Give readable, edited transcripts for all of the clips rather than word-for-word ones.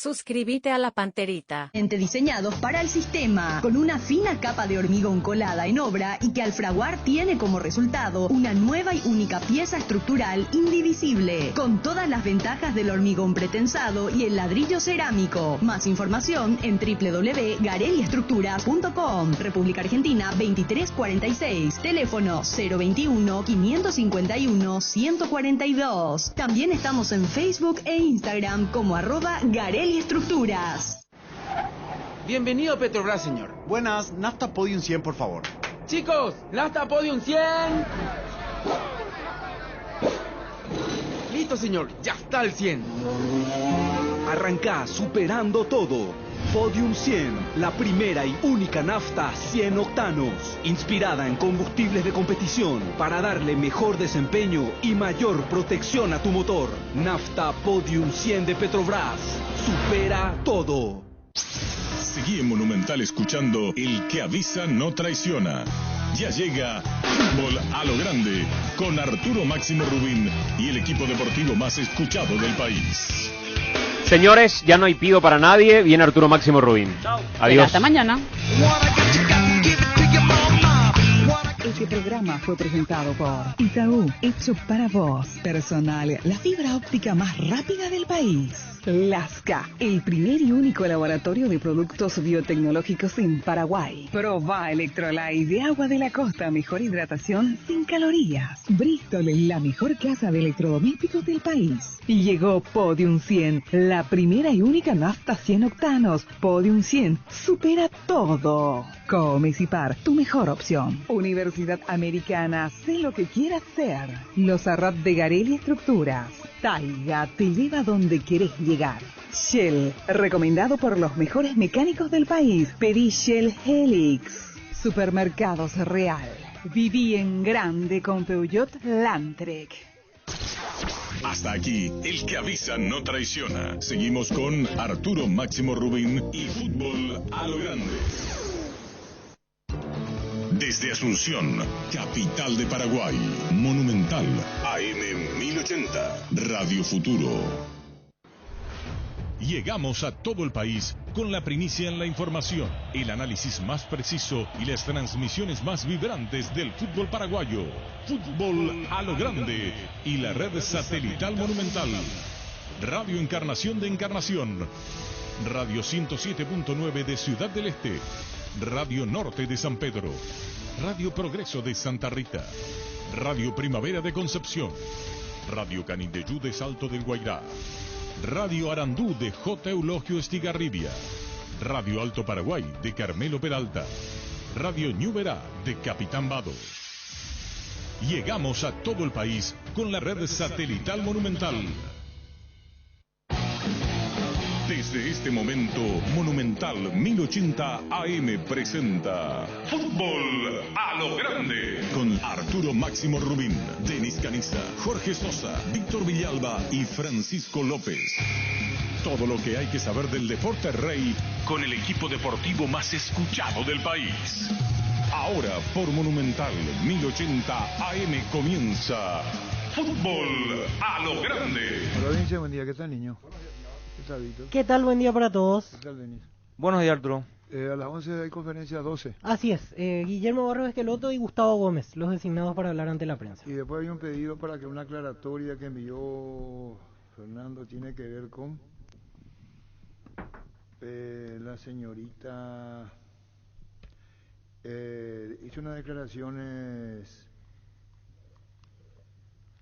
Suscríbete a La Panterita. Diseñados para el sistema, con una fina capa de hormigón colada en obra y que al fraguar tiene como resultado una nueva y única pieza estructural indivisible, con todas las ventajas del hormigón pretensado y el ladrillo cerámico. Más información en www.gareliestructuras.com. República Argentina 2346. Teléfono 021 551 142. También estamos en Facebook e Instagram como @Gareliestructuras. Bienvenido a Petrobras, señor. Buenas, nafta Podium 100, por favor. Chicos, nafta Podium 100. Listo, señor, ya está el 100. Arranca superando todo. Podium 100, la primera y única nafta 100 octanos, inspirada en combustibles de competición para darle mejor desempeño y mayor protección a tu motor. Nafta Podium 100 de Petrobras, supera todo. Seguí en Monumental escuchando El que avisa no traiciona. Ya llega Fútbol a lo Grande con Arturo Máximo Rubín y el equipo deportivo más escuchado del país. Señores, ya no hay pido para nadie. Viene Arturo Máximo Rubín. Chao. Adiós. Hasta mañana. Este programa fue presentado por Itaú, hecho para vos. Personal, la fibra óptica más rápida del país. Lasca, el primer y único laboratorio de productos biotecnológicos en Paraguay. Proba Electrolyte de agua de la costa, mejor hidratación sin calorías. Bristol, la mejor casa de electrodomésticos del país. Y llegó Podium 100, la primera y única nafta 100 octanos. Podium 100, supera todo. Comecipar, tu mejor opción. Universidad Americana, sé lo que quieras ser. Los Arrat de Garelli Estructuras. Taiga te lleva donde querés llegar. Shell, recomendado por los mejores mecánicos del país. Pedí Shell Helix. Supermercados Real. Viví en grande con Peugeot Landtrek. Hasta aquí, El que avisa no traiciona. Seguimos con Arturo Máximo Rubín y Fútbol a lo Grande. Desde Asunción, capital de Paraguay, Monumental, AM 1080, Radio Futuro. Llegamos a todo el país con la primicia en la información, el análisis más preciso y las transmisiones más vibrantes del fútbol paraguayo. Fútbol a lo Grande y la red satelital Monumental. Radio Encarnación de Encarnación, Radio 107.9 de Ciudad del Este, Radio Norte de San Pedro, Radio Progreso de Santa Rita, Radio Primavera de Concepción, Radio Canindeyú de Salto del Guairá, Radio Arandú de J. Eulogio Estigarribia, Radio Alto Paraguay de Carmelo Peralta, Radio Ñuberá de Capitán Vado. Llegamos a todo el país con la red satelital Monumental. Desde este momento, Monumental 1080 AM presenta Fútbol a lo Grande con Arturo Máximo Rubín, Denis Caniza, Jorge Sosa, Víctor Villalba y Francisco López. Todo lo que hay que saber del deporte rey con el equipo deportivo más escuchado del país. Ahora por Monumental 1080 AM comienza Fútbol a lo Grande. Hola, Vince, buen día. ¿Qué tal, niño? ¿Qué tal, Víctor? ¿Qué tal? Buen día para todos. ¿Qué tal, Denis? Buenos días, Arturo. A las 11 hay conferencia 12. Así es, Guillermo Barros Esqueloto y Gustavo Gómez, los designados para hablar ante la prensa. Y después hay un pedido para que una aclaratoria que envió Fernando tiene que ver con la señorita hizo unas declaraciones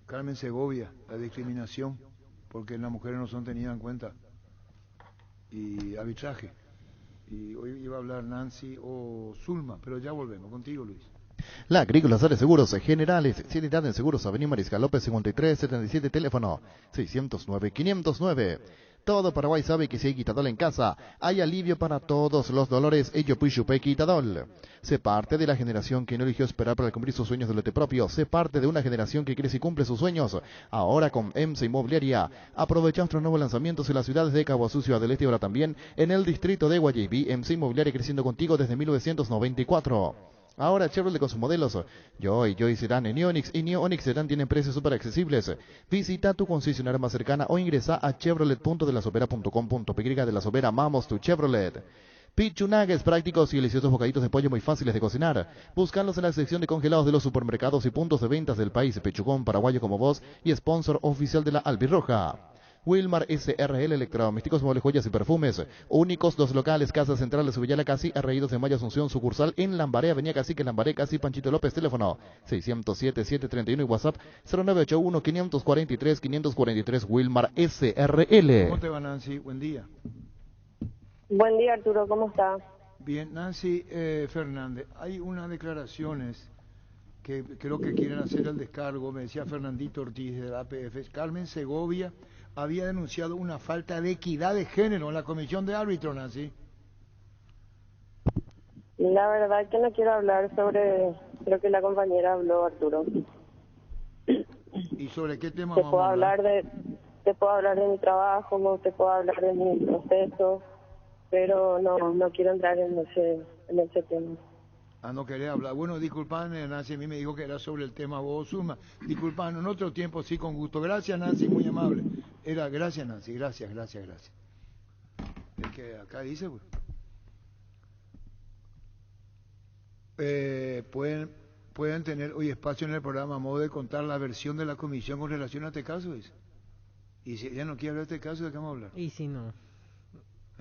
Carmen Segovia, la discriminación, porque las mujeres no son tenidas en cuenta, y arbitraje. Y hoy iba a hablar Nancy o Zulma, pero ya volvemos contigo, Luis. La Agrícola Sales Seguros Generales, Seriedad en Seguros, Avenida Mariscal López 5377, teléfono 609-509. Todo Paraguay sabe que si hay Quitadol en casa, hay alivio para todos los dolores. Ello Puyupe Quitadol. Sé parte de la generación que no eligió esperar para cumplir sus sueños de lote propio. Sé parte de una generación que crece y cumple sus sueños. Ahora con EMSA Inmobiliaria. Aprovecha nuestros nuevos lanzamientos en las ciudades de Cabo Azul, Ciudad del Este y ahora también en el distrito de Guayaquil. EMSA Inmobiliaria creciendo contigo desde 1994. Ahora Chevrolet con sus modelos Joy Sedán en Onix y Neo Onix Sedán tienen precios súper accesibles. Visita tu concesionaria más cercana o ingresa a chevrolet.delasovera.com.py. De La Sobera, amamos tu Chevrolet. Pichu Nuggets, prácticos y deliciosos bocaditos de pollo muy fáciles de cocinar. Búscalos en la sección de congelados de los supermercados y puntos de ventas del país. Pechucón, paraguayo como vos y sponsor oficial de la Albirroja. Wilmar SRL, electrodomésticos, muebles, joyas y perfumes. Únicos, 2 locales, Casa Central de Subillala Casi, R.I.2 de Mayo Asunción, sucursal en Lambaré, Avenida Cacique, Lambaré, Casi, Panchito López, teléfono 607-731 y WhatsApp 0981-543-543, Wilmar SRL. ¿Cómo te va, Nancy? Buen día. Buen día, Arturo, ¿cómo está? Bien, Nancy Fernández, hay unas declaraciones que creo que quieren hacer el descargo, me decía Fernandito Ortiz de la APF. Carmen Segovia había denunciado una falta de equidad de género en la comisión de árbitros, Nancy. La verdad que no quiero hablar sobre lo que la compañera habló, Arturo. ¿Y sobre qué tema te vamos puedo a hablar? Te puedo hablar de mi trabajo, te puedo hablar de mi proceso, pero no quiero entrar en ese tema. Ah, no quería hablar. Bueno, disculpame, Nancy, a mí me dijo que era sobre el tema vos, Zulma. Disculpame, en otro tiempo sí, con gusto. Gracias, Nancy, muy amable. Gracias, Nancy, gracias. Es que acá dice, pueden tener hoy espacio en el programa a modo de contar la versión de la comisión con relación a este caso, dice. Y si ella no quiere hablar de este caso, ¿de qué vamos a hablar? Y si no.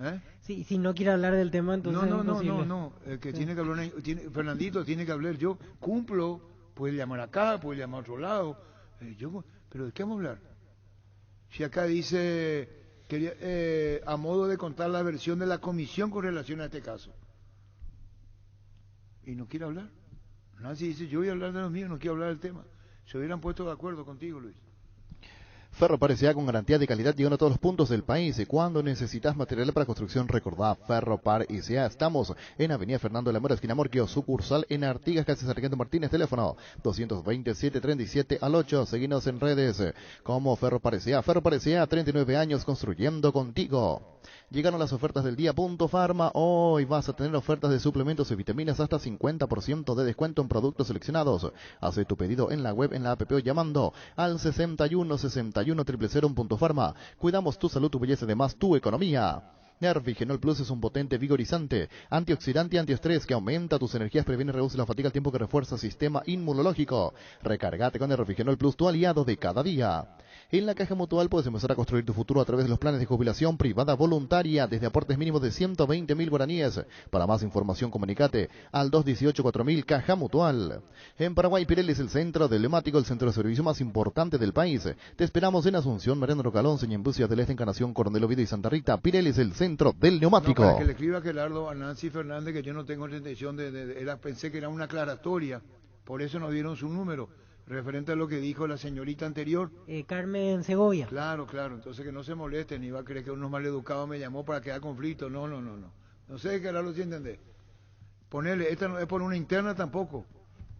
¿Eh? Sí, si no quiere hablar del tema, entonces No, el que tiene que hablar, Fernandito tiene que hablar, yo cumplo, puede llamar acá, puede llamar a otro lado, pero ¿de qué vamos a hablar? Si acá dice, a modo de contar la versión de la comisión con relación a este caso, y no quiere hablar, Nancy dice, yo voy a hablar de los míos, no quiero hablar del tema, se hubieran puesto de acuerdo contigo, Luis. Ferropar S.A. con garantía de calidad llegando a todos los puntos del país. Y cuando necesitas material para construcción, recordá Ferropar S.A. Estamos en Avenida Fernando de la Mora, esquina Morquio, sucursal en Artigas, casi Sargento Martínez, teléfono 227-737-8. Seguinos en redes como Ferropar S.A. Ferropar S.A. 39 años construyendo contigo. Llegaron las ofertas del día. Punto Farma. Hoy vas a tener ofertas de suplementos y vitaminas hasta 50% de descuento en productos seleccionados. Hace tu pedido en la web, en la app o llamando al 61 000 Punto Farma. Cuidamos tu salud, tu belleza, además tu economía. Nervigenol Plus es un potente vigorizante, antioxidante y antiestrés que aumenta tus energías, previene y reduce la fatiga al tiempo que refuerza el sistema inmunológico. Recárgate con Nervigenol Plus, tu aliado de cada día. En la Caja Mutual puedes empezar a construir tu futuro a través de los planes de jubilación privada voluntaria desde aportes mínimos de 120.000 guaraníes. Para más información comunicate al 218-4000 Caja Mutual. En Paraguay, Pirelli es el centro del neumático, el centro de servicio más importante del país. Te esperamos en Asunción, Mariano Rocalón, Ñembucias del Este, Encarnación, Coronel Oviedo y Santa Rita. Pirelli es el centro del neumático. No, para que le escriba Gerardo a Nancy Fernández que yo no tengo intención pensé que era una aclaratoria, por eso nos dieron su número. Referente a lo que dijo la señorita anterior. Carmen Segovia. Claro, entonces que no se molesten, ni va a creer que uno maleducado me llamó para que haya conflicto, no. No sé, Gerardo, si entendés. Ponerle, esta no es por una interna tampoco,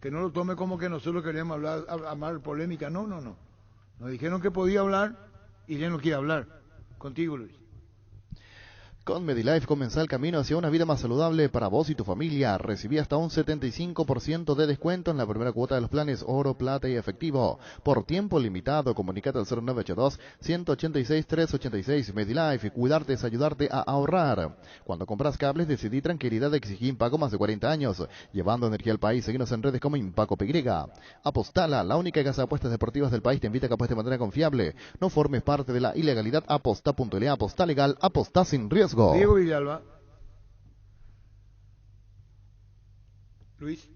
que no lo tome como que nosotros queríamos hablar, amar polémica, no. Nos dijeron que podía hablar y ya no quiere hablar. Contigo, Luis. Con Medilife comenzá el camino hacia una vida más saludable para vos y tu familia. Recibí hasta un 75% de descuento en la primera cuota de los planes oro, plata y efectivo. Por tiempo limitado, comunicate al 0982-186-386. Medilife, cuidarte es ayudarte a ahorrar. Cuando compras cables, decidí tranquilidad, exigí Impaco más de 40 años. Llevando energía al país, seguinos en redes como Impaco PY. Apostala, la única casa de apuestas deportivas del país, te invita a que apuestes de manera confiable. No formes parte de la ilegalidad. Aposta.la, aposta legal, aposta sin riesgo. Diego Villalba. Luis.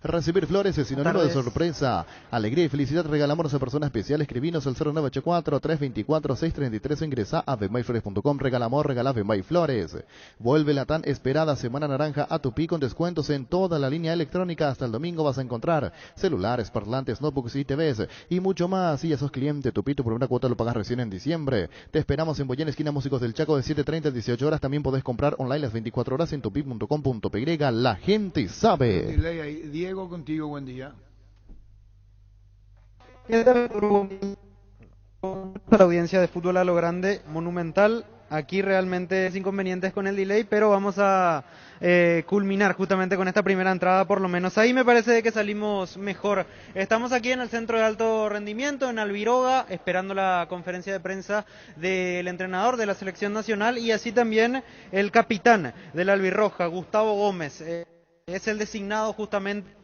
Recibir flores es sinónimo de sorpresa, alegría y felicidad. Regalamos a personas especiales. Escribinos al 0984-324-633 o ingresa a bembayflores.com. Regalamos, regala Bembay Flores. Vuelve la tan esperada Semana Naranja a Tupi con descuentos en toda la línea electrónica. Hasta el domingo vas a encontrar celulares, parlantes, notebooks y TVs y mucho más. Si ya sos cliente Tupi, tu primera cuota lo pagas recién en diciembre. Te esperamos en Boyén, esquina Músicos del Chaco, de 7:30 a 18 horas. También podés comprar online las 24 horas en tupi.com.py. La gente sabe. Diego, contigo, buen día. La audiencia de Fútbol a lo Grande, Monumental aquí realmente inconvenientes con el delay, pero vamos a culminar justamente con esta primera entrada, por lo menos. Ahí me parece que salimos mejor. Estamos aquí en el Centro de Alto Rendimiento, en Albiroga, esperando la conferencia de prensa del entrenador de la selección nacional y así también el capitán del Albirroja, Gustavo Gómez. Es el designado justamente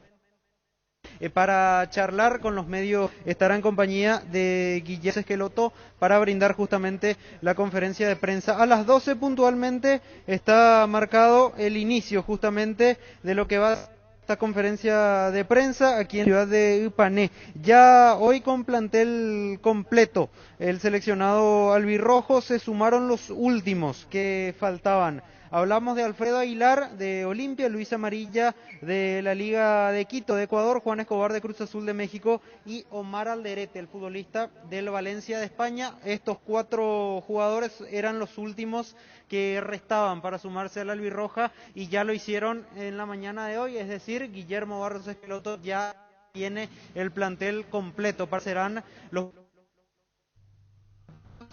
para charlar con los medios. Estará en compañía de Guillermo Esqueloto para brindar justamente la conferencia de prensa. A las 12 puntualmente está marcado el inicio justamente de lo que va a ser esta conferencia de prensa aquí en la ciudad de Ipané. Ya hoy con plantel completo, el seleccionado albirrojo, se sumaron los últimos que faltaban. Hablamos de Alfredo Aguilar de Olimpia, Luis Amarilla de la Liga de Quito de Ecuador, Juan Escobar de Cruz Azul de México y Omar Alderete, el futbolista del Valencia de España. Estos 4 jugadores eran los últimos que restaban para sumarse a la albirroja y ya lo hicieron en la mañana de hoy, es decir, Guillermo Barros Esqueloto ya tiene el plantel completo. Serán los...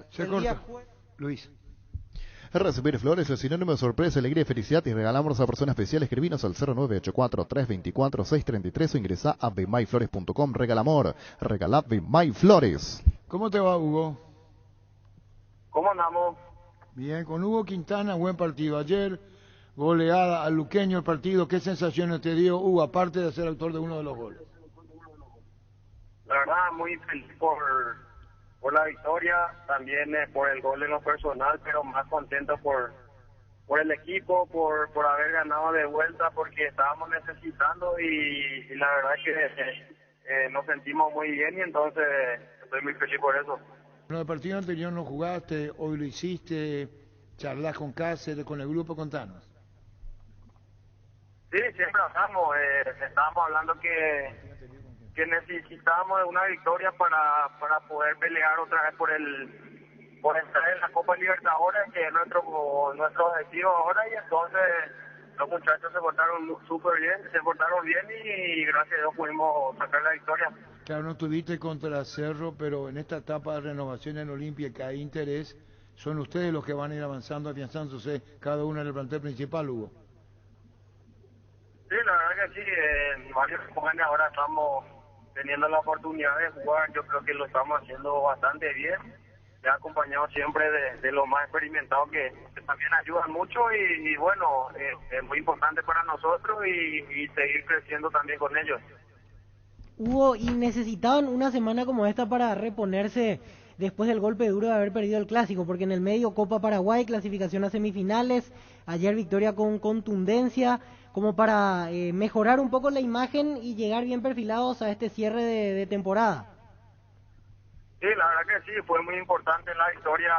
Se corta. Luis. Recibir flores es sinónimo de sorpresa, alegría y felicidad y regalamos a personas especiales. Escribinos al 0984-324-633 o ingresa a bemyflores.com. Regala amor, regala Bemyflores. ¿Cómo te va, Hugo? ¿Cómo andamos? Bien, con Hugo Quintana, buen partido. Ayer, goleada al luqueño el partido. ¿Qué sensaciones te dio, Hugo, aparte de ser autor de uno de los goles? La verdad, muy feliz por la victoria, también por el gol en lo personal, pero más contento por el equipo, por haber ganado de vuelta, porque estábamos necesitando y la verdad es que nos sentimos muy bien y entonces estoy muy feliz por eso. Bueno, el partido anterior no jugaste, hoy lo hiciste, charlas con Cáceres, con el grupo, contanos. Sí, siempre hablamos, estábamos hablando que necesitábamos de una victoria para poder pelear otra vez por entrar en la Copa Libertadores, que es nuestro objetivo ahora, y entonces los muchachos se portaron bien y gracias a Dios pudimos sacar la victoria. Claro, no tuviste contra Cerro, pero en esta etapa de renovación en Olimpia que hay interés, son ustedes los que van a ir avanzando, afianzándose cada uno en el plantel principal, Hugo. Sí, la verdad que sí, varios jóvenes ahora estamos teniendo la oportunidad de jugar. Yo creo que lo estamos haciendo bastante bien, ya acompañado siempre de los más experimentados que también ayudan mucho y bueno, es muy importante para nosotros y seguir creciendo también con ellos. Hugo, y necesitaban una semana como esta para reponerse después del golpe duro de haber perdido el Clásico, porque en el medio Copa Paraguay, clasificación a semifinales, ayer victoria con contundencia, como para mejorar un poco la imagen y llegar bien perfilados a este cierre de temporada. Sí, la verdad que sí, fue muy importante la victoria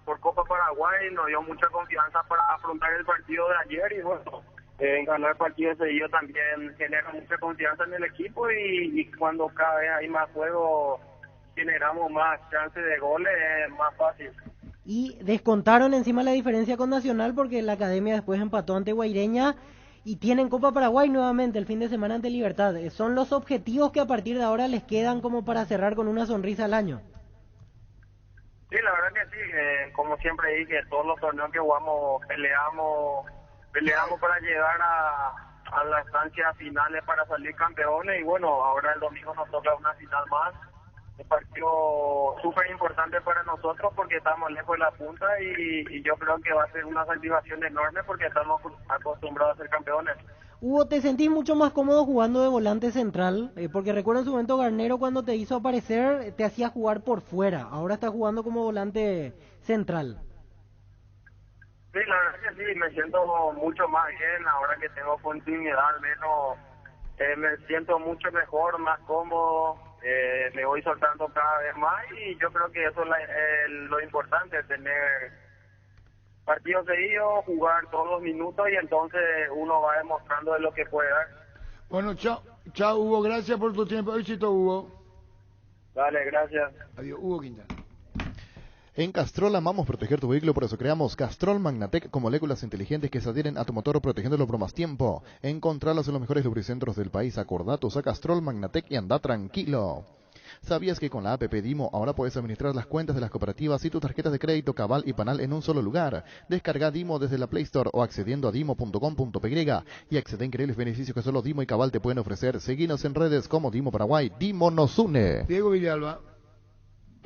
por Copa Paraguay, nos dio mucha confianza para afrontar el partido de ayer y bueno, ganar el partido de seguido también genera mucha confianza en el equipo y cuando cada vez hay más juego generamos más chances de goles, es más fácil. Y descontaron encima la diferencia con Nacional porque la Academia después empató ante Guaireña y tienen Copa Paraguay nuevamente el fin de semana ante Libertad. ¿Son los objetivos que a partir de ahora les quedan como para cerrar con una sonrisa al año? Sí, la verdad que sí, como siempre dije, todos los torneos que jugamos peleamos para llegar a las instancias finales para salir campeones y bueno, ahora el domingo nos toca una final más. Un partido súper importante para nosotros porque estamos lejos de la punta y yo creo que va a ser una satisfacción enorme porque estamos acostumbrados a ser campeones. Hugo, ¿te sentís mucho más cómodo jugando de volante central? Porque recuerdo en su momento Garnero cuando te hizo aparecer te hacía jugar por fuera, ahora estás jugando como volante central. Sí, la verdad que sí, me siento mucho más bien ahora que tengo continuidad, al menos me siento mucho mejor, más cómodo. Me voy soltando cada vez más y yo creo que eso es lo importante, tener partidos seguidos, jugar todos los minutos y entonces uno va demostrando de lo que puede dar. Bueno, chao Hugo, gracias por tu tiempo, éxito Hugo. Dale, gracias. Adiós, Hugo Quintana. En Castrol amamos proteger tu vehículo, por eso creamos Castrol Magnatec con moléculas inteligentes que se adhieren a tu motor protegiéndolo por más tiempo. Encontralos en los mejores lubricentros del país. Acordatos a Castrol Magnatec y anda tranquilo. ¿Sabías que con la APP Dimo ahora puedes administrar las cuentas de las cooperativas y tus tarjetas de crédito Cabal y Panal en un solo lugar? Descarga Dimo desde la Play Store o accediendo a dimo.com.py y accede a increíbles beneficios que solo Dimo y Cabal te pueden ofrecer. Seguinos en redes como Dimo Paraguay. Dimo nos une. Diego Villalba.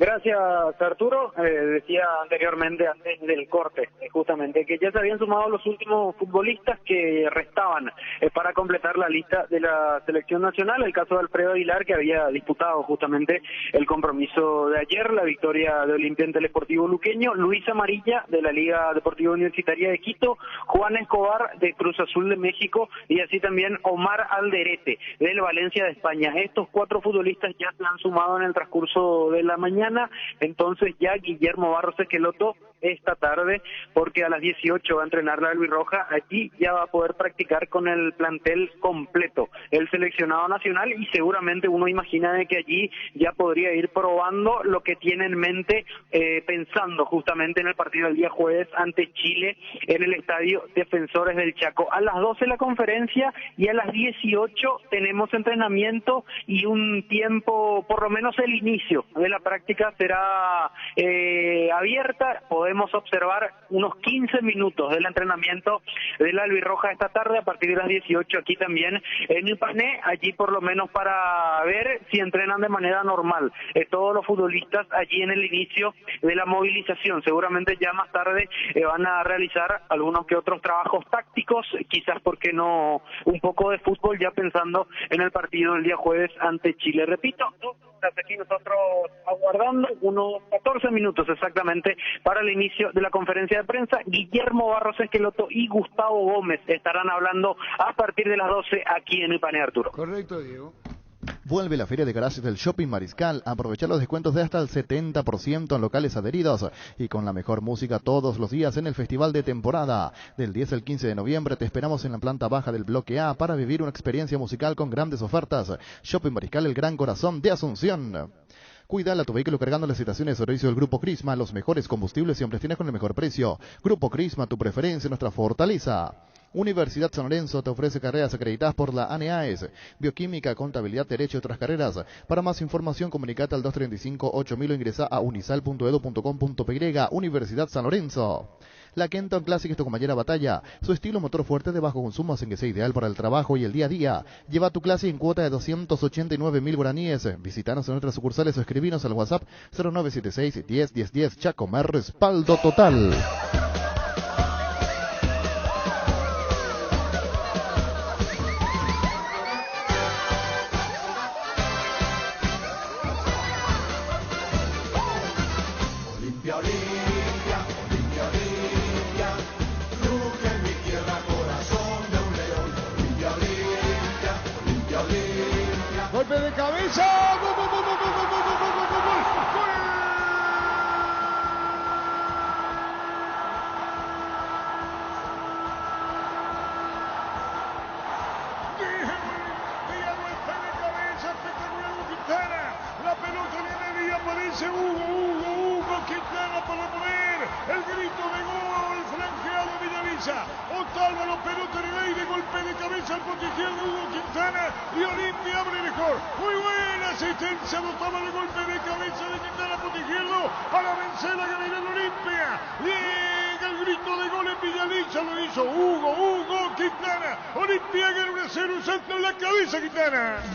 Gracias, Arturo. Decía anteriormente, antes del corte, justamente, que ya se habían sumado los últimos futbolistas que restaban para completar la lista de la selección nacional. El caso de Alfredo Aguilar, que había disputado justamente el compromiso de ayer, la victoria de Olimpia ante el Sportivo Luqueño, Luis Amarilla, de la Liga Deportiva Universitaria de Quito, Juan Escobar, de Cruz Azul de México, y así también Omar Alderete, del Valencia de España. Estos 4 futbolistas ya se han sumado en el transcurso de la mañana. Entonces ya Guillermo Barros Esqueloto esta tarde, porque a las 18 va a entrenar la albirroja, allí ya va a poder practicar con el plantel completo, el seleccionado nacional, y seguramente uno imagina de que allí ya podría ir probando lo que tiene en mente, pensando justamente en el partido del día jueves ante Chile en el Estadio Defensores del Chaco. A las 12 la conferencia y a las 18 tenemos entrenamiento y un tiempo, por lo menos el inicio de la práctica será abierta. Podemos observar unos 15 minutos del entrenamiento de la albirroja esta tarde a partir de las 18 aquí también en Ipané, allí por lo menos para ver si entrenan de manera normal todos los futbolistas allí en el inicio de la movilización. Seguramente ya más tarde van a realizar algunos que otros trabajos tácticos, quizás porque no un poco de fútbol, ya pensando en el partido del día jueves ante Chile. Repito, aquí nosotros aguardando unos 14 minutos exactamente para el inicio de la conferencia de prensa. Guillermo Barros Esqueloto y Gustavo Gómez estarán hablando a partir de las 12 aquí en Ipané, Arturo. Correcto, Diego. Vuelve la feria de garajes del Shopping Mariscal. Aprovecha los descuentos de hasta el 70% en locales adheridos y con la mejor música todos los días en el festival de temporada. Del 10 al 15 de noviembre te esperamos en la planta baja del bloque A para vivir una experiencia musical con grandes ofertas. Shopping Mariscal, el gran corazón de Asunción. Cuida a tu vehículo cargando las estaciones de servicio del Grupo Crisma. Los mejores combustibles siempre tienes con el mejor precio. Grupo Crisma, tu preferencia, nuestra fortaleza. Universidad San Lorenzo te ofrece carreras acreditadas por la ANEAES, Bioquímica, Contabilidad, Derecho y otras carreras. Para más información, comunicate al 235-8000 o ingresa a unisal.edu.com.py. Universidad San Lorenzo. La Kenton Classic es tu compañera batalla. Su estilo motor fuerte de bajo consumo hacen que sea ideal para el trabajo y el día a día. Lleva tu Classic en cuota de 289.000 guaraníes. Visítanos en nuestras sucursales o escribinos al WhatsApp 0976 10 10 10. Chacomer, respaldo total. Golpe de cabeza. ¡Gol, gol, gol, gol, gol, gol, gol, gol, gol, gol! La pelota viene y aparece Hugo Quintana para poner el grito de gol, flanqueado Villavisa. Otálvaro, pelota en el aire, golpe de cabeza al poste izquierdo Hugo Quintana y Olimpia abre mejor. Muy buena asistencia de Otálvaro, el golpe de cabeza de Quintana al poste izquierdo para vencer a Gabriel Olimpia. Llega el grito de gol en Villavisa, lo hizo Hugo Quintana. Olimpia gana 1-0, un salto en la cabeza Quintana.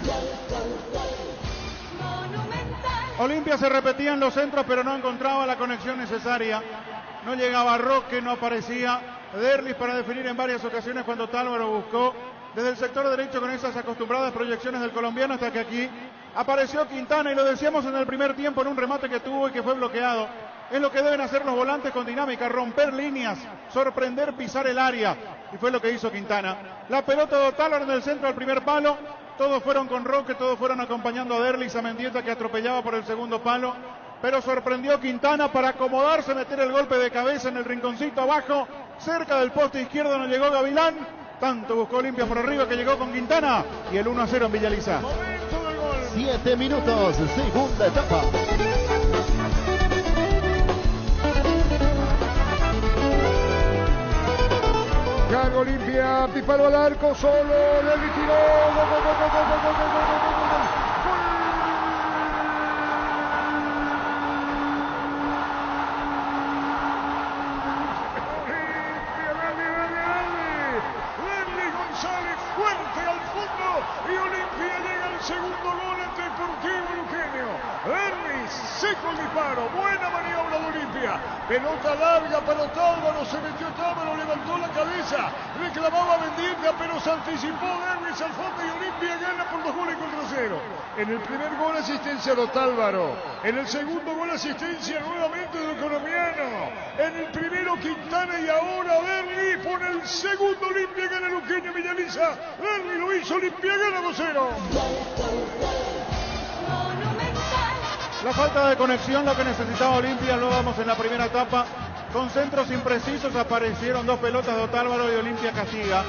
Olimpia se repetía en los centros, pero no encontraba la conexión necesaria. No llegaba Roque, no aparecía Derlis para definir en varias ocasiones cuando Otálvaro buscó desde el sector derecho con esas acostumbradas proyecciones del colombiano, hasta que aquí apareció Quintana, y lo decíamos en el primer tiempo en un remate que tuvo y que fue bloqueado. Es lo que deben hacer los volantes con dinámica: romper líneas, sorprender, pisar el área, y fue lo que hizo Quintana. La pelota de Otálvaro en el centro al primer palo. Todos fueron con Roque, todos fueron acompañando a Derlis, a Mendieta, que atropellaba por el segundo palo. Pero sorprendió Quintana para acomodarse, meter el golpe de cabeza en el rinconcito abajo. Cerca del poste izquierdo no llegó Gavilán. Tanto buscó Olimpia por arriba que llegó con Quintana. Y el 1-0 en Villaliza. 7 minutos, segunda etapa. Carga Olimpia, disparo al arco, solo, le tiró, gol, gol, gol, gol, gol, gol, gol, gol, gol, gol, gol. segundo gol entre Sportivo y Luqueño. Derlis, seco el disparo, buena maniobra de Olimpia. Pelota larga para Tábaro, se metió Tábaro, levantó la cabeza, reclamaba Mendieta, pero se anticipó Derlis al fondo y Olimpia gana por 2-0. En el primer gol asistencia de Otálvaro, en el segundo gol asistencia nuevamente de Colombiano, en el primero Quintana y ahora Derlis pone el segundo. Olimpia gana Luqueño Villaliza, Derlis lo hizo, Olimpia gana 2-0. La falta de conexión, lo que necesitaba Olimpia, lo vamos en la primera etapa. Con centros imprecisos aparecieron dos pelotas de Otálvaro y Olimpia castiga.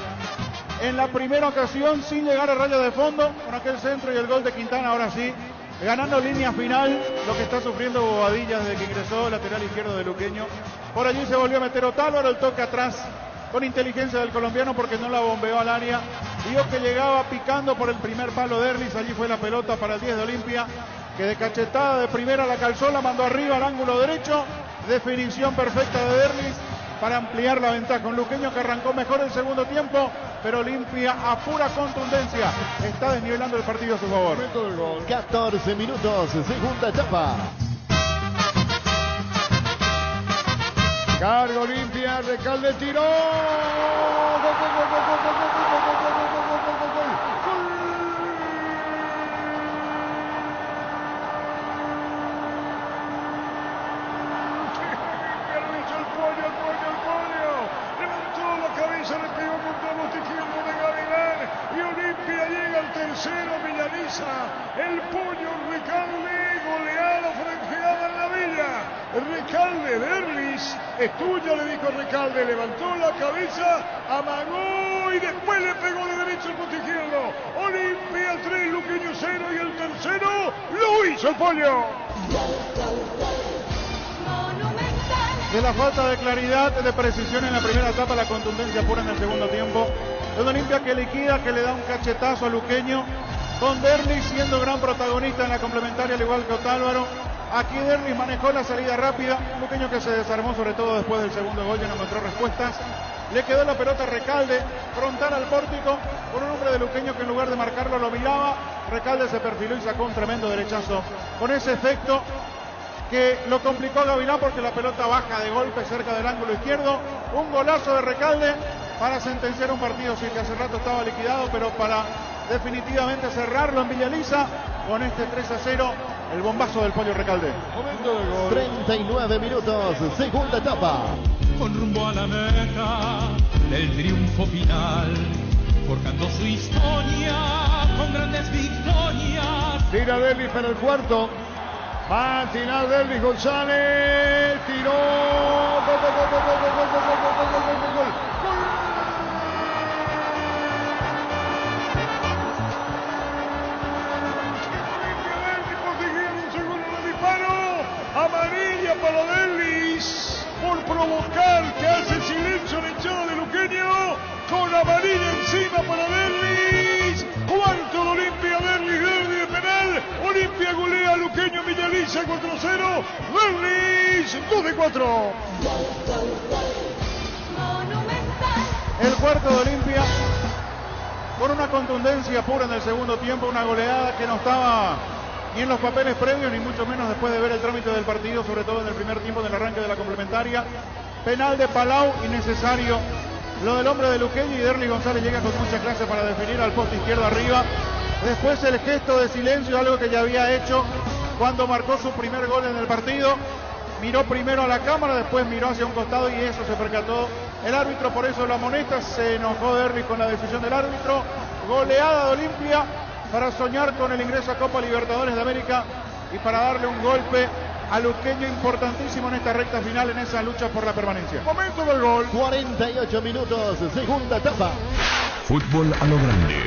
En la primera ocasión, sin llegar a raya de fondo, con aquel centro y el gol de Quintana, ahora sí, ganando línea final, lo que está sufriendo Bobadilla desde que ingresó lateral izquierdo de Luqueño. Por allí se volvió a meter Otálvaro, el toque atrás con inteligencia del colombiano porque no la bombeó al área. Vio que llegaba picando por el primer palo de Derlis, allí fue la pelota para el 10 de Olimpia, que de cachetada de primera la calzó, la mandó arriba al ángulo derecho. Definición perfecta de Derlis para ampliar la ventaja. Un Luqueño que arrancó mejor el segundo tiempo, pero Olimpia a pura contundencia está desnivelando el partido a su favor. 14 minutos, segunda etapa. Carga Olimpia, Recalde tiró. Le pegó contra el bote izquierdo de Gavilán y Olimpia llega al tercero. Villaliza, el Pollo Recalde, goleada franqueada en la Villa. Recalde, Derlis, es tuya, le dijo Recalde, levantó la cabeza, amagó y después le pegó de derecho el bote izquierdo. Olimpia 3, Luqueño 0 y el tercero lo hizo el Pollo. De la falta de claridad, de precisión en la primera etapa, la contundencia pura en el segundo tiempo. Es un Olimpia que liquida, que le da un cachetazo a Luqueño, con Derlis siendo gran protagonista en la complementaria, al igual que Otálvaro. Aquí Derlis manejó la salida rápida, Luqueño que se desarmó sobre todo después del segundo gol, ya no encontró respuestas. Le quedó la pelota a Recalde, frontal al pórtico, por un hombre de Luqueño que en lugar de marcarlo lo miraba. Recalde se perfiló y sacó un tremendo derechazo. Con ese efecto que lo complicó a Gavilán porque la pelota baja de golpe cerca del ángulo izquierdo. Un golazo de Recalde para sentenciar un partido sí, que hace rato estaba liquidado, pero para definitivamente cerrarlo en Villaliza con este 3-0, el bombazo del Pollo Recalde. Momento de gol. 39 minutos, segunda etapa. Con rumbo a la meta del triunfo final, forjando su historia con grandes victorias. Tira Derlis para el cuarto. Va a tirar Derlis González. Tiró. Gol. Amarilla para Derlis por provocar, que hace silencio en el echado de Luqueño, con amarilla encima para Derlis. Cuarto de Olimpia, Derlis de penal. Olimpia golea a Luqueño Villaliza 4-0. Derlis 2-4. El cuarto de Olimpia con una contundencia pura en el segundo tiempo, una goleada que no estaba ni en los papeles previos, ni mucho menos después de ver el trámite del partido, sobre todo en el primer tiempo del arranque de la complementaria. Penal de Palau, innecesario. Lo del hombre de Luqueño, y Derlis González llega con mucha clase para definir al poste izquierdo arriba. Después el gesto de silencio, algo que ya había hecho cuando marcó su primer gol en el partido. Miró primero a la cámara, después miró hacia un costado y eso se percató el árbitro, por eso lo amonesta. Se enojó Derlis con la decisión del árbitro. Goleada de Olimpia para soñar con el ingreso a Copa Libertadores de América y para darle un golpe a Luqueño importantísimo en esta recta final, en esa lucha por la permanencia. Momento del gol. 48 minutos, segunda etapa. Fútbol a lo grande.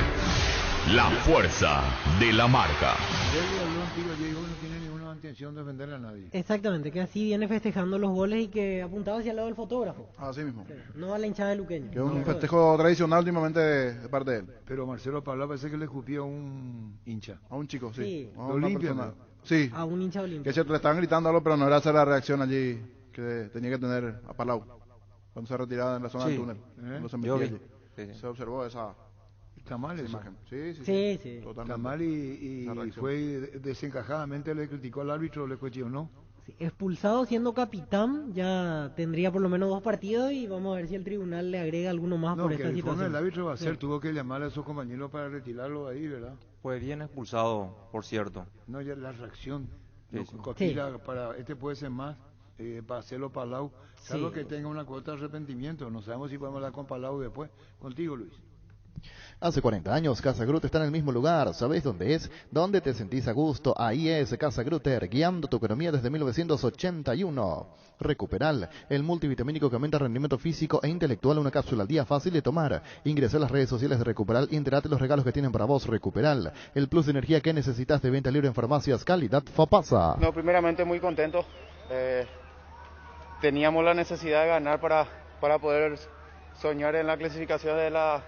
La fuerza de la marca. Diego no tiene ninguna intención de defender a nadie. Exactamente, que así viene festejando los goles y que apuntaba hacia el lado del fotógrafo. Así mismo. No a la hinchada de Luqueño. Que es un festejo tradicional últimamente de parte de él. Pero Marcelo Pablo parece que le escupía a un hincha. A un chico, sí. A una persona. Sí. A un hincha olímpico. Que es cierto, le estaban gritando algo, pero no era esa la reacción allí que tenía que tener a Palau cuando se retiraba en la zona del túnel. Se observó esa Está mal eso. Sí. Está mal y fue desencajadamente le criticó al árbitro, le cuestionó. Expulsado siendo capitán, ya tendría por lo menos 2 partidos y vamos a ver si el tribunal le agrega alguno más por esta situación. El árbitro va a hacer, tuvo que llamar a sus compañeros para retirarlo ahí, ¿verdad? Fue bien expulsado, por cierto. No, ya la reacción. Sí. Costilla, para puede ser más, para hacerlo Palau. Salvo que tenga una cuota de arrepentimiento. No sabemos si podemos hablar con Palau después. Contigo, Luis. Hace 40 años, Casa Grutter está en el mismo lugar. ¿Sabés dónde es? ¿Dónde te sentís a gusto? Ahí es Casa Grutter, guiando tu economía desde 1981. Recuperal, el multivitamínico que aumenta rendimiento físico e intelectual, una cápsula al día fácil de tomar. Ingresa a las redes sociales de Recuperal y enterate los regalos que tienen para vos. Recuperal, el plus de energía que necesitas, de venta libre en farmacias, calidad Fapasa. No, primeramente muy contento. Teníamos la necesidad de ganar para poder soñar en la clasificación de la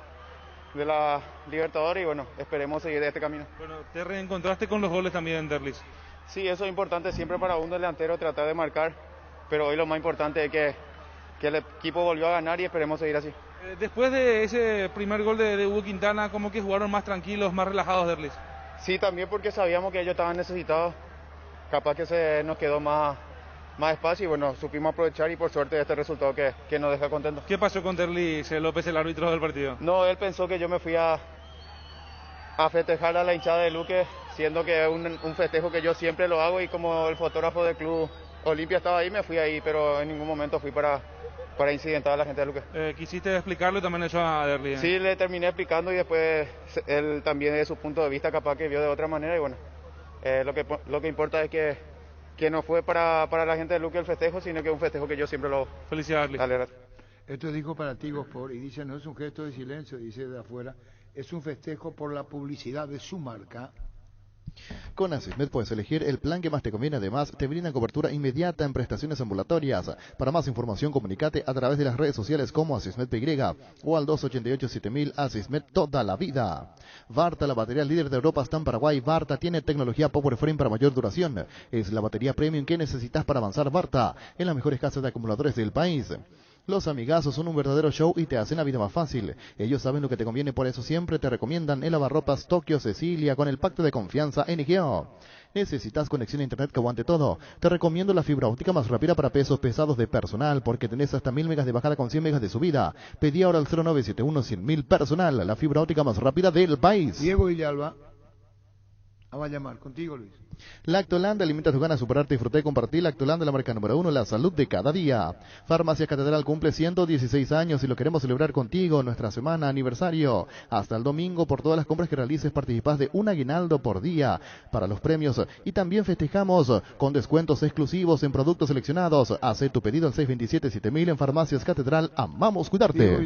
Libertadores y bueno, esperemos seguir de este camino. Bueno, te reencontraste con los goles también, Derlis. Sí, eso es importante siempre para un delantero, tratar de marcar, pero hoy lo más importante es que el equipo volvió a ganar y esperemos seguir así. Después de ese primer gol de Hugo Quintana, ¿cómo que jugaron más tranquilos, más relajados, Derlis? Sí, también porque sabíamos que ellos estaban necesitados, capaz que se nos quedó más espacio y bueno, supimos aprovechar y por suerte este resultado que nos deja contentos. ¿Qué pasó con Derlis López, el árbitro del partido? No, él pensó que yo me fui a festejar a la hinchada de Luque, siendo que es un festejo que yo siempre lo hago y como el fotógrafo del club Olimpia estaba ahí, me fui ahí, pero en ningún momento fui para incidentar a la gente de Luque. ¿Quisiste explicarlo también eso a Derlis? Sí, le terminé explicando y después él también de su punto de vista capaz que vio de otra manera y bueno, lo que importa es que no fue para la gente de Luque el festejo, sino que es un festejo que yo siempre lo hago. Felicidades. Dale. Esto dijo para ti, Gospor, y dice, no es un gesto de silencio, dice de afuera, es un festejo por la publicidad de su marca. Con Asismed puedes elegir el plan que más te conviene. Además, te brinda cobertura inmediata en prestaciones ambulatorias. Para más información, comunicate a través de las redes sociales como Asismed PY o al 288-7000. Asismed toda la vida. Varta, la batería líder de Europa, está en Paraguay. Varta tiene tecnología Power Frame para mayor duración. Es la batería premium que necesitas para avanzar. Varta, en las mejores casas de acumuladores del país. Los amigazos son un verdadero show y te hacen la vida más fácil. Ellos saben lo que te conviene, por eso siempre te recomiendan el lavarropas Tokio Cecilia con el pacto de confianza NGO. Necesitas conexión a internet que aguante todo. Te recomiendo la fibra óptica más rápida para pesos pesados de personal, porque tenés hasta 1000 megas de bajada con 100 megas de subida. Pedí ahora al 0971-100.000 personal, la fibra óptica más rápida del país. Diego Villalba, va a llamar contigo, Luis. Lactolanda, alimenta tus ganas de superarte, disfrutar y compartir. Lactolanda, la marca número 1, la salud de cada día. Farmacia Catedral cumple 116 años y lo queremos celebrar contigo, nuestra semana aniversario. Hasta el domingo, por todas las compras que realices, participás de un aguinaldo por día para los premios. Y también festejamos con descuentos exclusivos en productos seleccionados. Haz tu pedido al 627-7000 en Farmacias Catedral. Amamos cuidarte.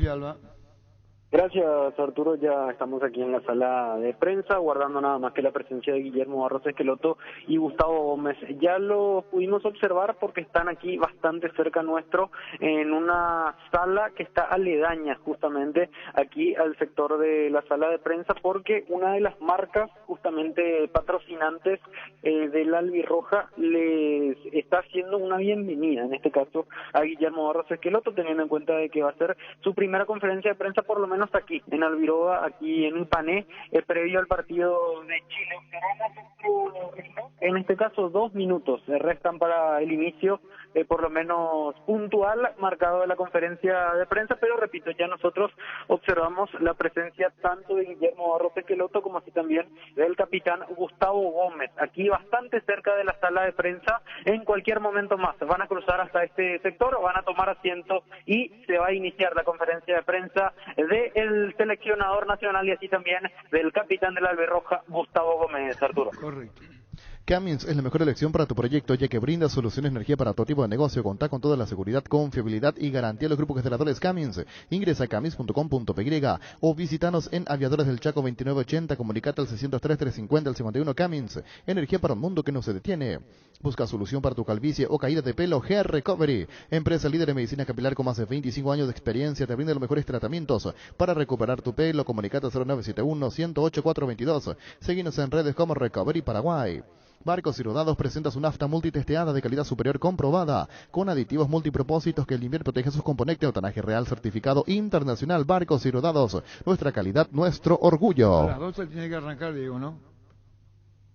Gracias, Arturo. Ya estamos aquí en la sala de prensa, guardando nada más que la presencia de Guillermo Barros Esqueloto y Gustavo Gómez. Ya lo pudimos observar porque están aquí bastante cerca nuestro, en una sala que está aledaña justamente aquí al sector de la sala de prensa, porque una de las marcas justamente patrocinantes del Albirroja les está haciendo una bienvenida, en este caso a Guillermo Barros Esqueloto, teniendo en cuenta de que va a ser su primera conferencia de prensa, por lo menos aquí en Albiroba, aquí en Ipané, previo al partido de Chile. En este caso 2 minutos restan para el inicio, por lo menos puntual, marcado de la conferencia de prensa, pero repito, ya nosotros observamos la presencia tanto de Guillermo Barros Esqueloto como así también del capitán Gustavo Gómez, aquí bastante cerca de la sala de prensa. En cualquier momento más van a cruzar hasta este sector, van a tomar asiento y se va a iniciar la conferencia de prensa del seleccionador nacional y así también del capitán del Albirroja, Gustavo Gómez. Arturo. Correcto. Cummins es la mejor elección para tu proyecto, ya que brinda soluciones de energía para todo tipo de negocio. Contá con toda la seguridad, confiabilidad y garantía de los grupos instaladores Cummins. Ingresa a cummins.com.py o visítanos en Aviadores del Chaco 2980. Comunicate al 603-350 al 51. Cummins, energía para un mundo que no se detiene. Busca solución para tu calvicie o caída de pelo. Hair Recovery, empresa líder en medicina capilar con más de 25 años de experiencia, te brinda los mejores tratamientos para recuperar tu pelo. Comunicate 0971-108-422. Seguinos en redes como Recovery Paraguay. Barcos y Rodados presenta su nafta multitesteada de calidad superior comprobada, con aditivos multipropósitos que limpian y protegen sus componentes. Tonelaje real certificado internacional. Barcos y Rodados, nuestra calidad, nuestro orgullo. A las 12 tiene que arrancar, Diego, ¿no?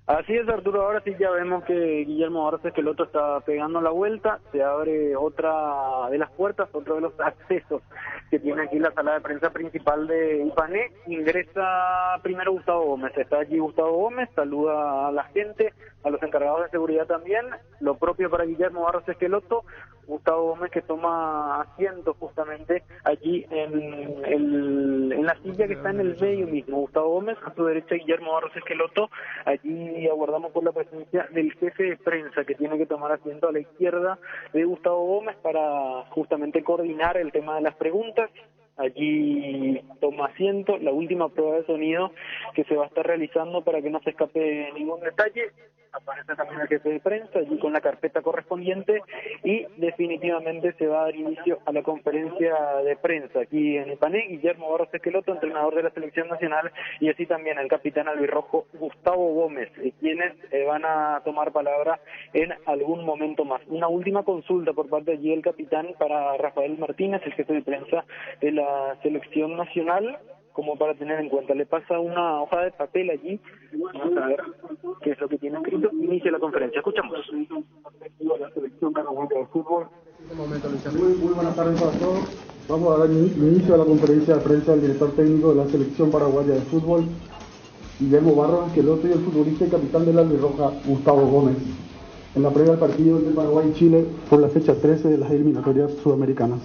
Así es, Arturo. Ahora sí ya vemos que Guillermo Barros Esqueloto está pegando la vuelta. Se abre otra de las puertas, otro de los accesos que tiene aquí la sala de prensa principal de Ipané. Ingresa primero Gustavo Gómez. Está allí Gustavo Gómez, saluda a la gente, a los encargados de seguridad también. Lo propio para Guillermo Barros Esqueloto. Gustavo Gómez que toma asiento justamente allí en la silla que está en el medio mismo. Gustavo Gómez, a su derecha Guillermo Barros Esqueloto. Allí aguardamos por la presencia del jefe de prensa que tiene que tomar asiento a la izquierda de Gustavo Gómez para justamente coordinar el tema de las preguntas. Allí toma asiento la última prueba de sonido que se va a estar realizando para que no se escape ningún detalle. Aparece también el jefe de prensa allí con la carpeta correspondiente y definitivamente se va a dar inicio a la conferencia de prensa aquí en Ipané. Guillermo Barros Esqueloto, entrenador de la selección nacional, y así también el capitán albirrojo Gustavo Gómez, quienes van a tomar palabra en algún momento más. Una última consulta por parte allí del capitán para Rafael Martínez, el jefe de prensa de la selección nacional, como para tener en cuenta. Le pasa una hoja de papel allí, vamos a ver qué es lo que tiene escrito. Inicia la conferencia, escuchamos. La selección paraguaya de fútbol. Muy buenas tardes para todos. Vamos a dar inicio a la conferencia de prensa del director técnico de la selección paraguaya de fútbol, Guillermo Barros Esqueloto, y el futbolista y capitán de la albirroja, Gustavo Gómez, en la previa del partido entre Paraguay y Chile por la fecha 13 de las eliminatorias sudamericanas.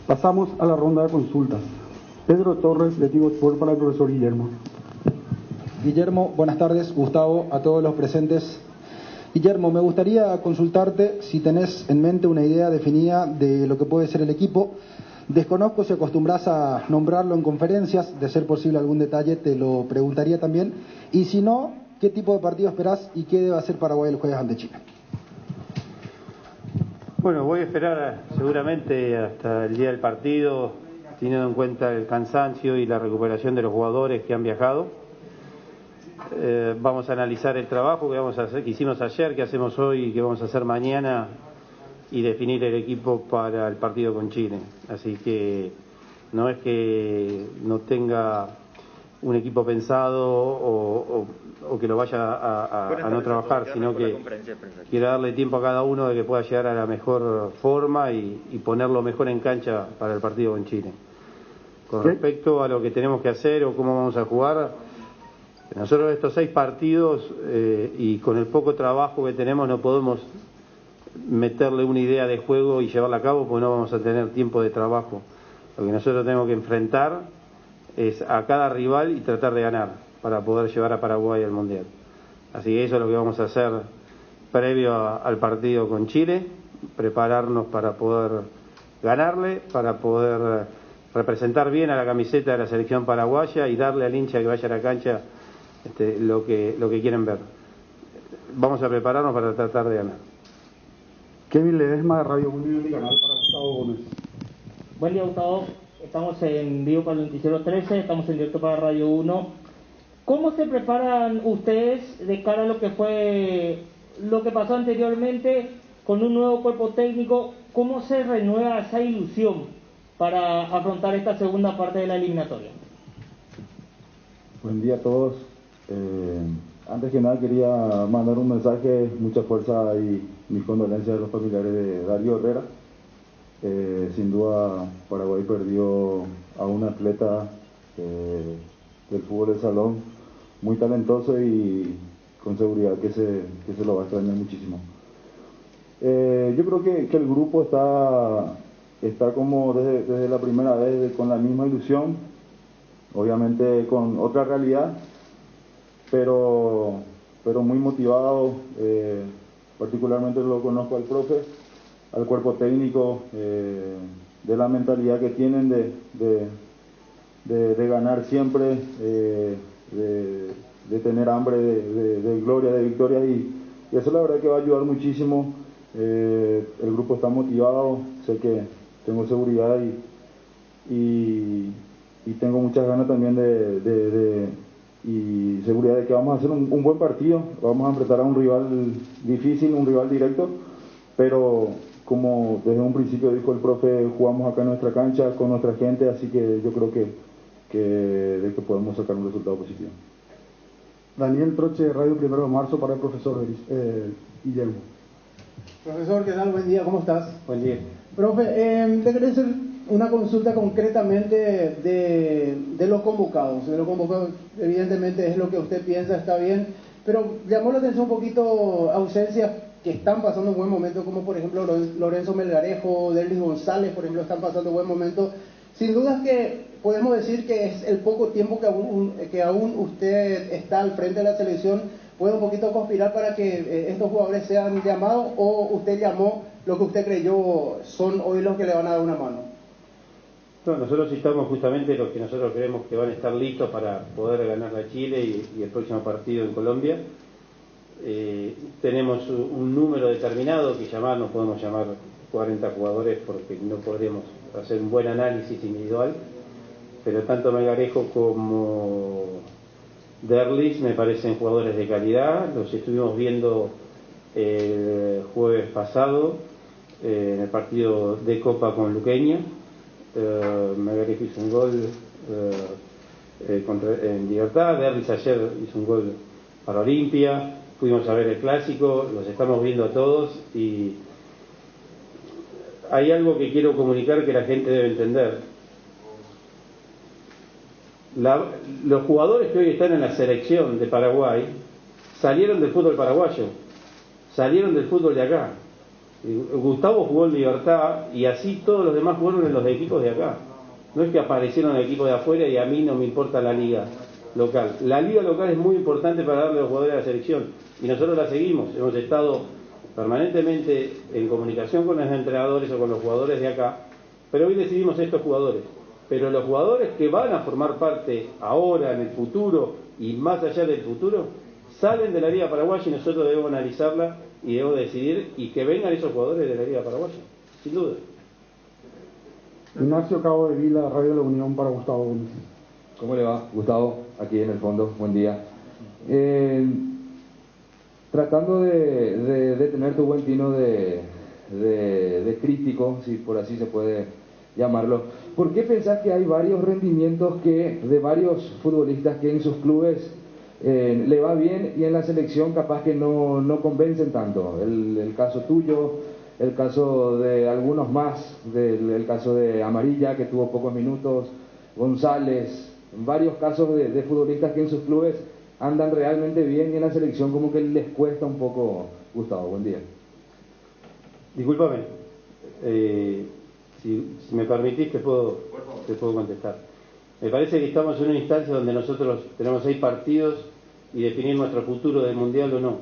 Pasamos a la ronda de consultas. Pedro Torres, de Tigo Sport, para el profesor Guillermo. Guillermo, buenas tardes. Gustavo, a todos los presentes. Guillermo, me gustaría consultarte si tenés en mente una idea definida de lo que puede ser el equipo. Desconozco si acostumbras a nombrarlo en conferencias, de ser posible algún detalle te lo preguntaría también. Y si no, ¿qué tipo de partido esperás y qué debe hacer Paraguay el jueves ante Chile? Bueno, voy a esperar seguramente hasta el día del partido, teniendo en cuenta el cansancio y la recuperación de los jugadores que han viajado. Vamos a analizar el trabajo que vamos a hacer, que hicimos ayer, que hacemos hoy y que vamos a hacer mañana, y definir el equipo para el partido con Chile. Así que no es que no tenga un equipo pensado o que lo vaya a no trabajar, sino que quiero darle tiempo a cada uno de que pueda llegar a la mejor forma y ponerlo mejor en cancha para el partido con Chile. Con respecto a lo que tenemos que hacer o cómo vamos a jugar, nosotros estos 6 partidos y con el poco trabajo que tenemos no podemos meterle una idea de juego y llevarla a cabo porque no vamos a tener tiempo de trabajo. Lo que nosotros tenemos que enfrentar es a cada rival y tratar de ganar para poder llevar a Paraguay al Mundial. Así que eso es lo que vamos a hacer previo al partido con Chile, prepararnos para poder ganarle, para poder representar bien a la camiseta de la selección paraguaya y darle al hincha que vaya a la cancha lo que quieren ver. Vamos a prepararnos para tratar de ganar. Kevin Ledesma, de Radio Unión y Canal, para Gustavo Gómez. Buen día, Gustavo. Estamos en vivo para el Noticiero 13, estamos en directo para Radio 1. ¿Cómo se preparan ustedes de cara a lo que pasó anteriormente con un nuevo cuerpo técnico? ¿Cómo se renueva esa ilusión para afrontar esta segunda parte de la eliminatoria? Buen día a todos. Antes que nada quería mandar un mensaje, mucha fuerza y mis condolencias a los familiares de Darío Herrera. Sin duda Paraguay perdió a un atleta del fútbol de salón muy talentoso y con seguridad que se lo va a extrañar muchísimo. Yo creo que el grupo está como desde la primera vez con la misma ilusión, obviamente con otra realidad, pero muy motivado. Particularmente lo conozco al profe, al cuerpo técnico, de la mentalidad que tienen de ganar siempre, de tener hambre de gloria, de victoria, y y eso la verdad que va a ayudar muchísimo. El grupo está motivado, sé que tengo seguridad y tengo muchas ganas también y seguridad de que vamos a hacer un buen partido. Vamos a enfrentar a un rival difícil, un rival directo, pero como desde un principio dijo el profe, jugamos acá en nuestra cancha con nuestra gente, así que yo creo que podemos sacar un resultado positivo. Daniel Troche, Radio 1 de Marzo, para el profesor Guillermo. Profesor, ¿qué tal? Buen día, ¿cómo estás? Buen día. Profe, le quería hacer una consulta concretamente de los convocados. De los convocados, evidentemente es lo que usted piensa, está bien, pero llamó la atención un poquito ausencias que están pasando un buen momento, como por ejemplo Lorenzo Melgarejo, Derlis González, por ejemplo, están pasando un buen momento. Sin dudas que podemos decir que es el poco tiempo que aún usted está al frente de la selección. ¿Puede un poquito conspirar para que estos jugadores sean llamados, o usted llamó lo que usted creyó son hoy los que le van a dar una mano? No, nosotros estamos justamente los que nosotros creemos que van a estar listos para poder ganar a Chile y el próximo partido en Colombia. Tenemos un número determinado que llamar, no podemos llamar 40 jugadores porque no podremos hacer un buen análisis individual, pero tanto Melgarejo como Derlis me parecen jugadores de calidad. Los estuvimos viendo el jueves pasado en el partido de Copa con Luqueña. Melgarejo hizo un gol en Libertad, Derlis ayer hizo un gol para Olimpia, fuimos a ver el clásico, los estamos viendo a todos, y hay algo que quiero comunicar que la gente debe entender. Los jugadores que hoy están en la selección de Paraguay salieron del fútbol paraguayo, salieron del fútbol de acá. Gustavo jugó en Libertad y así todos los demás jugaron en los equipos de acá. No es que aparecieron en el equipo de afuera y a mí no me importa la liga local. La liga local es muy importante para darle a los jugadores a la selección y nosotros la seguimos. Hemos estado permanentemente en comunicación con los entrenadores o con los jugadores de acá, pero hoy decidimos estos jugadores. Pero los jugadores que van a formar parte ahora, en el futuro y más allá del futuro, salen de la Liga Paraguaya y nosotros debemos analizarla y debemos decidir y que vengan esos jugadores de la Liga Paraguaya, sin duda. Ignacio Cabo de Vila, Radio La Unión, para Gustavo Gómez. ¿Cómo le va, Gustavo? Aquí en el fondo, buen día. Tratando de tener tu buen tino de crítico, si por así se puede llamarlo, ¿por qué pensás que hay varios rendimientos de varios futbolistas que en sus clubes le va bien y en la selección capaz que no convencen tanto? El caso tuyo, el caso de algunos más, el caso de Amarilla, que tuvo pocos minutos, González, varios casos de futbolistas que en sus clubes andan realmente bien y en la selección como que les cuesta un poco. Gustavo, buen día. Discúlpame, si me permitís te puedo contestar. Me parece que estamos en una instancia donde nosotros tenemos 6 partidos y definir nuestro futuro del Mundial o no.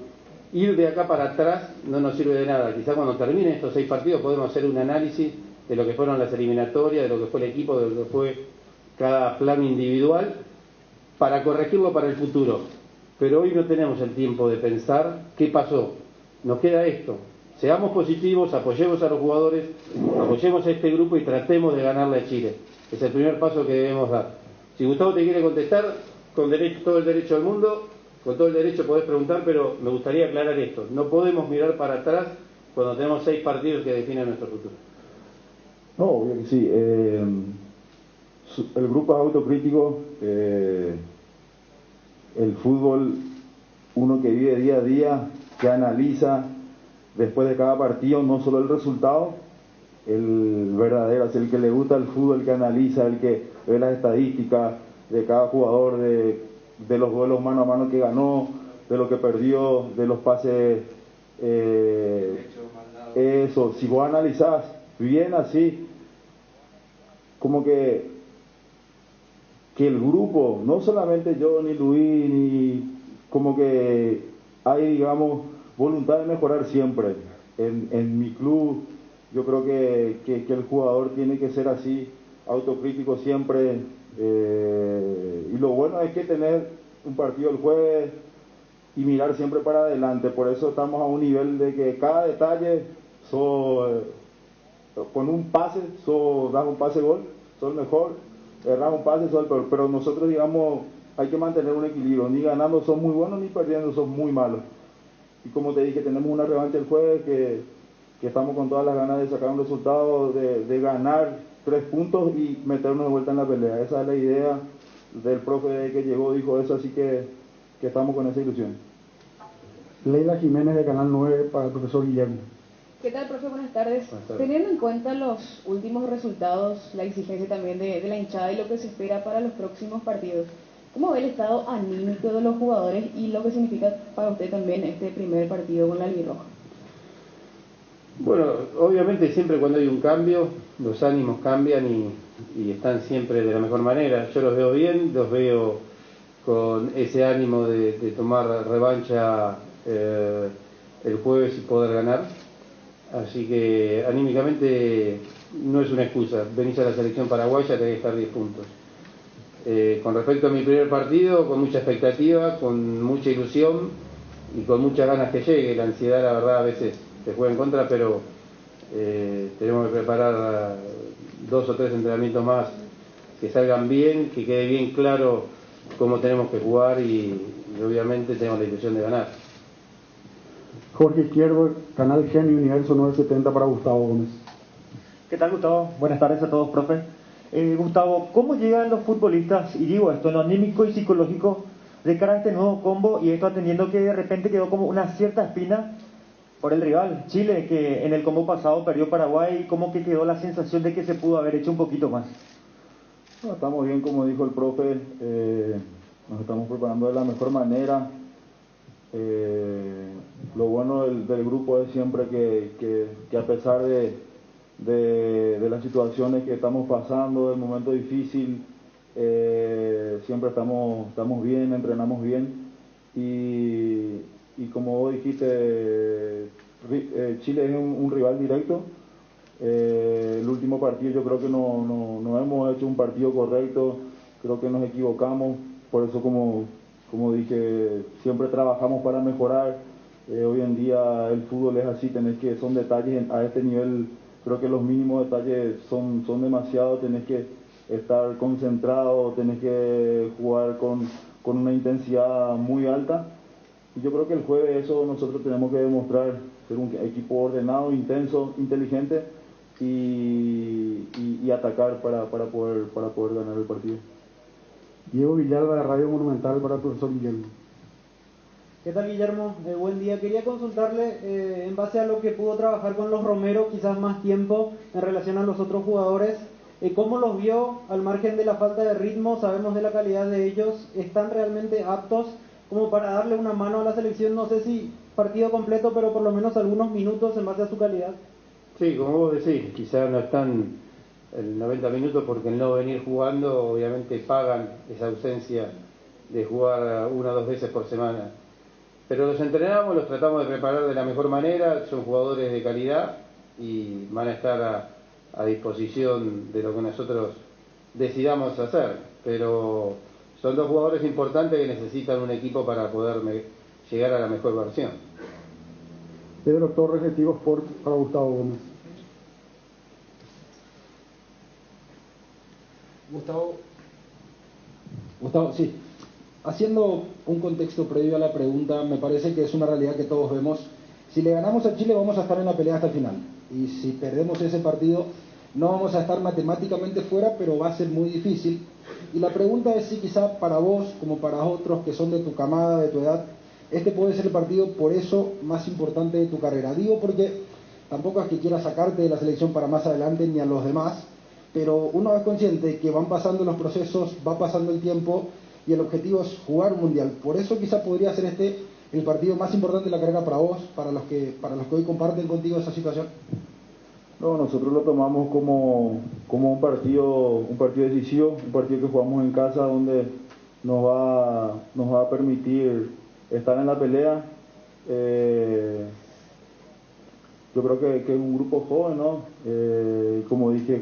Ir de acá para atrás no nos sirve de nada. Quizá cuando terminen estos 6 partidos podemos hacer un análisis de lo que fueron las eliminatorias, de lo que fue el equipo, de lo que fue cada plan individual, para corregirlo para el futuro. Pero hoy no tenemos el tiempo de pensar qué pasó. Nos queda esto. Seamos positivos, apoyemos a los jugadores, apoyemos a este grupo y tratemos de ganarle a Chile. Es el primer paso que debemos dar. Si Gustavo te quiere contestar, con todo el derecho del mundo, con todo el derecho podés preguntar, pero me gustaría aclarar esto. No podemos mirar para atrás cuando tenemos 6 partidos que definen nuestro futuro. No, obvio que sí. El grupo es autocrítico. El fútbol, uno que vive día a día, que analiza después de cada partido, no solo el resultado, el verdadero, es el que le gusta el fútbol, el que analiza, el que ve las estadísticas de cada jugador, de los duelos mano a mano que ganó, de lo que perdió, de los pases. Eso, si vos analizás bien así, como que el grupo, no solamente yo ni Luis, ni como que hay, digamos, voluntad de mejorar siempre. En mi club yo creo que el jugador tiene que ser así, autocrítico siempre, y lo bueno es que tener un partido el jueves, mirar siempre para adelante. Por eso estamos a un nivel de que cada detalle, con un pase, das un pase gol, sos el mejor, erras un pase, sos el peor. Pero nosotros, digamos, hay que mantener un equilibrio, ni ganando sos muy buenos, ni perdiendo sos muy malos. Y como te dije, tenemos una revancha el jueves que estamos con todas las ganas de sacar un resultado, de ganar 3 puntos y meternos de vuelta en la pelea. Esa es la idea del profe que llegó, dijo eso, así que estamos con esa ilusión. Leila Jiménez de Canal 9 para el profesor Guillermo. ¿Qué tal, profe? Buenas tardes. Teniendo en cuenta los últimos resultados, la exigencia también de la hinchada y lo que se espera para los próximos partidos, ¿cómo ve el estado anímico de los jugadores y lo que significa para usted también este primer partido con la albirroja? Bueno, obviamente siempre cuando hay un cambio, los ánimos cambian y están siempre de la mejor manera. Yo los veo bien, los veo con ese ánimo de tomar revancha el jueves y poder ganar. Así que anímicamente no es una excusa. Venís a la selección paraguaya, tenés que estar 10 puntos. Con respecto a mi primer partido, con mucha expectativa, con mucha ilusión y con muchas ganas que llegue. La ansiedad, la verdad, a veces te juega en contra, pero tenemos que preparar 2 o 3 entrenamientos más que salgan bien, que quede bien claro cómo tenemos que jugar y obviamente tenemos la ilusión de ganar. Jorge Izquierdo, Canal Genio Universo 970 para Gustavo Gómez. ¿Qué tal, Gustavo? Buenas tardes a todos, profe. Gustavo, ¿cómo llegan los futbolistas, y digo esto, en lo anímico y psicológico, de cara a este nuevo combo, y esto atendiendo que de repente quedó como una cierta espina por el rival, Chile, que en el combo pasado perdió Paraguay, y como que quedó la sensación de que se pudo haber hecho un poquito más? No, estamos bien, como dijo el profe, nos estamos preparando de la mejor manera. Lo bueno del grupo es siempre que a pesar de las situaciones que estamos pasando, del momento difícil, siempre estamos bien, entrenamos bien y como vos dijiste, Chile es un rival directo. El último partido yo creo que no hemos hecho un partido correcto, creo que nos equivocamos, por eso como dije, siempre trabajamos para mejorar. Hoy en día el fútbol es así, son detalles a este nivel, creo que los mínimos detalles son demasiados, tenés que estar concentrado, tenés que jugar con una intensidad muy alta. Y yo creo que el jueves eso nosotros tenemos que demostrar, ser un equipo ordenado, intenso, inteligente y atacar para poder ganar el partido. Diego Villalba de Radio Monumental para el profesor Guillermo. ¿Qué tal, Guillermo? Buen día. Quería consultarle, en base a lo que pudo trabajar con los Romero, quizás más tiempo en relación a los otros jugadores, ¿cómo los vio al margen de la falta de ritmo? Sabemos de la calidad de ellos. ¿Están realmente aptos como para darle una mano a la selección? No sé si partido completo, pero por lo menos algunos minutos en base a su calidad. Sí, como vos decís, quizás no están el 90 minutos porque el no venir jugando obviamente pagan esa ausencia de jugar 1 o 2 veces por semana, pero los entrenamos, los tratamos de preparar de la mejor manera, son jugadores de calidad y van a estar a disposición de lo que nosotros decidamos hacer, pero son 2 jugadores importantes que necesitan un equipo para poder llegar a la mejor versión. Pedro Torres de Tigo Sport para Gustavo Gómez. Gustavo, sí. Haciendo un contexto previo a la pregunta, me parece que es una realidad que todos vemos. Si le ganamos a Chile vamos a estar en la pelea hasta el final. Y si perdemos ese partido no vamos a estar matemáticamente fuera, pero va a ser muy difícil. Y la pregunta es si quizá para vos, como para otros que son de tu camada, de tu edad, este puede ser el partido por eso más importante de tu carrera. Digo porque tampoco es que quiera sacarte de la selección para más adelante ni a los demás, pero uno es consciente que van pasando los procesos, va pasando el tiempo y el objetivo es jugar un mundial. Por eso quizá podría ser este el partido más importante de la carrera para vos, para los que hoy comparten contigo esa situación. No, nosotros lo tomamos como un partido decisivo, un partido que jugamos en casa donde nos va a permitir estar en la pelea. Yo creo que es un grupo joven, ¿no? Como dije,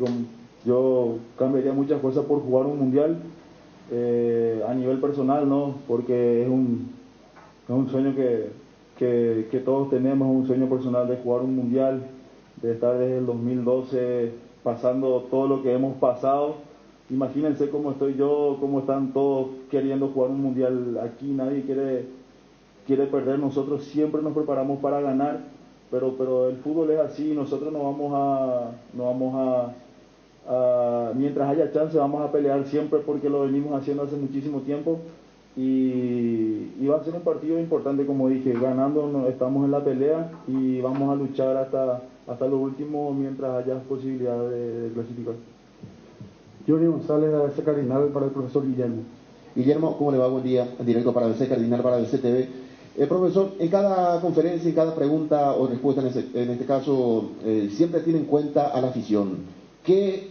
yo cambiaría muchas cosas por jugar un mundial a nivel personal, ¿no? Porque un sueño que todos tenemos, un sueño personal de jugar un mundial, de estar desde el 2012 pasando todo lo que hemos pasado. Imagínense cómo estoy yo, cómo están todos queriendo jugar un mundial aquí, nadie quiere perder, nosotros siempre nos preparamos para ganar, pero el fútbol es así, nosotros no vamos a mientras haya chance vamos a pelear siempre porque lo venimos haciendo hace muchísimo tiempo y va a ser un partido importante, como dije, ganando estamos en la pelea y vamos a luchar hasta lo último mientras haya posibilidad de clasificar. Jordi González, de ABC Cardinal, para el profesor Guillermo. Guillermo, ¿cómo le va? Buen día, en directo para ABC Cardinal, para ABC TV. Profesor, en cada conferencia, en cada pregunta o respuesta, en este caso, siempre tiene en cuenta a la afición. ¿Qué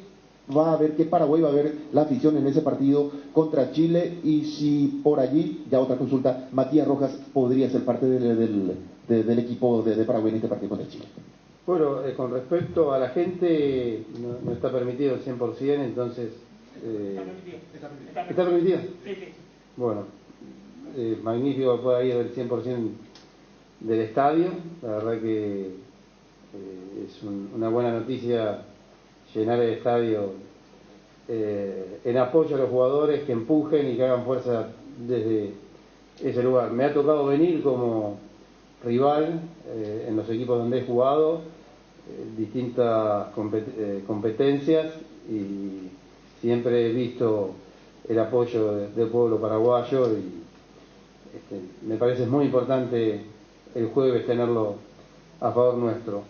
va a haber, qué Paraguay va a ver la afición en ese partido contra Chile? Y si por allí, ya otra consulta, Matías Rojas podría ser parte del equipo de Paraguay en este partido contra Chile. Bueno, con respecto a la gente, no está permitido el 100%, entonces... ¿Está permitido? Sí. Bueno, magnífico que pueda ir el 100% del estadio. La verdad que es una buena noticia llenar el estadio en apoyo a los jugadores, que empujen y que hagan fuerza desde ese lugar. Me ha tocado venir como rival en los equipos donde he jugado, distintas competencias, y siempre he visto el apoyo del pueblo paraguayo y me parece muy importante el jueves tenerlo a favor nuestro.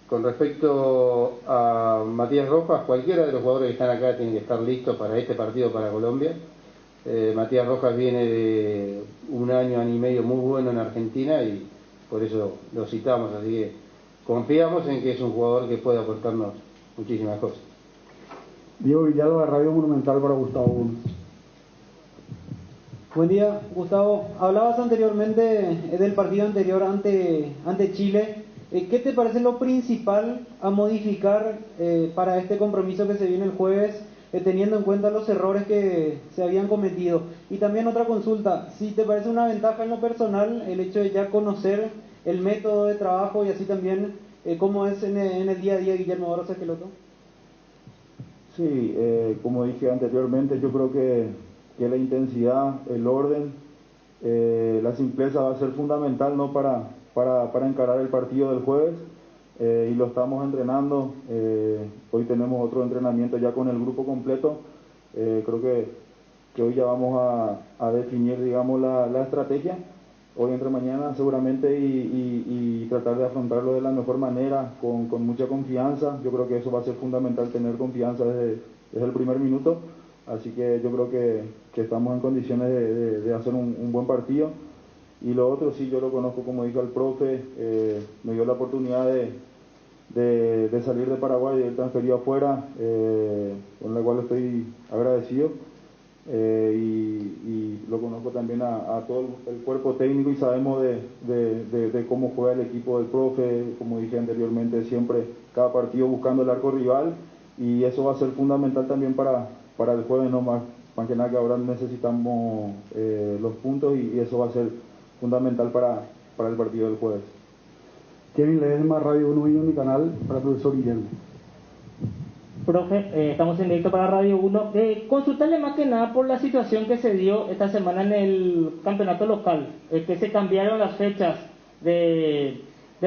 Con respecto a Matías Rojas, cualquiera de los jugadores que están acá tiene que estar listos para este partido para Colombia. Matías Rojas viene de un año y medio muy bueno en Argentina y por eso lo citamos, así que confiamos en que es un jugador que puede aportarnos muchísimas cosas. Diego Villalba, de Radio Monumental, para Gustavo Bulnes. Buen día, Gustavo. Hablabas anteriormente del partido anterior ante Chile. ¿Qué te parece lo principal a modificar para este compromiso que se viene el jueves, teniendo en cuenta los errores que se habían cometido? Y también otra consulta, si te parece una ventaja en lo personal el hecho de ya conocer el método de trabajo y así también cómo es en el día a día Guillermo Barros Esqueloto. Sí, como dije anteriormente, yo creo que la intensidad, el orden, la simpleza va a ser fundamental, ¿no?, para encarar el partido del jueves, y lo estamos entrenando. Hoy tenemos otro entrenamiento ya con el grupo completo. Creo que hoy ya vamos a definir, digamos, la estrategia, hoy entre mañana seguramente, y tratar de afrontarlo de la mejor manera, con mucha confianza. Yo creo que eso va a ser fundamental, tener confianza desde el primer minuto. Así que yo creo que estamos en condiciones de hacer un buen partido. Y lo otro, sí, yo lo conozco, como dijo el profe, me dio la oportunidad de salir de Paraguay, de ir transferido afuera, con la cual estoy agradecido. Y lo conozco también a todo el cuerpo técnico, y sabemos de cómo juega el equipo del profe, como dije anteriormente, siempre cada partido buscando el arco rival, y eso va a ser fundamental también para el jueves, no más que nada, que ahora necesitamos los puntos, y eso va a ser fundamental para el partido del jueves. Kevin Ledesma, Radio 1 y Unicanal, para el profesor Guillermo. Profe, estamos en directo para Radio 1. Consultarle más que nada por la situación que se dio esta semana en el campeonato local, que se cambiaron las fechas del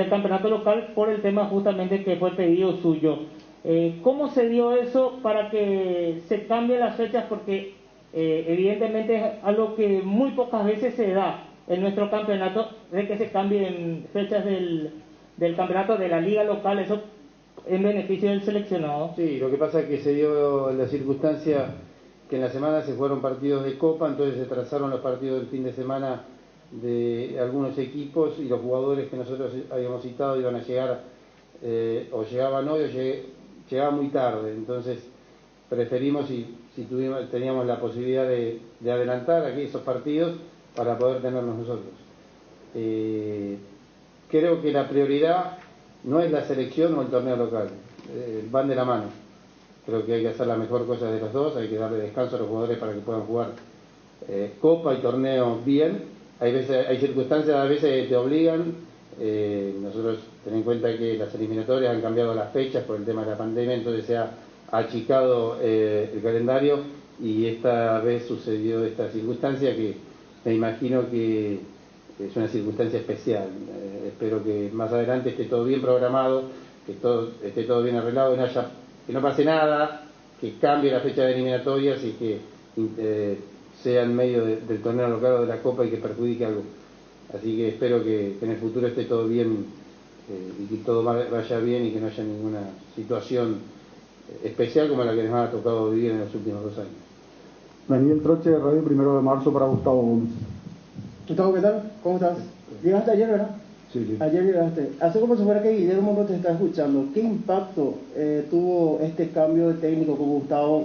campeonato local por el tema justamente que fue pedido suyo. ¿Cómo se dio eso para que se cambien las fechas? Porque evidentemente es algo que muy pocas veces se da en nuestro campeonato, de que se cambien fechas del campeonato de la liga local, eso en beneficio del seleccionado. Sí, lo que pasa es que se dio la circunstancia que en la semana se jugaron partidos de Copa, entonces se trazaron los partidos del fin de semana de algunos equipos, y los jugadores que nosotros habíamos citado iban a llegar, o llegaban hoy o llegaban muy tarde. Entonces preferimos, si teníamos la posibilidad de adelantar aquí esos partidos para poder tenerlos nosotros. Creo que la prioridad no es la selección o el torneo local, van de la mano. Creo que hay que hacer la mejor cosa de los dos, hay que darle descanso a los jugadores para que puedan jugar Copa y torneo bien, hay circunstancias a veces te obligan. Nosotros tenemos en cuenta que las eliminatorias han cambiado las fechas por el tema de la pandemia, entonces se ha achicado el calendario, y esta vez sucedió esta circunstancia que me imagino que es una circunstancia especial. Espero que más adelante esté todo bien programado, que esté todo bien arreglado, que no pase nada, que cambie la fecha de eliminatorias y que sea en medio del torneo local o de la Copa y que perjudique algo. Así que espero que en el futuro esté todo bien y que todo vaya bien y que no haya ninguna situación especial como la que nos ha tocado vivir en los últimos 2 años. Daniel Troche, de Radio 1 de Marzo para Gustavo Gómez. Gustavo, ¿qué tal? ¿Cómo estás? Llegaste ayer, ¿verdad? Sí. Ayer llegaste. Hace como si fuera que Guillermo no te está escuchando. ¿Qué impacto tuvo este cambio de técnico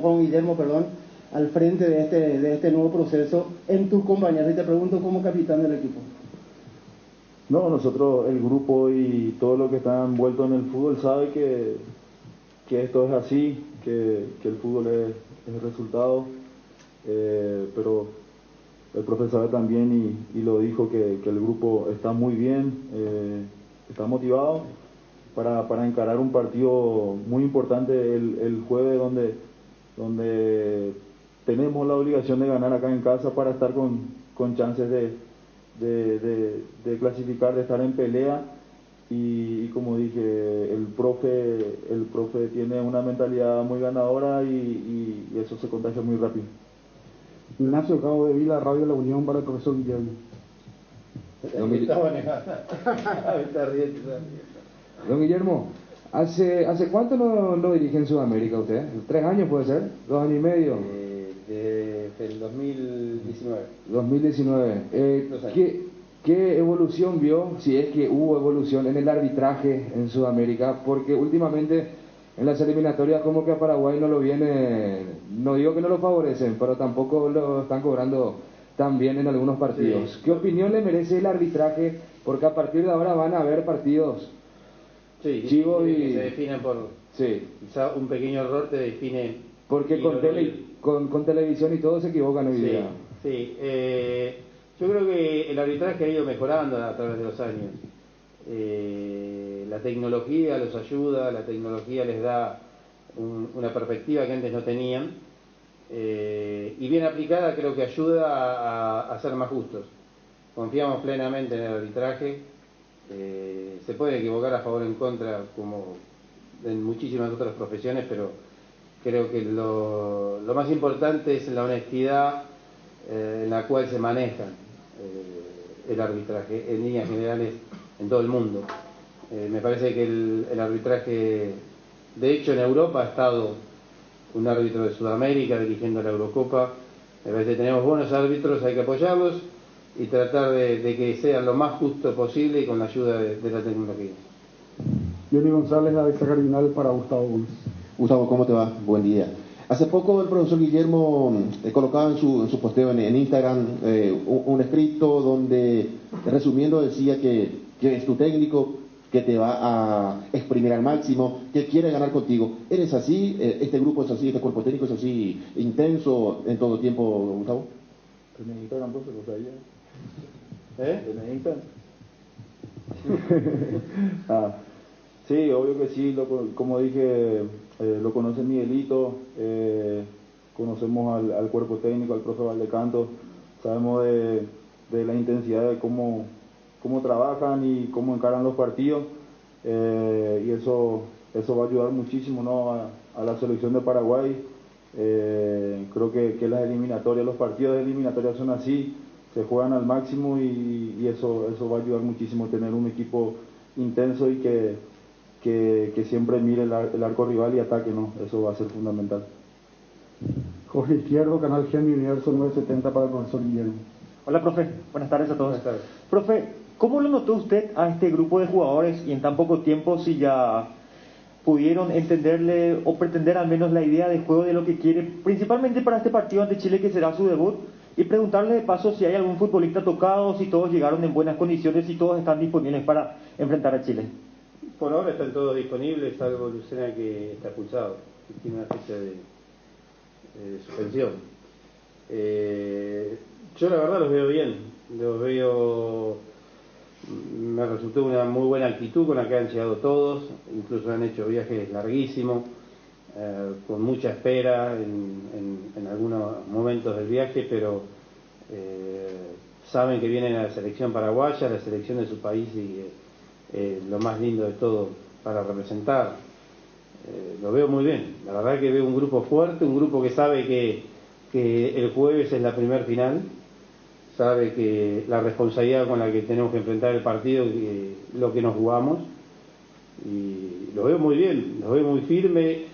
con Guillermo, al frente de este nuevo proceso en tus compañeros? Y te pregunto como capitán del equipo. No, nosotros, el grupo y todo lo que está envuelto en el fútbol sabe que esto es así, que el fútbol es resultado, pero el profe sabe también y lo dijo que el grupo está muy bien, está motivado para encarar un partido muy importante el jueves donde tenemos la obligación de ganar acá en casa para estar con chances de clasificar, de estar en pelea. Y como dije, el profe tiene una mentalidad muy ganadora y eso se contagia muy rápido. Ignacio Cabo de Vila, Radio La Unión para el profesor Guillermo. Don Guillermo, ¿hace cuánto no dirige en Sudamérica usted? ¿3 años puede ser? ¿2 años y medio? Desde el 2019. 2019. ¿Qué evolución vio, si es que hubo evolución, en el arbitraje en Sudamérica? Porque últimamente en las eliminatorias como que a Paraguay no lo viene, no digo que no lo favorecen, pero tampoco lo están cobrando tan bien en algunos partidos. Sí. ¿Qué opinión le merece el arbitraje? Porque a partir de ahora van a haber partidos chivos y que se definen por quizá un pequeño error te define. Porque con televisión y todo se equivocan hoy día. Sí, yo creo que el arbitraje ha ido mejorando a través de los años. La tecnología los ayuda, la tecnología les da una perspectiva que antes no tenían, y bien aplicada creo que ayuda a ser más justos. Confiamos plenamente en el arbitraje. Se puede equivocar a favor o en contra como en muchísimas otras profesiones, pero creo que lo más importante es la honestidad en la cual se maneja el arbitraje en líneas generales en todo el mundo. Me parece que el arbitraje, de hecho en Europa ha estado un árbitro de Sudamérica dirigiendo la Eurocopa. Me parece que tenemos buenos árbitros, hay que apoyarlos y tratar de que sean lo más justo posible y con la ayuda de la tecnología. Johnny González, la Abeja Cardinal para Gustavo Gómez. Gustavo, ¿cómo te va? Buen día. Hace poco el profesor Guillermo colocaba en su posteo en Instagram un escrito donde, resumiendo, decía que es tu técnico, que te va a exprimir al máximo, que quiere ganar contigo. ¿Eres así? ¿Este grupo es así? ¿Este cuerpo técnico es así intenso en todo tiempo, Gustavo? ¿Tenés Instagram, profe? ¿Lo sabía? ¿Tenés Instagram? Sí, obvio que sí, como dije, lo conoce Miguelito, conocemos al cuerpo técnico, al profe Valdecanto, sabemos de la intensidad de cómo trabajan y cómo encaran los partidos, y eso va a ayudar muchísimo, ¿no? a la selección de Paraguay. Creo que las eliminatorias, los partidos de eliminatorias son así, se juegan al máximo y eso va a ayudar muchísimo, tener un equipo intenso y que siempre mire el arco rival y ataque, ¿no? Eso va a ser fundamental. Jorge Izquierdo, Canal Gen Universo 970 para el profesor Guillermo. Hola, profe. Buenas tardes a todos. Buenas tardes. Profe, ¿cómo lo notó usted a este grupo de jugadores y en tan poco tiempo, si ya pudieron entenderle o pretender al menos la idea de juego de lo que quiere, principalmente para este partido ante Chile que será su debut? Y preguntarle de paso si hay algún futbolista tocado, si todos llegaron en buenas condiciones, si todos están disponibles para enfrentar a Chile. Por ahora están todos disponibles, salvo Lucena, que está expulsado, que tiene una fecha de suspensión. Yo la verdad los veo bien. Los veo, me resultó una muy buena actitud con la que han llegado todos, incluso han hecho viajes larguísimos, con mucha espera en algunos momentos del viaje, pero saben que vienen a la selección paraguaya, a la selección de su país, y lo más lindo de todo para representar. Lo veo muy bien, la verdad que veo un grupo fuerte, un grupo que sabe que el jueves es la primer final, sabe que la responsabilidad con la que tenemos que enfrentar el partido y lo que nos jugamos, y lo veo muy bien, lo veo muy firme,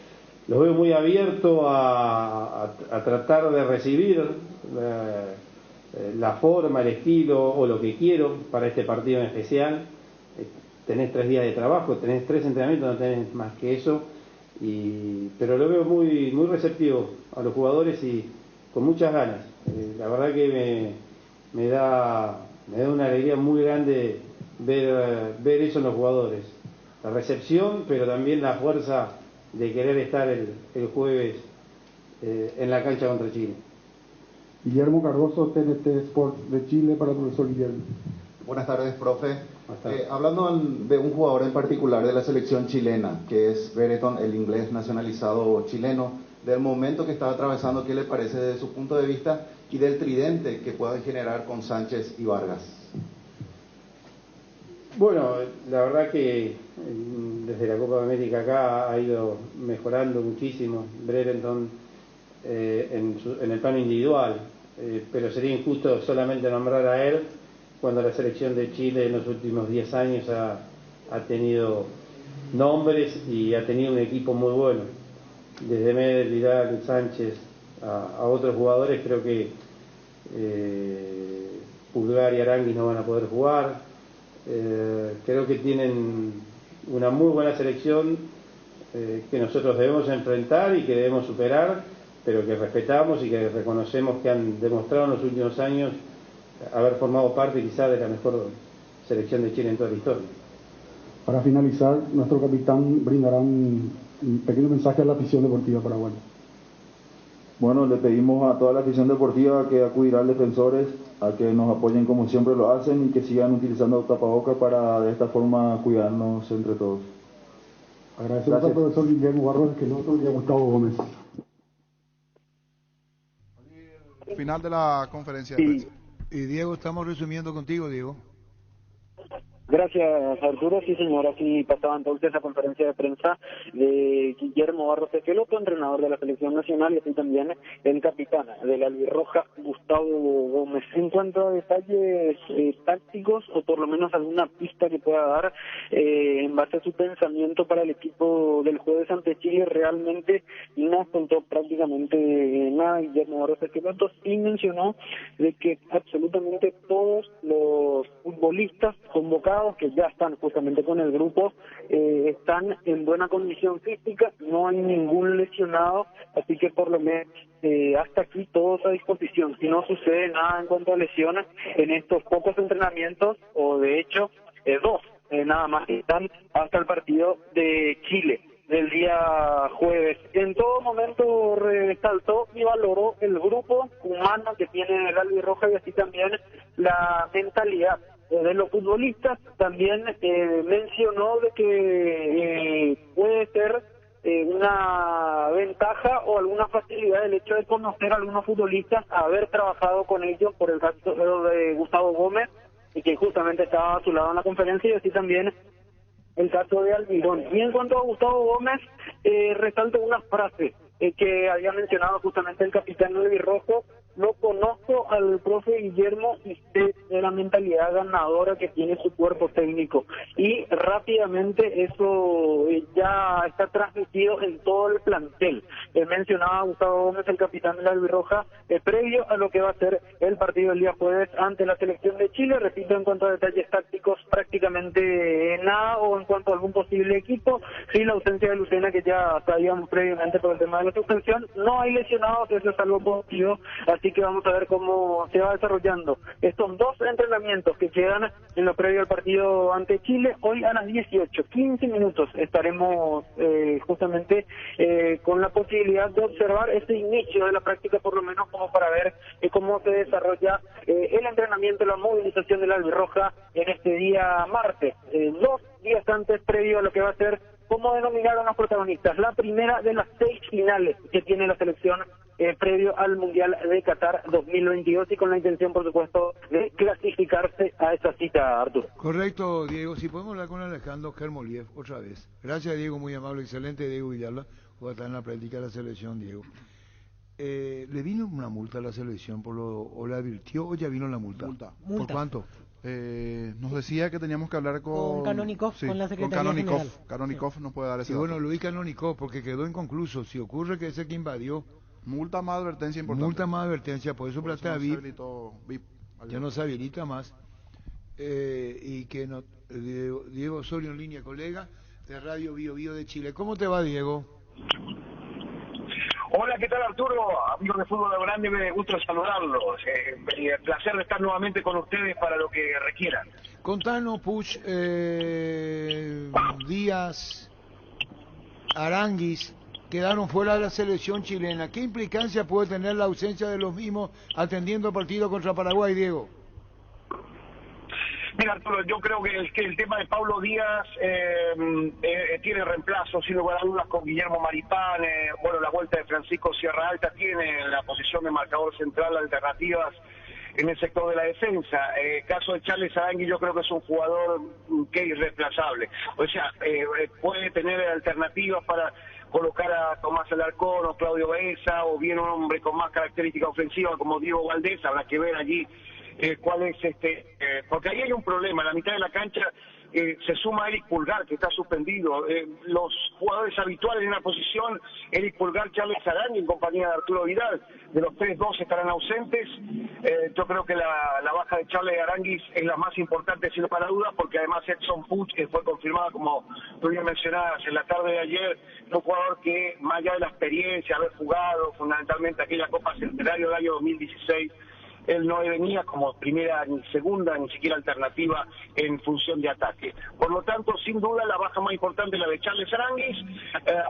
lo veo muy abierto a tratar de recibir la forma, el estilo o lo que quiero para este partido en especial. Tenés 3 días de trabajo, tenés 3 entrenamientos, no tenés más que eso, pero lo veo muy, muy receptivo a los jugadores y con muchas ganas. La verdad que me da una alegría muy grande ver eso en los jugadores, la recepción, pero también la fuerza de querer estar el jueves en la cancha contra Chile. Guillermo Cardoso, TNT Sports de Chile, para el profesor Guillermo. Buenas tardes, profe. Hablando de un jugador en particular de la selección chilena, que es Brereton, el inglés nacionalizado chileno, del momento que está atravesando, ¿qué le parece desde su punto de vista y del tridente que pueden generar con Sánchez y Vargas? Bueno, la verdad que desde la Copa de América acá ha ido mejorando muchísimo Brereton en el plano individual, pero sería injusto solamente nombrar a él cuando la selección de Chile en los últimos 10 años ha tenido nombres y ha tenido un equipo muy bueno. Desde Medel, Vidal, Sánchez a otros jugadores, creo que Pulgar y Aranguis no van a poder jugar. Creo que tienen una muy buena selección que nosotros debemos enfrentar y que debemos superar, pero que respetamos y que reconocemos que han demostrado en los últimos años haber formado parte quizás de la mejor selección de Chile en toda la historia. Para finalizar, nuestro capitán brindará un pequeño mensaje a la afición deportiva paraguaya. Bueno, le pedimos a toda la afición deportiva que acudirá al Defensores, a que nos apoyen como siempre lo hacen y que sigan utilizando tapabocas para de esta forma cuidarnos entre todos. Agradecemos al profesor Guillermo Barros, que nosotros y a Gustavo Gómez. Final de la conferencia de prensa. Y Diego, estamos resumiendo contigo, Diego. Gracias, Arturo. Sí, señor, así pasaba entonces la conferencia de prensa de Guillermo Barros Esqueloto, entrenador de la selección nacional, y así también el capitán de la albirroja, Gustavo Gómez. En cuanto a detalles tácticos, o por lo menos alguna pista que pueda dar en base a su pensamiento para el equipo del jueves ante Chile, realmente no contó prácticamente nada Guillermo Barros Esqueloto. Sí mencionó de que absolutamente todos los futbolistas convocados, que ya están justamente con el grupo, están en buena condición física, no hay ningún lesionado, así que por lo menos hasta aquí todos a disposición. Si no sucede nada en cuanto a lesiones en estos pocos entrenamientos, o de hecho 2 nada más están hasta el partido de Chile del día jueves. En todo momento resaltó y valoró el grupo humano que tiene el albirroja y así también la mentalidad de los futbolistas. También mencionó de que puede ser una ventaja o alguna facilidad el hecho de conocer a algunos futbolistas, haber trabajado con ellos, por el caso de Gustavo Gómez, y que justamente estaba a su lado en la conferencia, y así también el caso de Almirón. Y en cuanto a Gustavo Gómez, resalto una frase que había mencionado justamente el capitán albirrojo: no conozco al profe Guillermo y sé de la mentalidad ganadora que tiene su cuerpo técnico. Y rápidamente eso ya está transmitido en todo el plantel. Mencionaba Gustavo Gómez, el capitán de la albirroja, previo a lo que va a ser el partido del día jueves ante la selección de Chile. Repito, en cuanto a detalles tácticos, prácticamente nada, o en cuanto a algún posible equipo, sí la ausencia de Lucena, que ya sabíamos previamente por el tema de la suspensión. No hay lesionados, eso es algo positivo, así así que vamos a ver cómo se va desarrollando estos dos entrenamientos que quedan en lo previo al partido ante Chile. Hoy a las 18, 15 minutos estaremos justamente con la posibilidad de observar este inicio de la práctica, por lo menos como para ver cómo se desarrolla el entrenamiento, la movilización de la albirroja en este día martes, 2 días antes, previo a lo que va a ser, como denominaron los protagonistas, la primera de las 6 finales que tiene la selección previo al Mundial de Qatar 2022 y con la intención, por supuesto, de clasificarse a esa cita, Arturo. Correcto, Diego. Si podemos hablar con Alejandro Kermoliev otra vez. Gracias, Diego, muy amable, excelente, Diego Villalba. Voy a estar en la práctica de la selección, Diego. ¿Le vino una multa a la selección o la advirtió o ya vino la multa? ¿Por cuánto? Nos decía que teníamos que hablar con Canonikov, sí, con la Secretaría General. Canonikov sí. Nos puede dar ese dato. Bueno, Luis Canonikov, porque quedó inconcluso. Si ocurre que ese que invadió... Multa más advertencia importante. Multa más advertencia, por eso plata VIP. Ya no se habilita más. Y que no, Diego Osorio en línea, colega de Radio Bio Bio de Chile. ¿Cómo te va, Diego? Hola, ¿qué tal, Arturo? Amigos de Fútbol Grande, me gusta saludarlos. Placer de estar nuevamente con ustedes para lo que requieran. Contanos, Puch, Díaz, Aranguis, quedaron fuera de la selección chilena. ¿Qué implicancia puede tener la ausencia de los mismos atendiendo el partido contra Paraguay, Diego? Mira, Arturo, yo creo que el tema de Paulo Díaz tiene reemplazo, sin lugar a dudas, con Guillermo Maripán. Bueno, la vuelta de Francisco Sierra Alta tiene la posición de marcador central alternativas en el sector de la defensa. Caso de Charles Arangui, yo creo que es un jugador que es irreemplazable. O sea, puede tener alternativas para colocar a Tomás Alarcón o Claudio Baeza, o bien un hombre con más característica ofensiva como Diego Valdés. Habrá que ver allí cuál es porque ahí hay un problema. En la mitad de la cancha se suma Eric Pulgar, que está suspendido. Los jugadores habituales en la posición, Eric Pulgar, Charles Arangui en compañía de Arturo Vidal, de los 3-2 estarán ausentes. Yo creo que la baja de Charles Arangui es la más importante, sin lugar a dudas, porque además Edson Puch, que fue confirmado, como tú bien mencionabas, en la tarde de ayer, un jugador que, más allá de la experiencia, haber jugado fundamentalmente aquella Copa Centenario del año 2016, él no venía como primera ni segunda, ni siquiera alternativa en función de ataque. Por lo tanto, sin duda, la baja más importante es la de Charles Aranguis.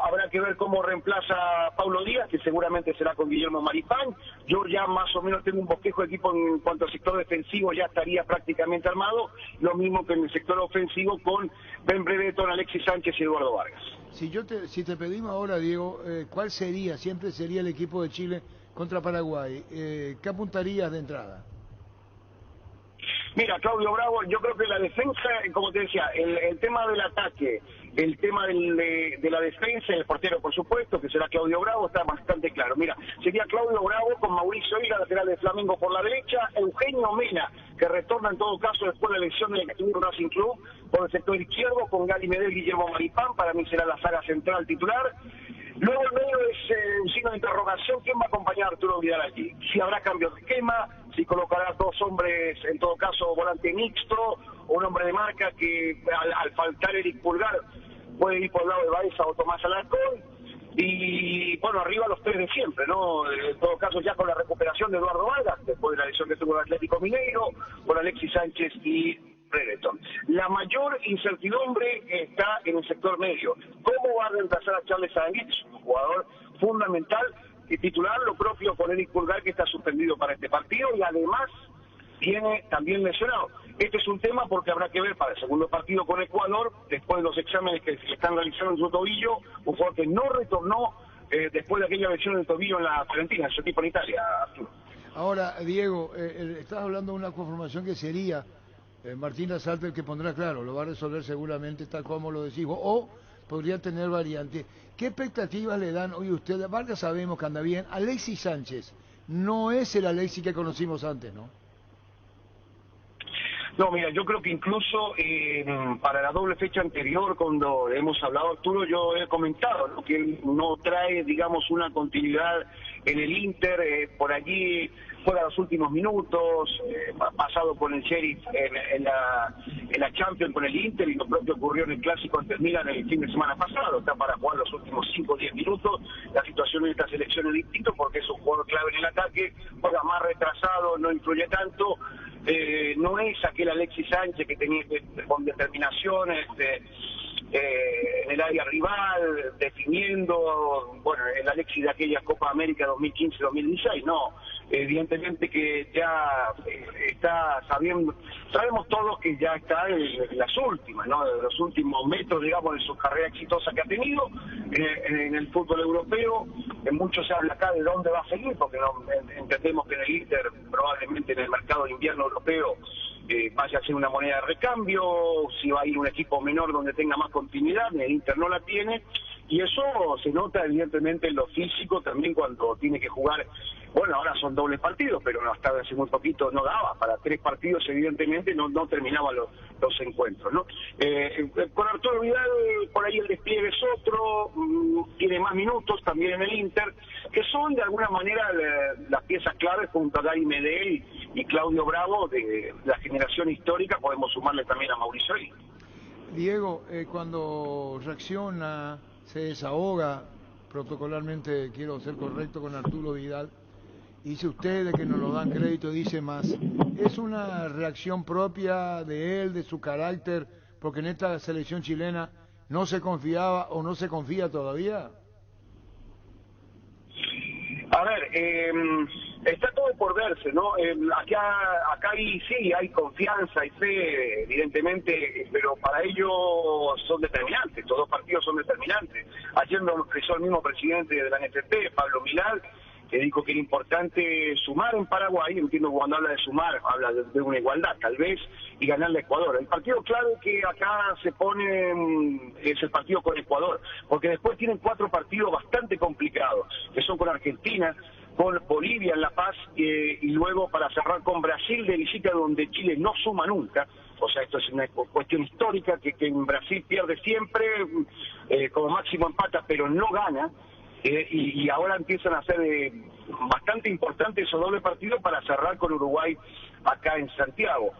Habrá que ver cómo reemplaza a Paulo Díaz, que seguramente será con Guillermo Maripán. Yo ya más o menos tengo un bosquejo de equipo en cuanto al sector defensivo, ya estaría prácticamente armado. Lo mismo que en el sector ofensivo con Ben Brereton, Alexis Sánchez y Eduardo Vargas. Si te pedimos ahora, Diego, ¿cuál siempre sería el equipo de Chile contra Paraguay? ¿Qué apuntarías de entrada? Mira, Claudio Bravo, yo creo que la defensa, como te decía, el tema del ataque, el tema de la defensa, el portero, por supuesto, que será Claudio Bravo, está bastante claro. Mira, sería Claudio Bravo con Mauricio Vila, lateral de Flamengo por la derecha, Eugenio Mena, que retorna en todo caso después de la elección del Racing Club, por el sector izquierdo, con Gali Medel, Guillermo Maripán, para mí será la saga central titular. Luego el medio es un signo de interrogación, ¿quién va a acompañar a Arturo Vidal allí? Si habrá cambios de esquema, si colocará 2 hombres, en todo caso volante mixto, o un hombre de marca que al faltar Eric Pulgar puede ir por el lado de Baeza o Tomás Alarcón, y bueno, arriba los 3 de siempre, ¿no? En todo caso ya con la recuperación de Eduardo Vargas, después de la lesión que tuvo el Atlético Mineiro, con Alexis Sánchez y Brereton. La mayor incertidumbre está en el sector medio. ¿Cómo va a reemplazar a Charles Aranguis? Un jugador fundamental y titular, lo propio con Eric Pulgar, que está suspendido para este partido y además viene también lesionado. Este es un tema porque habrá que ver para el segundo partido con Ecuador, después de los exámenes que se están realizando en su tobillo, un jugador que no retornó después de aquella lesión del tobillo en la Fiorentina, en su equipo en Italia, Arturo. Ahora, Diego, estás hablando de una conformación que sería Martín Lasarte el que pondrá, claro, lo va a resolver seguramente tal como lo decimos, o podría tener variantes. ¿Qué expectativas le dan hoy ustedes? Vargas sabemos que anda bien. Alexis Sánchez no es el Alexis que conocimos antes, ¿no? No, mira, yo creo que incluso para la doble fecha anterior, cuando hemos hablado, Arturo, yo he comentado, ¿no?, que él no trae, digamos, una continuidad en el Inter, por allí fuera los últimos minutos, pasado con el Sheriff en la Champions con el Inter, y lo propio ocurrió en el Clásico ante el Milan el fin de semana pasado. Está para jugar los últimos 5 o 10 minutos. La situación en esta selección es distinta porque es un jugador clave en el ataque, juega más retrasado, no influye tanto. No es aquel Alexis Sánchez que tenía con determinación en el área rival, definiendo, bueno, el Alexis de aquella Copa América 2015-2016, no. Evidentemente que ya está sabemos todos que ya está en las últimas, ¿no? De los últimos metros, digamos, de su carrera exitosa que ha tenido en el fútbol europeo. Mucho se habla acá de dónde va a seguir, porque entendemos que en el Inter, probablemente en el mercado de invierno europeo, vaya a ser una moneda de recambio, si va a ir un equipo menor donde tenga más continuidad, en el Inter no la tiene, y eso se nota evidentemente en lo físico también cuando tiene que jugar. Bueno, ahora son dobles partidos, pero hasta hace muy poquito no daba. Para 3 partidos, evidentemente, no terminaban los encuentros, ¿no? Con Arturo Vidal, por ahí el despliegue es otro, tiene más minutos también en el Inter, que son de alguna manera las piezas claves junto a Gary Medel y Claudio Bravo de la generación histórica. Podemos sumarle también a Mauricio Eli. Diego, cuando reacciona, se desahoga, protocolarmente quiero ser correcto con Arturo Vidal, dice usted de que nos lo dan crédito, dice más. ¿Es una reacción propia de él, de su carácter, porque en esta selección chilena no se confiaba o no se confía todavía? A ver, está todo por verse, ¿no? Acá hay confianza y fe, evidentemente, pero para ellos son determinantes, estos 2 partidos son determinantes. Ayer lo expresó el mismo presidente de la NFP, Pablo Milad, que dijo que era importante sumar en Paraguay. Entiendo que cuando habla de sumar, habla de una igualdad, tal vez, y ganarle a Ecuador. El partido clave que acá se pone es el partido con Ecuador, porque después tienen 4 partidos bastante complicados, que son con Argentina, con Bolivia en La Paz, y luego para cerrar con Brasil de visita, donde Chile no suma nunca. O sea, esto es una cuestión histórica, que en Brasil pierde siempre, como máximo empata, pero no gana. Y ahora empiezan a ser bastante importantes esos dobles partidos para cerrar con Uruguay acá en Santiago.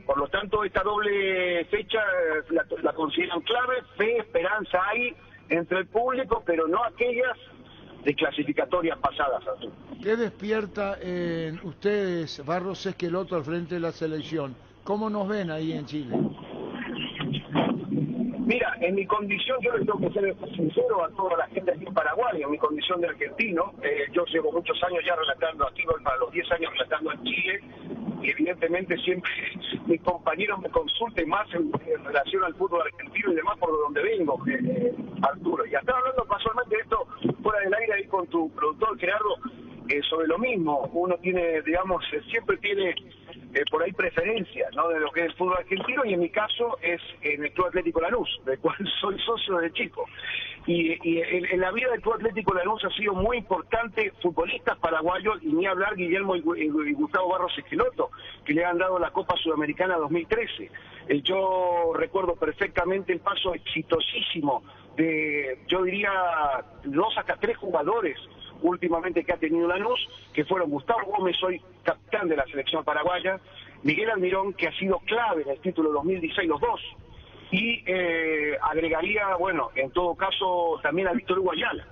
Por lo tanto, esta doble fecha la consideran clave. Fe, esperanza hay entre el público, pero no aquellas de clasificatorias pasadas, Arturo. ¿Qué despierta en ustedes, Barros Esqueloto, al frente de la selección? ¿Cómo nos ven ahí en Chile? Mira, en mi condición, yo les tengo que ser sincero a toda la gente aquí en Paraguay, en mi condición de argentino. Yo llevo muchos años ya relatando aquí, para los 10 años relatando en Chile, y evidentemente siempre mis compañeros me consulten más en relación al fútbol argentino y demás por donde vengo, Arturo. Y estaba hablando casualmente de esto fuera del aire ahí con tu productor Gerardo, sobre lo mismo. Uno tiene, digamos, siempre tiene por ahí preferencia, ¿no?, de lo que es el fútbol argentino, y en mi caso es en el Club Atlético Lanús, del cual soy socio de chico. Y en la vida del Club Atlético Lanús ha sido muy importante futbolistas paraguayos, y ni hablar Guillermo y Gustavo Barros Esqueloto, que le han dado la Copa Sudamericana 2013. Yo recuerdo perfectamente el paso exitosísimo de, yo diría, 2 hasta 3 jugadores últimamente que ha tenido Lanús, que fueron Gustavo Gómez, hoy capitán de la selección paraguaya, Miguel Almirón, que ha sido clave en el título 2016, los 2, y agregaría, bueno, en todo caso, también a Víctor Hugo Ayala.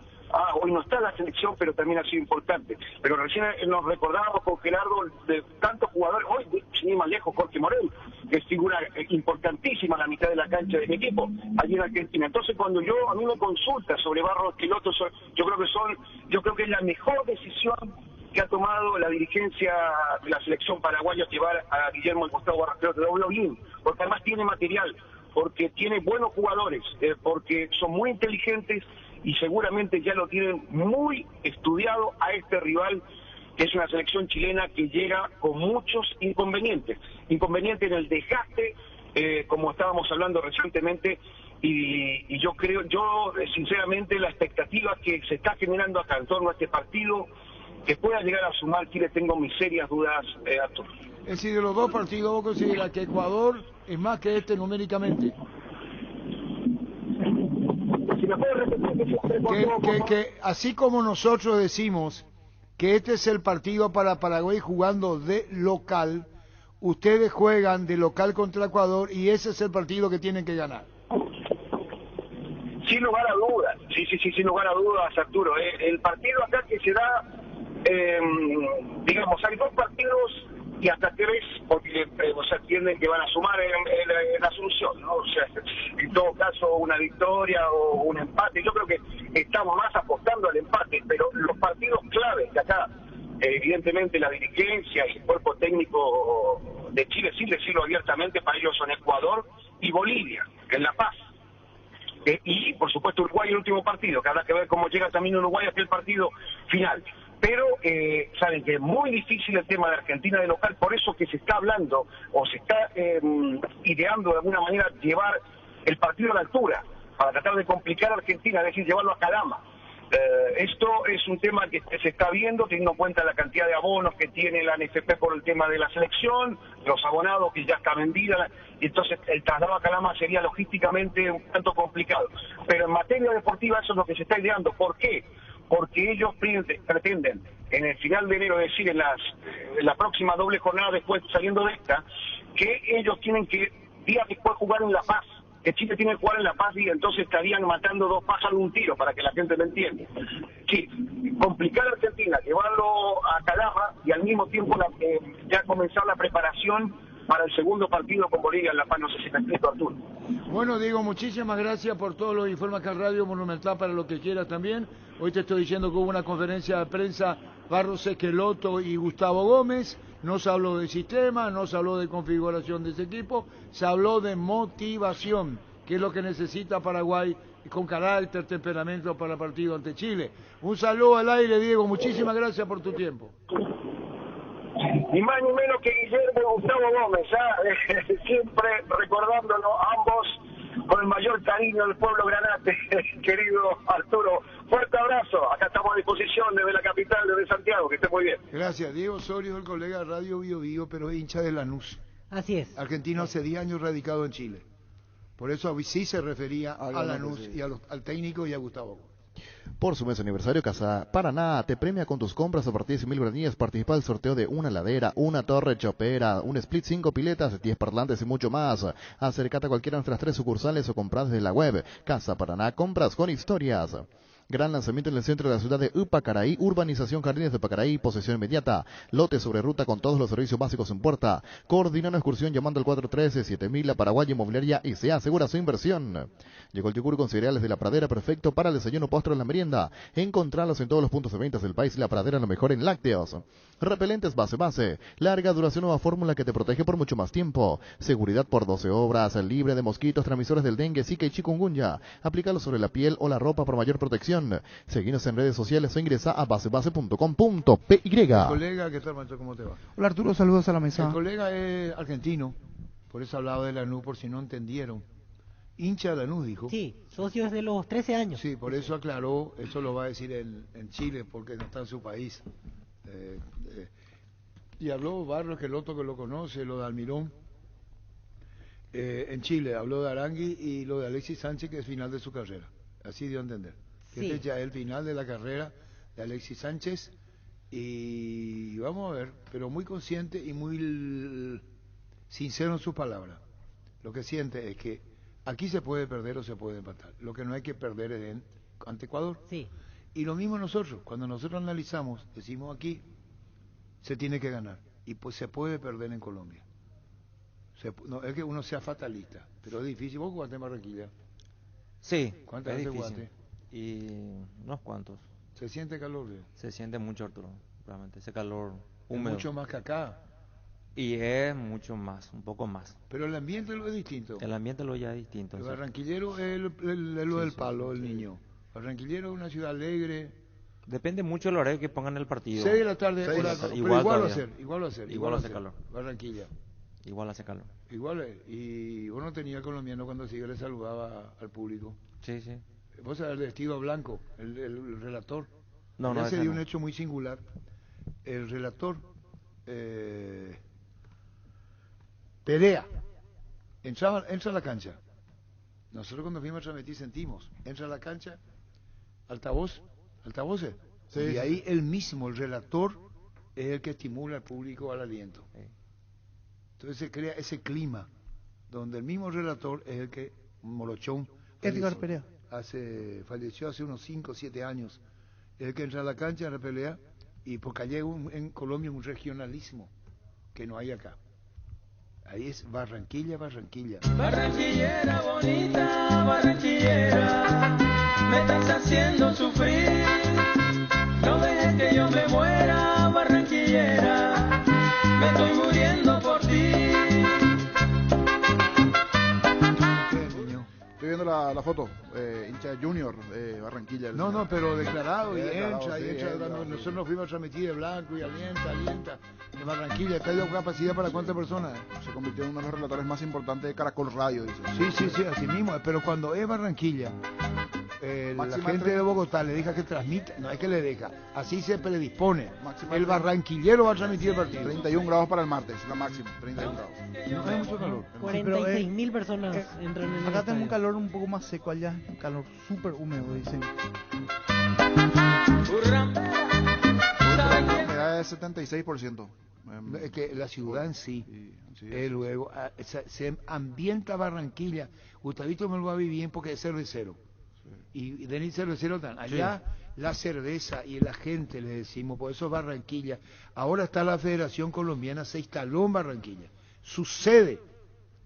Hoy no está en la selección, pero también ha sido importante. Pero recién nos recordábamos con Gerardo de tantos jugadores, hoy, sin ir más lejos, Jorge Morel, que es figura importantísima a la mitad de la cancha de mi equipo, allí en Argentina. Entonces, cuando a mí me consulta sobre Barros Esqueloto, yo creo que es la mejor decisión que ha tomado la dirigencia de la selección paraguaya, llevar a Guillermo y Gustavo Barros Esqueloto. Lo hablo bien, porque además tiene material, porque tiene buenos jugadores, porque son muy inteligentes, y seguramente ya lo tienen muy estudiado a este rival, que es una selección chilena que llega con muchos inconvenientes. Inconvenientes en el desgaste, como estábamos hablando recientemente, y yo creo, sinceramente, la expectativa que se está generando acá en torno a este partido, que pueda llegar a sumar Chile, tengo mis serias dudas, Arturo. Es decir, de los 2 partidos, ¿vos considerás que Ecuador es más que este numéricamente? Si me puedes repetir, que así como nosotros decimos que este es el partido para Paraguay jugando de local. Ustedes juegan de local contra Ecuador y ese es el partido que tienen que ganar. Sin lugar a dudas, sí, sin lugar a dudas, Arturo. El partido acá que se da, digamos, hay 2 partidos y hasta 3, porque entienden que van a sumar en la Asunción, ¿no? O sea, en todo caso, una victoria o un empate. Yo creo que estamos más apostando al empate, pero los partidos claves que acá, evidentemente, la dirigencia y el cuerpo técnico de Chile, sin decirlo abiertamente, para ellos son Ecuador y Bolivia, en La Paz. Y, por supuesto, Uruguay el último partido, que habrá que ver cómo llega también Uruguay hasta el partido final. Pero saben que es muy difícil el tema de Argentina de local, por eso que se está hablando o se está ideando de alguna manera llevar el partido a la altura, para tratar de complicar a Argentina, es decir, llevarlo a Calama. Esto es un tema que se está viendo, teniendo en cuenta la cantidad de abonos que tiene la NFP por el tema de la selección, los abonados que ya está vendida, y entonces el traslado a Calama sería logísticamente un tanto complicado. Pero en materia deportiva eso es lo que se está ideando. ¿Por qué? Porque ellos pretenden en el final de enero, es decir, en la próxima doble jornada después saliendo de esta, que ellos tienen que días después jugar en La Paz, que Chile tiene que jugar en La Paz y entonces estarían matando 2 pájaros de un tiro, para que la gente lo entienda. Sí, complicar a Argentina, llevarlo a Calama y al mismo tiempo ya comenzar la preparación para el segundo partido con Bolivia en La Paz. No sé si me explico, Arturo. Bueno, Diego, muchísimas gracias por todos los informes acá en Radio Monumental, para lo que quieras también. Hoy te estoy diciendo que hubo una conferencia de prensa, Barros Esqueloto y Gustavo Gómez. No se habló de sistema, no se habló de configuración de ese equipo, se habló de motivación, que es lo que necesita Paraguay con carácter, temperamento para el partido ante Chile. Un saludo al aire, Diego, muchísimas gracias por tu tiempo. Ni más ni menos que Guillermo y Gustavo Gómez, siempre recordándonos ambos con el mayor cariño del pueblo granate, querido Arturo. Fuerte abrazo, acá estamos a disposición desde la capital, desde Santiago, que esté muy bien. Gracias. Diego Osorio es el colega de Radio Bio Bio, pero es hincha de Lanús. Así es. Argentino hace 10 años radicado en Chile. Por eso sí se refería a Lanús y al técnico y a Gustavo. Por su mes aniversario, Casa Paraná te premia con tus compras a partir de 1.000 guaraníes. Participa del sorteo de una heladera, una torre chopera, un split 5 piletas, 10 parlantes y mucho más. Acércate a cualquiera de nuestras 3 sucursales o compras desde la web. Casa Paraná, compras con historias. Gran lanzamiento en el centro de la ciudad de Upacaraí, urbanización Jardines de Upacaraí, posesión inmediata, lote sobre ruta con todos los servicios básicos en puerta. Coordina una excursión llamando al 413-7000 a Paraguay Inmobiliaria y se asegura su inversión. Llegó el yogur con cereales de La Pradera, perfecto para el desayuno, postre o la merienda. Encontralos en todos los puntos de ventas del país. La Pradera, lo mejor en lácteos. Repelentes base, larga duración, nueva fórmula que te protege por mucho más tiempo. Seguridad por 12 horas, libre de mosquitos, transmisores del dengue, zika y chikungunya. Aplícalo sobre la piel o la ropa por mayor protección. Seguinos en redes sociales o ingresa a basebase.com.py. El colega, ¿qué tal, maestro? ¿Cómo te va? Hola Arturo, saludos a la mesa. El colega es argentino, por eso hablaba de Lanús, por si no entendieron. Hincha de Lanús, dijo. Sí, socio desde los 13 años. Sí, por eso aclaró, eso lo va a decir en Chile, porque no está en su país. Y habló Barros, que el otro que lo conoce, lo de Almirón. En Chile habló de Arangui y lo de Alexis Sánchez, que es final de su carrera. Así dio a entender. Sí. Este ya es el final de la carrera de Alexis Sánchez. Y vamos a ver, pero muy consciente y muy sincero en sus palabras. Lo que siente es que aquí se puede perder o se puede empatar. Lo que no hay que perder es ante Ecuador. Sí. Y lo mismo nosotros, cuando nosotros analizamos, decimos aquí, se tiene que ganar. Y pues se puede perder en Colombia. No es que uno sea fatalista, pero es difícil. ¿Vos jugaste en Barranquilla? Sí, ¿Cuántas veces jugaste? Y unos cuantos. ¿Se siente calor, Leo? Se siente mucho, Arturo, realmente, ese calor húmedo. Es mucho más que acá. Y es mucho más, un poco más. Pero el ambiente lo es distinto. El ambiente lo ya es distinto. El barranquillero es lo del palo, el niño. Barranquillero es una ciudad alegre. Depende mucho del horario que pongan en el partido. 6 de la tarde, igual va a ser. Igual hace calor. Barranquilla. Igual hace calor. Igual, y uno tenía colombiano cuando sigue le saludaba al público. Sí, sí. Vos sabés, el vestido blanco, el relator. No, se dio un hecho muy singular. El relator Perea entra a la cancha. Nosotros cuando fuimos a transmitir sentimos, entra a la cancha, altavoces, Sí. Y ahí el mismo, el relator, es el que estimula al público al aliento. Entonces se crea ese clima, donde el mismo relator es el que, Morochón, Edgar Perea, falleció hace unos 5 o 7 años, es el que entra a la cancha, a la pelea, y porque allá en Colombia un regionalismo que no hay acá. Ahí es Barranquilla, Barranquilla. Barranquillera bonita, barranquillera, me estás haciendo sufrir. No dejes que yo me muera, barranquillera, me estoy muriendo por ti. Estoy viendo la foto, hincha Junior, Barranquilla. No, pero declarado y declarado, entra. Nosotros nos fuimos a transmitir de blanco y alienta. En Barranquilla, ¿está hay capacidad para cuántas personas? Se convirtió en uno de los relatores más importantes de Caracol Radio, dice. Sí, así mismo. Pero cuando es Barranquilla, la gente de Bogotá le deja que transmita, no es que le deja, así se predispone. El barranquillero va a transmitir el partido. 31 grados para el martes, la máxima, 31 grados. No hay mucho calor. 46.000 personas entran en el acá tengo un estadio. calor un poco más seco allá, un calor súper húmedo, dicen. La humedad es 76%. Es que la ciudad en sí, luego se ambienta Barranquilla. Gustavito me lo va a vivir bien porque es cervecero. Y Denis cervecero tan allá la cerveza y la gente, le decimos, por eso Barranquilla. Ahora está la Federación Colombiana, se instaló en Barranquilla. Su sede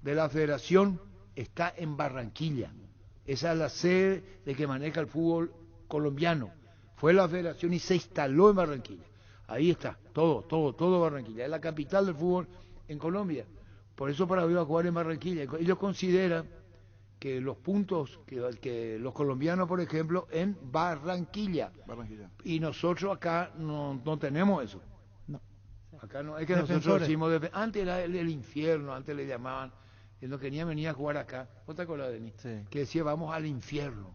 de la federación está en Barranquilla. Esa es la sede de que maneja el fútbol colombiano. Fue la federación y se instaló en Barranquilla. Ahí está, todo Barranquilla. Es la capital del fútbol en Colombia. Por eso Paraguay va a jugar en Barranquilla. Ellos consideran que los puntos que los colombianos, por ejemplo, en Barranquilla. Y nosotros acá no tenemos eso. No. Acá no, es que nosotros decimos, antes era el infierno, antes le llamaban, no querían venir a jugar acá. ¿No te acuerdas, Denis? Sí. Que decía, vamos al infierno,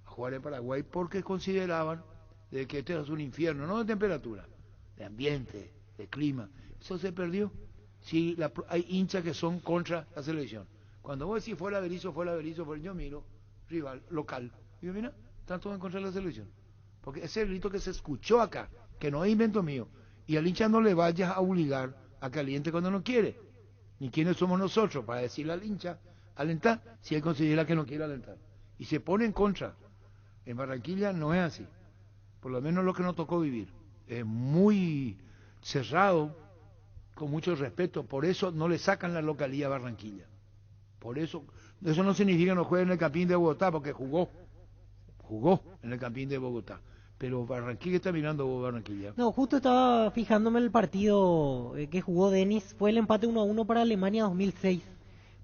a jugar en Paraguay, porque consideraban de que esto es un infierno, no de temperatura, de ambiente, de clima. Eso se perdió. Sí, hay hinchas que son contra la selección. Cuando vos decís fuera Berizzo, yo miro, rival, local. Y yo, mira, están todos en contra de la selección. Porque ese es el grito que se escuchó acá, que no es invento mío. Y al hincha no le vayas a obligar a que aliente cuando no quiere. Ni quiénes somos nosotros para decirle al hincha, alentar, si él considera que no quiere alentar. Y se pone en contra. En Barranquilla no es así. Por lo menos lo que nos tocó vivir. Es muy cerrado, con mucho respeto. Por eso no le sacan la localía a Barranquilla. Por eso no significa que no juegue en el Campín de Bogotá, porque jugó en el Campín de Bogotá. Pero Barranquilla está mirando Barranquilla. No, justo estaba fijándome en el partido que jugó Denis, fue el empate 1-1 para Alemania 2006,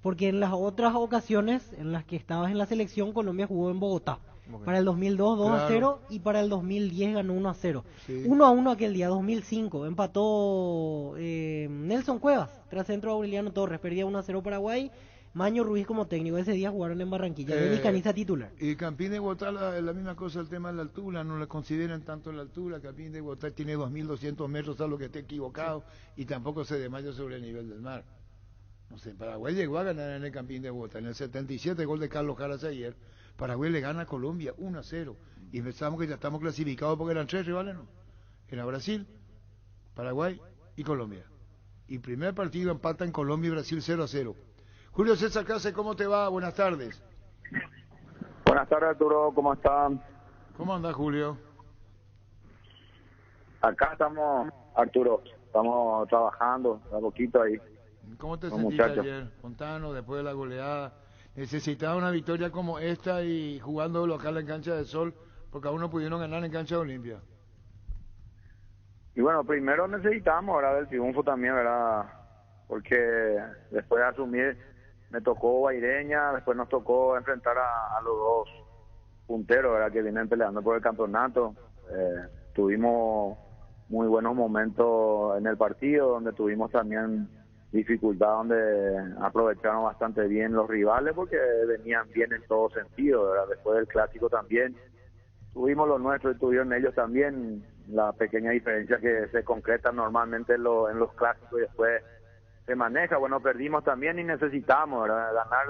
porque en las otras ocasiones en las que estabas en la selección, Colombia jugó en Bogotá. Okay. Para el 2002 2-0 y para el 2010 ganó 1-0. Sí. 1-1 aquel día, 2005, empató Nelson Cuevas, tras centro Aureliano Torres, perdía 1-0 Paraguay. Maño Ruiz como técnico, ese día jugaron en Barranquilla, Denis Caniza titular. Y Campín de Bogotá la misma cosa, el tema de la altura, no le consideran tanto la altura. Campín de Bogotá tiene 2.200 metros, salvo que esté equivocado, y tampoco se desmaya sobre el nivel del mar. No sé, Paraguay llegó a ganar en el Campín de Bogotá, en el 77, gol de Carlos Caras ayer. Paraguay le gana a Colombia 1-0, y pensamos que ya estamos clasificados porque eran 3 rivales, ¿no? Era Brasil, Paraguay y Colombia. Y primer partido empata en Colombia y Brasil 0-0. Julio César Cáceres, ¿cómo te va? Buenas tardes. Buenas tardes, Arturo, ¿cómo están? ¿Cómo anda, Julio? Acá estamos, Arturo, estamos trabajando un poquito ahí. ¿Cómo te sentiste ayer? Contanos, después de la goleada. Necesitaba una victoria como esta y jugando local en Cancha de Sol, porque aún no pudieron ganar en Cancha de Olimpia. Y bueno, primero necesitamos, ¿verdad?, del triunfo también, ¿verdad?, porque después de asumir me tocó Guaireña, después nos tocó enfrentar a los dos punteros, ¿verdad?, que vienen peleando por el campeonato. Tuvimos muy buenos momentos en el partido, donde tuvimos también dificultad, donde aprovecharon bastante bien los rivales, porque venían bien en todo sentido, ¿verdad? Después del clásico también tuvimos lo nuestro y tuvieron ellos también. La pequeña diferencia que se concreta normalmente en los clásicos y después se maneja. Bueno, perdimos también y necesitamos, ¿verdad?, ganar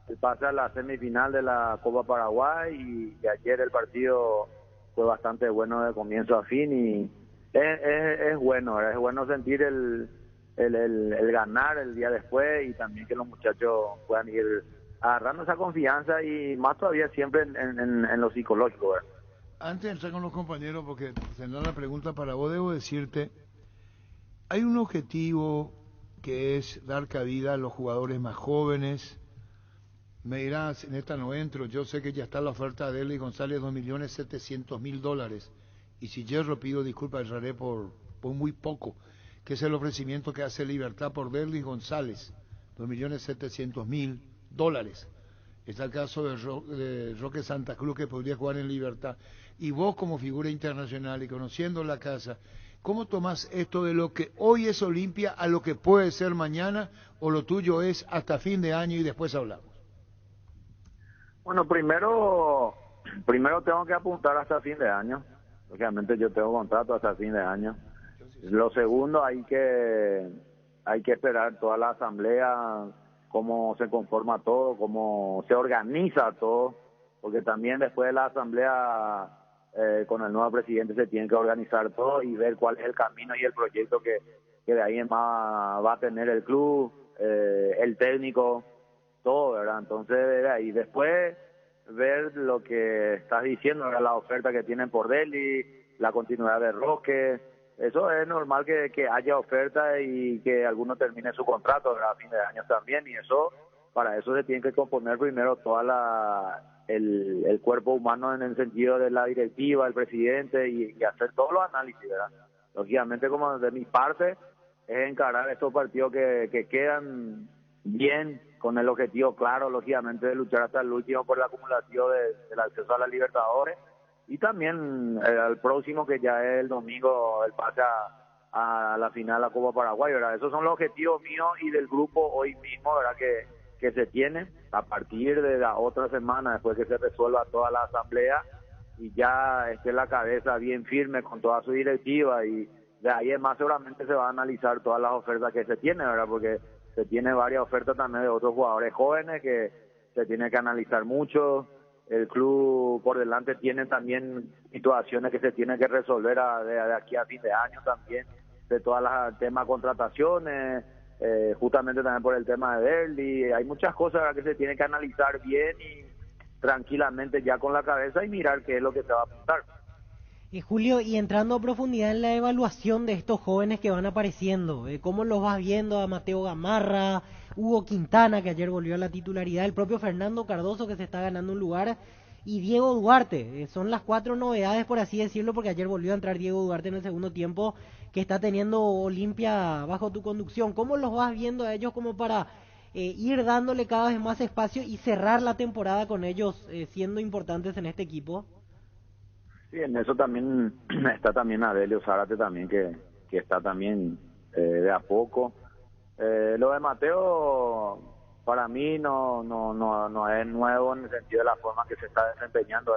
el pase a la semifinal de la Copa Paraguay, y ayer el partido fue bastante bueno de comienzo a fin y es bueno, ¿verdad? Es bueno sentir el ganar el día después y también que los muchachos puedan ir agarrando esa confianza y más todavía siempre en lo psicológico, ¿verdad? Antes de entrar con los compañeros, porque tendrá la pregunta para vos, debo decirte, hay un objetivo que es dar cabida a los jugadores más jóvenes. Me dirás, en esta no entro, yo sé que ya está la oferta de Derlis González, $2.700.000, y si yo pido disculpas, erraré por muy poco, que es el ofrecimiento que hace Libertad por Derlis González, $2.700.000. Está el caso de Roque Santa Cruz, que podría jugar en Libertad. Y vos, como figura internacional y conociendo la casa, ¿cómo tomás esto de lo que hoy es Olimpia a lo que puede ser mañana, o lo tuyo es hasta fin de año y después hablamos? Bueno, primero tengo que apuntar hasta fin de año. Lógicamente yo tengo contrato hasta fin de año. Lo segundo, hay que esperar toda la asamblea, cómo se conforma todo, cómo se organiza todo, porque también después de la asamblea con el nuevo presidente se tiene que organizar todo y ver cuál es el camino y el proyecto que de ahí en más va a tener el club, el técnico, todo, ¿verdad? Entonces de ahí después ver lo que estás diciendo, ¿verdad? La oferta que tienen por Derlis, la continuidad de Roque. Eso es normal que haya oferta y que alguno termine su contrato, ¿verdad? A fin de año también, y eso, para eso se tiene que componer primero toda el cuerpo humano en el sentido de la directiva, el presidente, y hacer todos los análisis, ¿verdad? Lógicamente, como de mi parte, es encarar estos partidos que quedan bien, con el objetivo claro, lógicamente, de luchar hasta el último por la acumulación del acceso a la Libertadores. Y también al próximo, que ya es el domingo, el pase a la final a Copa Paraguay, ¿verdad? Esos son los objetivos míos y del grupo hoy mismo, ¿verdad? Que se tiene a partir de la otra semana, después que se resuelva toda la asamblea y ya esté la cabeza bien firme con toda su directiva, y de ahí en más seguramente se va a analizar todas las ofertas que se tiene, ¿verdad? Porque se tiene varias ofertas también de otros jugadores jóvenes que se tiene que analizar mucho. El club por delante tiene también situaciones que se tienen que resolver de aquí a fin de año también, de todas las temas de contrataciones, justamente también por el tema de Derlis. Hay muchas cosas que se tienen que analizar bien y tranquilamente ya con la cabeza y mirar qué es lo que se va a apuntar. Julio, y entrando a profundidad en la evaluación de estos jóvenes que van apareciendo, ¿cómo los vas viendo a Mateo Gamarra, Hugo Quintana, que ayer volvió a la titularidad, el propio Fernando Cardoso, que se está ganando un lugar, y Diego Duarte? Son las 4 novedades, por así decirlo, porque ayer volvió a entrar Diego Duarte en el segundo tiempo, que está teniendo Olimpia bajo tu conducción. ¿Cómo los vas viendo a ellos como para ir dándole cada vez más espacio y cerrar la temporada con ellos siendo importantes en este equipo? Sí, en eso también está también Adelio Zárate también, que está también de a poco. Lo de Mateo para mí no es nuevo en el sentido de la forma que se está desempeñando.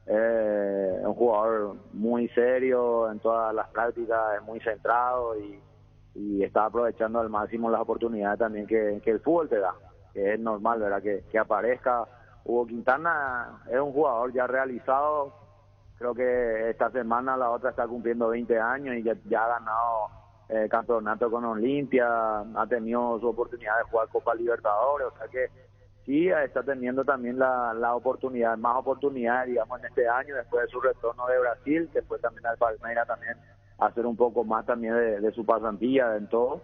Es un jugador muy serio en todas las prácticas, es muy centrado y está aprovechando al máximo las oportunidades también que el fútbol te da, que es normal, ¿verdad? Que aparezca. Hugo Quintana es un jugador ya realizado. Creo que esta semana la otra está cumpliendo 20 años y ya ha ganado campeonato con Olimpia, ha tenido su oportunidad de jugar Copa Libertadores, o sea que sí está teniendo también la oportunidad, más oportunidades, digamos, en este año, después de su retorno de Brasil, después también al Palmeiras también hacer un poco más también de su pasantía en todo.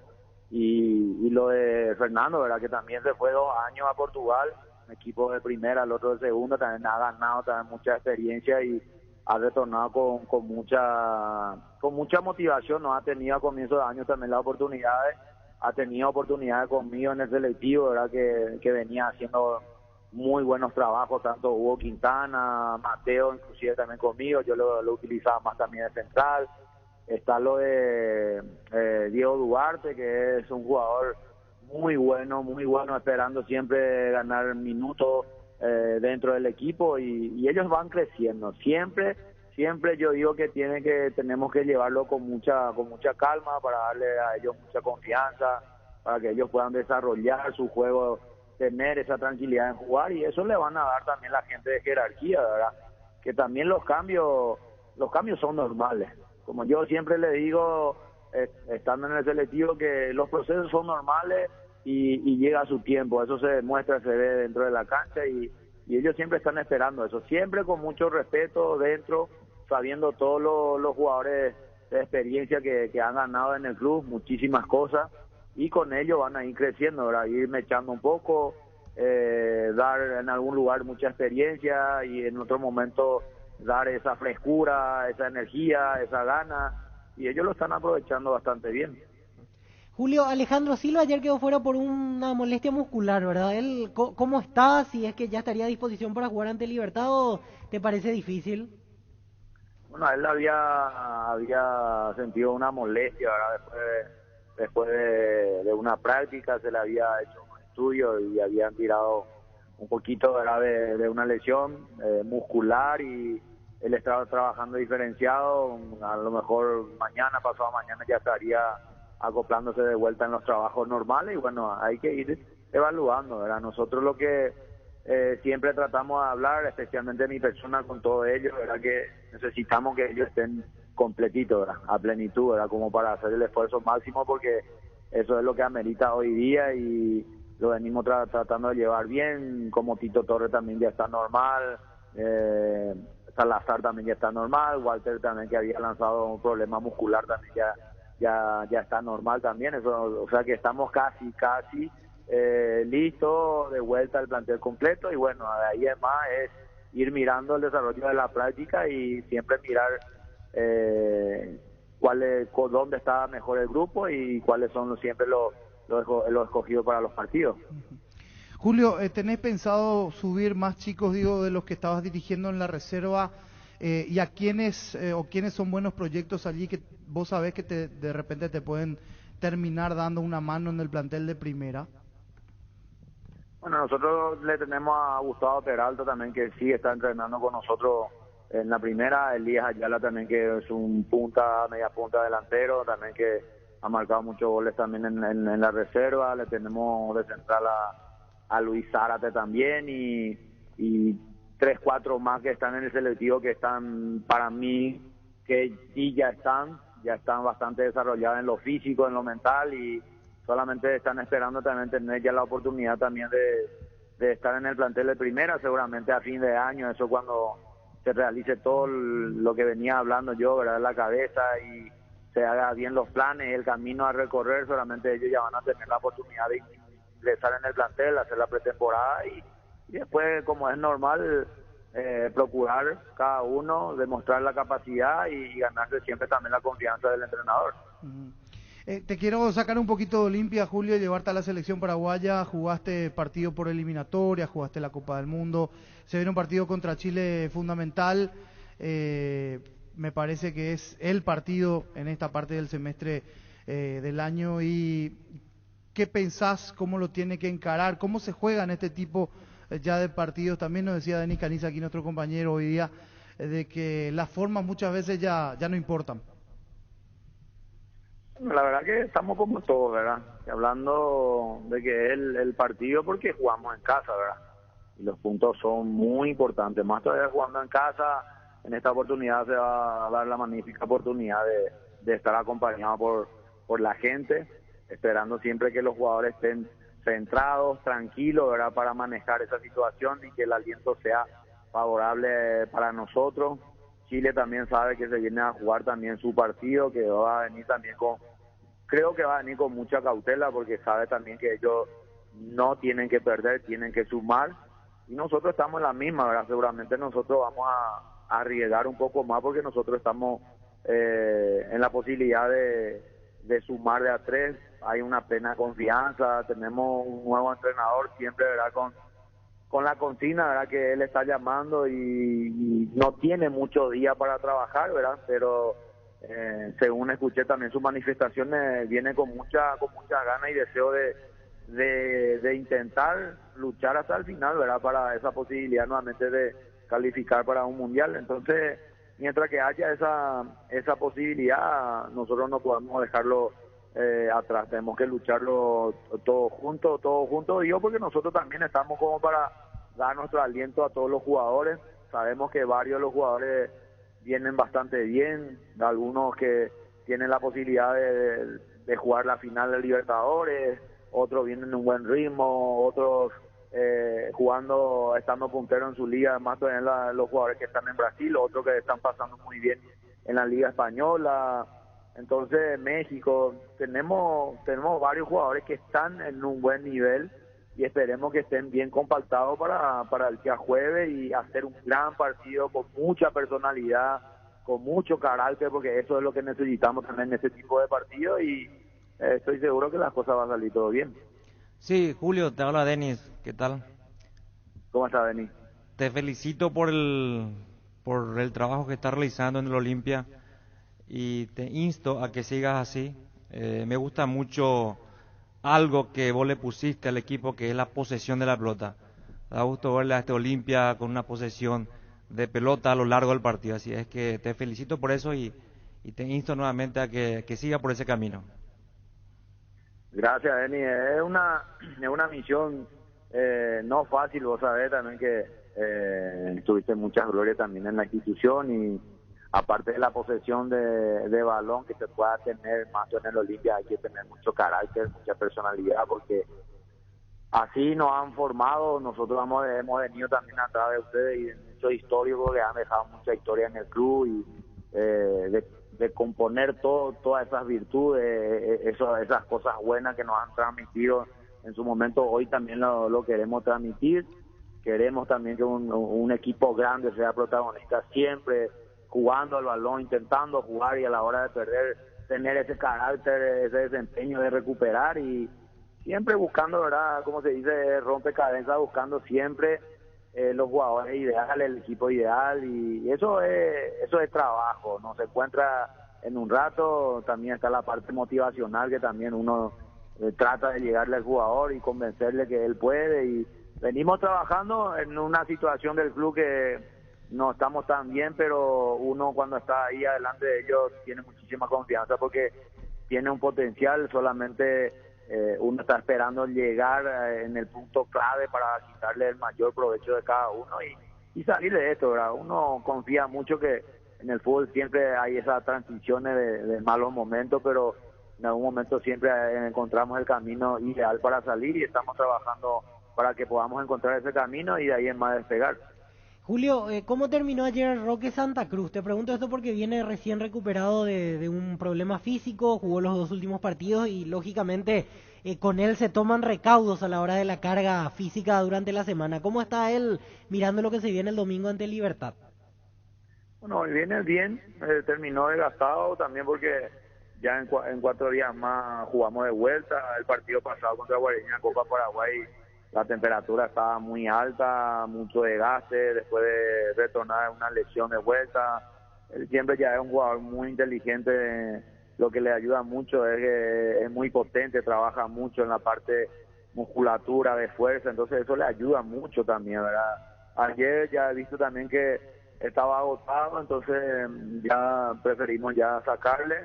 Y lo de Fernando, ¿verdad? Que también se fue 2 años a Portugal, un equipo de primera, el otro de segunda, también ha ganado también mucha experiencia y ha retornado con mucha motivación. No ha tenido a comienzo de año también las oportunidades, ha tenido oportunidades conmigo en el selectivo, ¿verdad? Que venía haciendo muy buenos trabajos, tanto Hugo Quintana, Mateo, inclusive también conmigo, yo lo utilizaba más también de central. Está lo de Diego Duarte, que es un jugador muy bueno, esperando siempre ganar minutos dentro del equipo y ellos van creciendo. Siempre yo digo que tenemos que llevarlo con mucha calma para darle a ellos mucha confianza, para que ellos puedan desarrollar su juego, tener esa tranquilidad en jugar, y eso le van a dar también la gente de jerarquía, ¿verdad? que también los cambios son normales. Como yo siempre le digo, estando en el selectivo, que los procesos son normales y llega a su tiempo. Eso se demuestra, se ve dentro de la cancha y ellos siempre están esperando eso, siempre con mucho respeto dentro, sabiendo todos los jugadores de experiencia que han ganado en el club, muchísimas cosas, y con ellos van a ir creciendo, ¿verdad? Ir mechando un poco, dar en algún lugar mucha experiencia y en otro momento dar esa frescura, esa energía, esa gana, y ellos lo están aprovechando bastante bien. Julio, Alejandro Silva ayer quedó fuera por una molestia muscular, ¿verdad? Él, ¿cómo está? Si es que ya estaría a disposición para jugar ante Libertad, ¿o te parece difícil? Bueno, él había sentido una molestia, ¿verdad? Después de una práctica se le había hecho un estudio y habían tirado un poquito, ¿verdad? de una lesión muscular, y él estaba trabajando diferenciado. A lo mejor pasado mañana ya estaría acoplándose de vuelta en los trabajos normales, y bueno, hay que ir evaluando, ¿verdad? Nosotros lo que siempre tratamos de hablar, especialmente mi persona, con todos ellos, ¿verdad? Que necesitamos que ellos estén completitos, ¿verdad? A plenitud, ¿verdad? Como para hacer el esfuerzo máximo, porque eso es lo que amerita hoy día y lo venimos tratando de llevar bien. Como Tito Torres también ya está normal, Salazar también ya está normal, Walter también, que había lanzado un problema muscular, también ya está normal también. Eso, o sea que estamos casi listos, de vuelta al plantel completo, y bueno, de ahí es más es ir mirando el desarrollo de la práctica y siempre mirar dónde está mejor el grupo y cuáles son siempre los escogidos para los partidos. Julio, ¿tenés pensado subir más chicos, digo, de los que estabas dirigiendo en la reserva? ¿Y a quiénes son buenos proyectos allí que vos sabés que de repente te pueden terminar dando una mano en el plantel de primera? Bueno, nosotros le tenemos a Gustavo Peralta también, que sí está entrenando con nosotros en la primera. Elías Ayala también, que es un media punta delantero, también que ha marcado muchos goles también en la reserva. Le tenemos de central a Luis Zárate también, y 3, 4 más que están en el selectivo, que están, para mí, que sí ya están bastante desarrollados en lo físico, en lo mental, y solamente están esperando también tener ya la oportunidad también de estar en el plantel de primera, seguramente a fin de año, eso cuando se realice todo lo que venía hablando yo, ¿verdad?, en la cabeza, y se haga bien los planes, el camino a recorrer, solamente ellos ya van a tener la oportunidad de ingresar en el plantel, hacer la pretemporada, y después, como es normal, procurar cada uno demostrar la capacidad y ganarse siempre también la confianza del entrenador. Te quiero sacar un poquito limpia, Julio, y llevarte a la selección paraguaya. Jugaste partido por eliminatoria, jugaste la Copa del Mundo, se viene un partido contra Chile fundamental, me parece que es el partido en esta parte del semestre del año. ¿Y qué pensás, cómo lo tiene que encarar, cómo se juega en este tipo ya de partidos? También nos decía Denis Caniza, aquí nuestro compañero hoy día, de que las formas muchas veces ya no importan. La verdad que estamos como todos, ¿verdad? Hablando de que es el partido, porque jugamos en casa, ¿verdad? Y los puntos son muy importantes, más todavía jugando en casa. En esta oportunidad se va a dar la magnífica oportunidad de estar acompañado por la gente, esperando siempre que los jugadores estén centrados, tranquilos, ¿verdad?, para manejar esa situación y que el aliento sea favorable para nosotros. Chile también sabe que se viene a jugar también su partido, que va a venir también creo que va a venir con mucha cautela, porque sabe también que ellos no tienen que perder, tienen que sumar, y nosotros estamos en la misma, ¿verdad? Seguramente nosotros vamos a arriesgar un poco más, porque nosotros estamos en la posibilidad de sumar de a 3, hay una plena confianza, tenemos un nuevo entrenador siempre, ¿verdad?, con la consigna, ¿verdad?, que él está llamando, y no tiene muchos días para trabajar, ¿verdad?, pero según escuché también sus manifestaciones, viene con mucha gana y deseo de intentar luchar hasta el final, ¿verdad?, para esa posibilidad nuevamente de calificar para un mundial. Entonces, mientras que haya esa posibilidad, nosotros no podemos dejarlo atrás, tenemos que lucharlo todos juntos, digo, porque nosotros también estamos como para dar nuestro aliento a todos los jugadores, Sabemos que varios de los jugadores vienen bastante bien, algunos que tienen la posibilidad de jugar la final de Libertadores, otros vienen en un buen ritmo, otros jugando, estando puntero en su liga, más también los jugadores que están en Brasil, otros que están pasando muy bien en la Liga Española. Entonces, México, tenemos varios jugadores que están en un buen nivel y esperemos que estén bien compactados para el día jueves y hacer un gran partido con mucha personalidad, con mucho carácter, porque eso es lo que necesitamos también en este tipo de partidos y estoy seguro que las cosas van a salir todo bien. Sí, Julio, te habla Denis, ¿qué tal? ¿Cómo estás, Denis? Te felicito por el trabajo que estás realizando en el Olimpia y te insto a que sigas así. Me gusta mucho algo que vos le pusiste al equipo, que es la posesión de la pelota. Da gusto verle a este Olimpia con una posesión de pelota a lo largo del partido, así es que te felicito por eso y te insto nuevamente a que siga por ese camino. Gracias, Denis. Es una misión no fácil, vos sabés también que tuviste mucha gloria también en la institución y aparte de la posesión de balón que se pueda tener más en el Olimpia, hay que tener mucho carácter, mucha personalidad, porque así nos han formado. Nosotros hemos venido también atrás de ustedes y de muchos históricos que han dejado mucha historia en el club y de componer todas esas virtudes, esas cosas buenas que nos han transmitido en su momento. Hoy también lo queremos transmitir. Queremos también que un equipo grande sea protagonista siempre, jugando al balón, intentando jugar y a la hora de perder tener ese carácter, ese desempeño de recuperar y siempre buscando, ¿verdad? Como se dice, rompecabezas, buscando siempre los jugadores ideales, el equipo ideal y eso es trabajo, no se encuentra en un rato. También está la parte motivacional que también uno trata de llegarle al jugador y convencerle que él puede y venimos trabajando en una situación del club que no estamos tan bien, pero uno cuando está ahí adelante de ellos tiene muchísima confianza porque tiene un potencial, solamente uno está esperando llegar en el punto clave para quitarle el mayor provecho de cada uno y salir de esto, ¿verdad? Uno confía mucho que en el fútbol siempre hay esas transiciones de malos momentos, pero en algún momento siempre encontramos el camino ideal para salir y estamos trabajando para que podamos encontrar ese camino y de ahí en más despegar. Julio, ¿cómo terminó ayer Roque Santa Cruz? Te pregunto esto porque viene recién recuperado de un problema físico, jugó los 2 últimos partidos y lógicamente con él se toman recaudos a la hora de la carga física durante la semana. ¿Cómo está él mirando lo que se viene el domingo ante Libertad? Bueno, viene bien, terminó desgastado también porque ya en 4 días más jugamos de vuelta. El partido pasado contra Guareña, Copa Paraguay, la temperatura estaba muy alta, mucho desgaste, después de retornar una lesión de vuelta. Él siempre ya es un jugador muy inteligente, lo que le ayuda mucho es que es muy potente, trabaja mucho en la parte musculatura, de fuerza, entonces eso le ayuda mucho también, ¿verdad? Ayer ya he visto también que estaba agotado, entonces ya preferimos ya sacarle.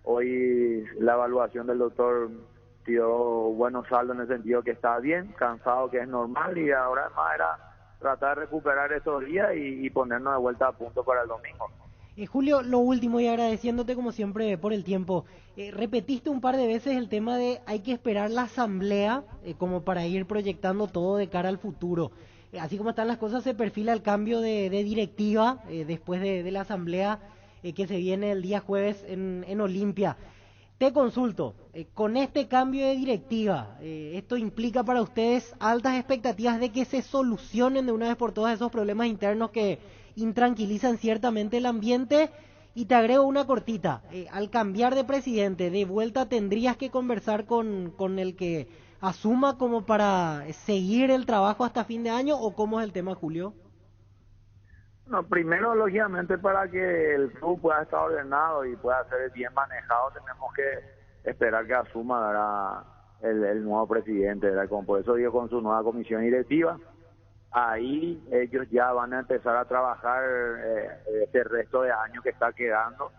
Hoy la evaluación del doctor dio buenos saldos en el sentido que está bien, cansado, que es normal, y ahora más era tratar de recuperar estos días y ponernos de vuelta a punto para el domingo. Julio, lo último y agradeciéndote como siempre por el tiempo, repetiste un par de veces el tema de hay que esperar la asamblea como para ir proyectando todo de cara al futuro. Así como están las cosas, se perfila el cambio de directiva después de la asamblea que se viene el día jueves en Olimpia. Te consulto, con este cambio de directiva, ¿esto implica para ustedes altas expectativas de que se solucionen de una vez por todas esos problemas internos que intranquilizan ciertamente el ambiente? Y te agrego una cortita, al cambiar de presidente, de vuelta tendrías que conversar con el que asuma como para seguir el trabajo hasta fin de año, ¿o cómo es el tema, Julio? No, primero, lógicamente, para que el club pueda estar ordenado y pueda ser bien manejado, tenemos que esperar que asuma, ¿verdad?, el nuevo presidente, ¿verdad? Como por eso digo, con su nueva comisión directiva. Ahí ellos ya van a empezar a trabajar este resto de año que está quedando.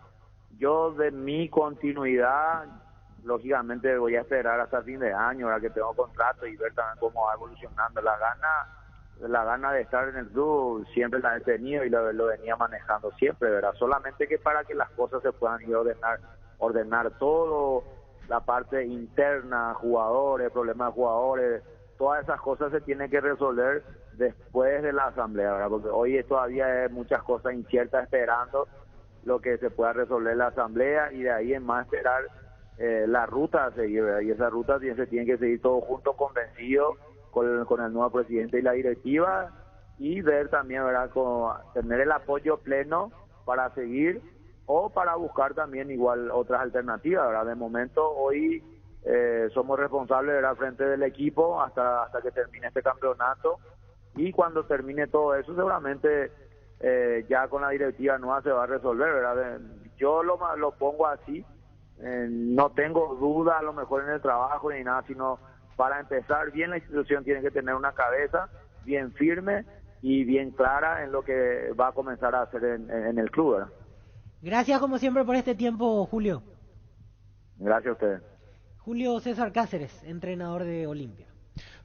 Yo, de mi continuidad, lógicamente voy a esperar hasta fin de año, ¿verdad?, que tengo contrato y ver también cómo va evolucionando la gana. la gana de estar en el club siempre la he tenido y lo venía manejando siempre, ¿verdad? Solamente que para que las cosas se puedan ir a ordenar todo, la parte interna, jugadores, problemas de jugadores, todas esas cosas se tienen que resolver después de la asamblea, ¿verdad? Porque hoy todavía hay muchas cosas inciertas esperando lo que se pueda resolver en la asamblea y de ahí en más esperar la ruta a seguir, ¿verdad? Y esa ruta se tiene que seguir todos juntos, convencidos con el nuevo presidente y la directiva, y ver también, ¿verdad?, tener el apoyo pleno para seguir o para buscar también igual otras alternativas, ¿verdad? De momento hoy somos responsables, ¿verdad?, frente del equipo hasta que termine este campeonato, y cuando termine todo eso seguramente ya con la directiva nueva se va a resolver, ¿verdad? Yo lo pongo así, no tengo duda a lo mejor en el trabajo ni nada, sino para empezar bien la institución tiene que tener una cabeza bien firme y bien clara en lo que va a comenzar a hacer en el club, ¿verdad? Gracias como siempre por este tiempo, Julio. Gracias a ustedes. Julio César Cáceres, entrenador de Olimpia.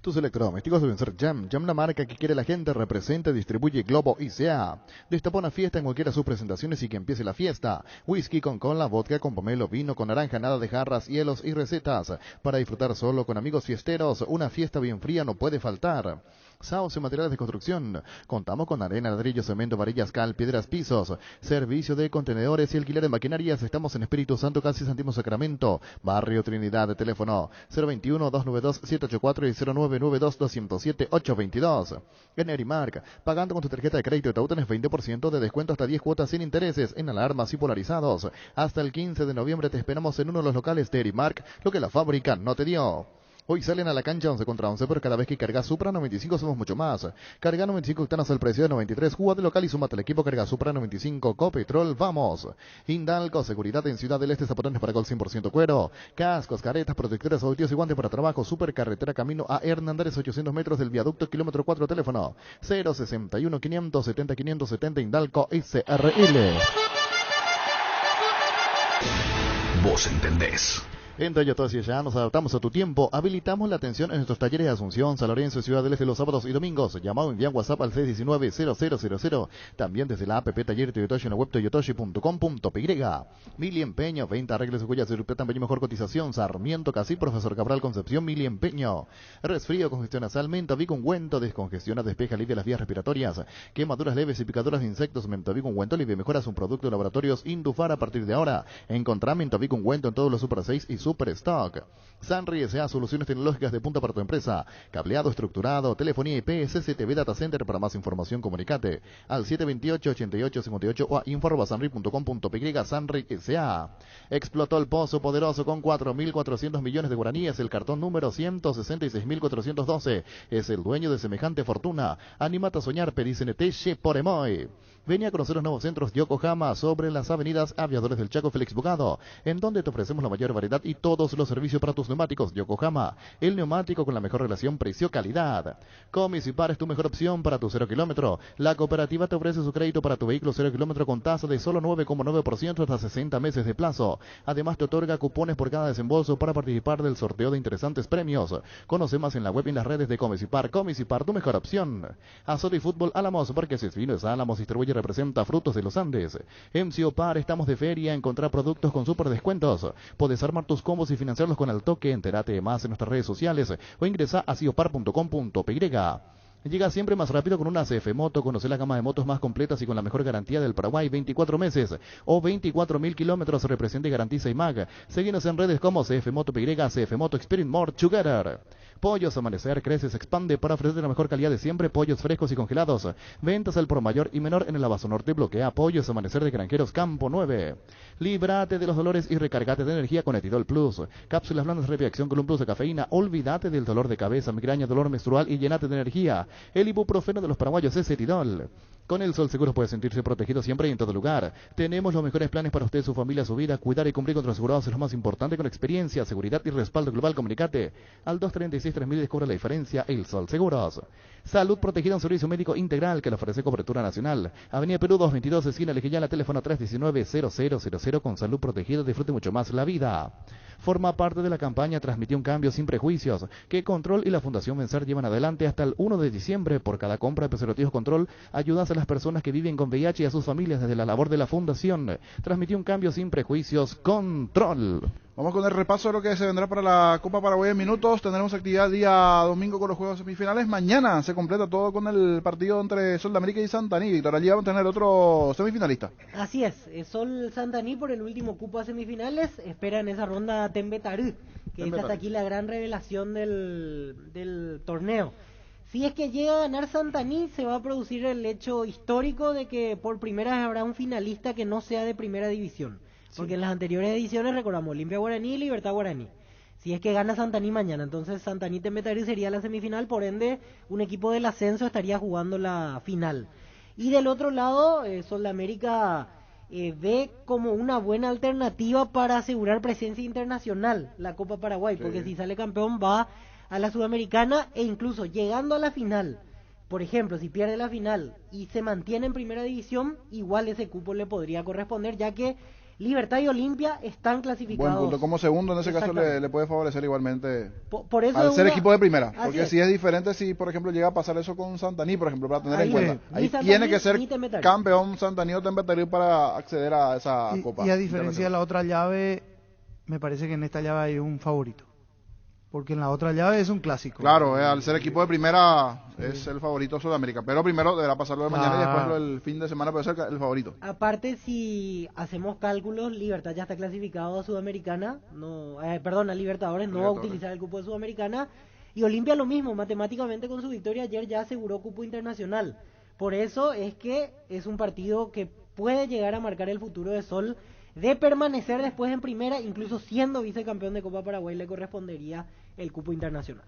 Tus electrodomésticos deben ser Jam. Jam, la marca que quiere la gente, representa, distribuye Globo ICA. Destapa una fiesta en cualquiera de sus presentaciones y que empiece la fiesta. Whisky con cola, vodka con pomelo, vino con naranja, nada de jarras, hielos y recetas. Para disfrutar solo con amigos fiesteros, una fiesta bien fría no puede faltar. Sauce Materiales de Construcción. Contamos con arena, ladrillo, cemento, varillas, cal, piedras, pisos. Servicio de contenedores y alquiler de maquinarias. Estamos en Espíritu Santo, casi Santísimo Sacramento. Barrio Trinidad. Teléfono 021-292-784 y 0992-207-822. En Erimark. Pagando con tu tarjeta de crédito de Tau tenés 20% de descuento hasta 10 cuotas sin intereses en alarmas y polarizados. Hasta el 15 de noviembre te esperamos en uno de los locales de Erimark, lo que la fábrica no te dio. Hoy salen a la cancha 11 contra 11, pero cada vez que cargas Supra 95 somos mucho más. Carga 95 octanos al precio de 93, juega de local y súmate al equipo. Carga Supra 95, Copetrol, vamos. Hindalco, seguridad en Ciudad del Este, zapatones para gol 100% cuero. Cascos, caretas, protectores, audios y guantes para trabajo. Supercarretera camino a Hernández, 800 metros del viaducto, kilómetro 4, teléfono 061 570 570, Hindalco SRL. Vos entendés. En Toyota ya nos adaptamos a tu tiempo. Habilitamos la atención en nuestros talleres de Asunción, San Lorenzo, Ciudad del Este los sábados y domingos. Llamado o envía WhatsApp al 619-0000. También desde la app Taller Toyotoshi en la web toyotoshi.com.py. Mili Empeño, venta, arreglos de huellas de Urupeta, también mejor cotización. Sarmiento, Casí, Profesor Cabral, Concepción, Mili Empeño. Resfrío, congestión nasal, Mentavic ungüento, descongestiona, despeja, alivia las vías respiratorias. Quemaduras leves y picaduras de insectos, Mentavic ungüento, alivia, mejora un producto de laboratorios Indufar a partir de ahora. Encontrá Mentavic ungüento en todos los Super 6 y Super Stock. Sunry S.A. Soluciones tecnológicas de punta para tu empresa. Cableado estructurado, telefonía IP, CCTV Data Center. Para más información comunicate al 728-8858 o a info@sunry.com.py. Sunry S.A. Explotó el pozo poderoso con 4.400 millones de guaraníes. El cartón número 166.412 es el dueño de semejante fortuna. Anímate a soñar, pedís NT por Emoy. Vení a conocer los nuevos centros Yokohama sobre las avenidas Aviadores del Chaco, Félix Bogado, en donde te ofrecemos la mayor variedad y todos los servicios para tus neumáticos. Yokohama, el neumático con la mejor relación precio-calidad. Comisipar es tu mejor opción para tu 0 kilómetro. La cooperativa te ofrece su crédito para tu vehículo 0 kilómetro con tasa de solo 9,9% hasta 60 meses de plazo. Además te otorga cupones por cada desembolso para participar del sorteo de interesantes premios. Conoce más en la web y en las redes de Comisipar. Comisipar, tu mejor opción. Azote y Fútbol Álamos, porque si es vino es Álamos, distribuye y representa Frutos de los Andes. En Ciopar estamos de feria, encontrar productos con super descuentos. Podés armar tus combos y financiarlos con el toque. Entérate más en nuestras redes sociales o ingresa a ciopar.com.py. Llega siempre más rápido con una CF Moto. Conoce la gama de motos más completas y con la mejor garantía del Paraguay. 24 meses o 24.000 kilómetros. Representa y garantiza IMAG. Seguinos en redes como CF Moto PY, CF Moto Experience More Together. Pollos Amanecer crece, se expande para ofrecer la mejor calidad de siempre. Pollos frescos y congelados. Ventas al por mayor y menor en el Abasto Norte. Bloquea Pollos Amanecer de Granjeros Campo 9. Líbrate de los dolores y recargate de energía con Etidol Plus. Cápsulas blandas de reacción con un plus de cafeína. Olvídate del dolor de cabeza, migraña, dolor menstrual y llenate de energía. El ibuprofeno de los paraguayos es Etidol. Con el Sol Seguros puede sentirse protegido siempre y en todo lugar. Tenemos los mejores planes para usted, su familia, su vida. Cuidar y cumplir con los asegurados es lo más importante, con experiencia, seguridad y respaldo global. Comunicate al 236-3000 y descubre la diferencia. El Sol Seguros. Salud protegida, un servicio médico integral que le ofrece cobertura nacional. Avenida Perú 222, esquina Lejillala, teléfono 319-0000. Con Salud protegida disfrute mucho más la vida. Forma parte de la campaña Transmitió un cambio sin prejuicios, que Control y la Fundación Vencer llevan adelante hasta el 1 de diciembre. Por cada compra de preservativos Control, ayudas a las personas que viven con VIH y a sus familias desde la labor de la Fundación. Transmitió un cambio sin prejuicios, Control. Vamos con el repaso de lo que se vendrá para la Copa Paraguay en minutos. Tendremos actividad día domingo con los juegos semifinales. Mañana se completa todo con el partido entre Sol de América y Santaní. Víctor, allí vamos a tener otro semifinalista. Así es, Sol Santaní por el último cupo a semifinales. Espera en esa ronda Tembetarú, que es hasta aquí la gran revelación del torneo. Si es que llega a ganar Santaní, se va a producir el hecho histórico de que por primera vez habrá un finalista que no sea de primera división. Porque en las anteriores ediciones recordamos Olimpia Guaraní y Libertad Guaraní. Si es que gana Santaní mañana, entonces Santaní Tembetarú sería la semifinal, por ende un equipo del ascenso estaría jugando la final. Y del otro lado, Sol de América ve como una buena alternativa para asegurar presencia internacional la Copa Paraguay, porque si sale campeón va a la Sudamericana e incluso llegando a la final. Por ejemplo, si pierde la final y se mantiene en primera división, igual ese cupo le podría corresponder, ya que Libertad y Olimpia están clasificados. Buen punto, como segundo en ese caso le puede favorecer igualmente por eso al ser equipo de primera, porque si es diferente si por ejemplo llega a pasar eso con Santaní, por ejemplo, para tener en cuenta. Ahí tiene que ser campeón Santaní o Tembetarú para acceder a esa copa. Y a diferencia de la otra llave, me parece que en esta llave hay un favorito. Porque en la otra llave es un clásico. Claro, al ser equipo de primera es el favorito de Sudamérica. Pero primero deberá pasarlo de mañana y después el fin de semana puede ser el favorito. Aparte, si hacemos cálculos, Libertad ya está clasificado a Sudamericana. A Libertadores, no va a utilizar el cupo de Sudamericana. Y Olimpia lo mismo, matemáticamente con su victoria ayer ya aseguró cupo internacional. Por eso es que es un partido que puede llegar a marcar el futuro de Sol, de permanecer después en primera, incluso siendo vicecampeón de Copa Paraguay le correspondería el cupo internacional.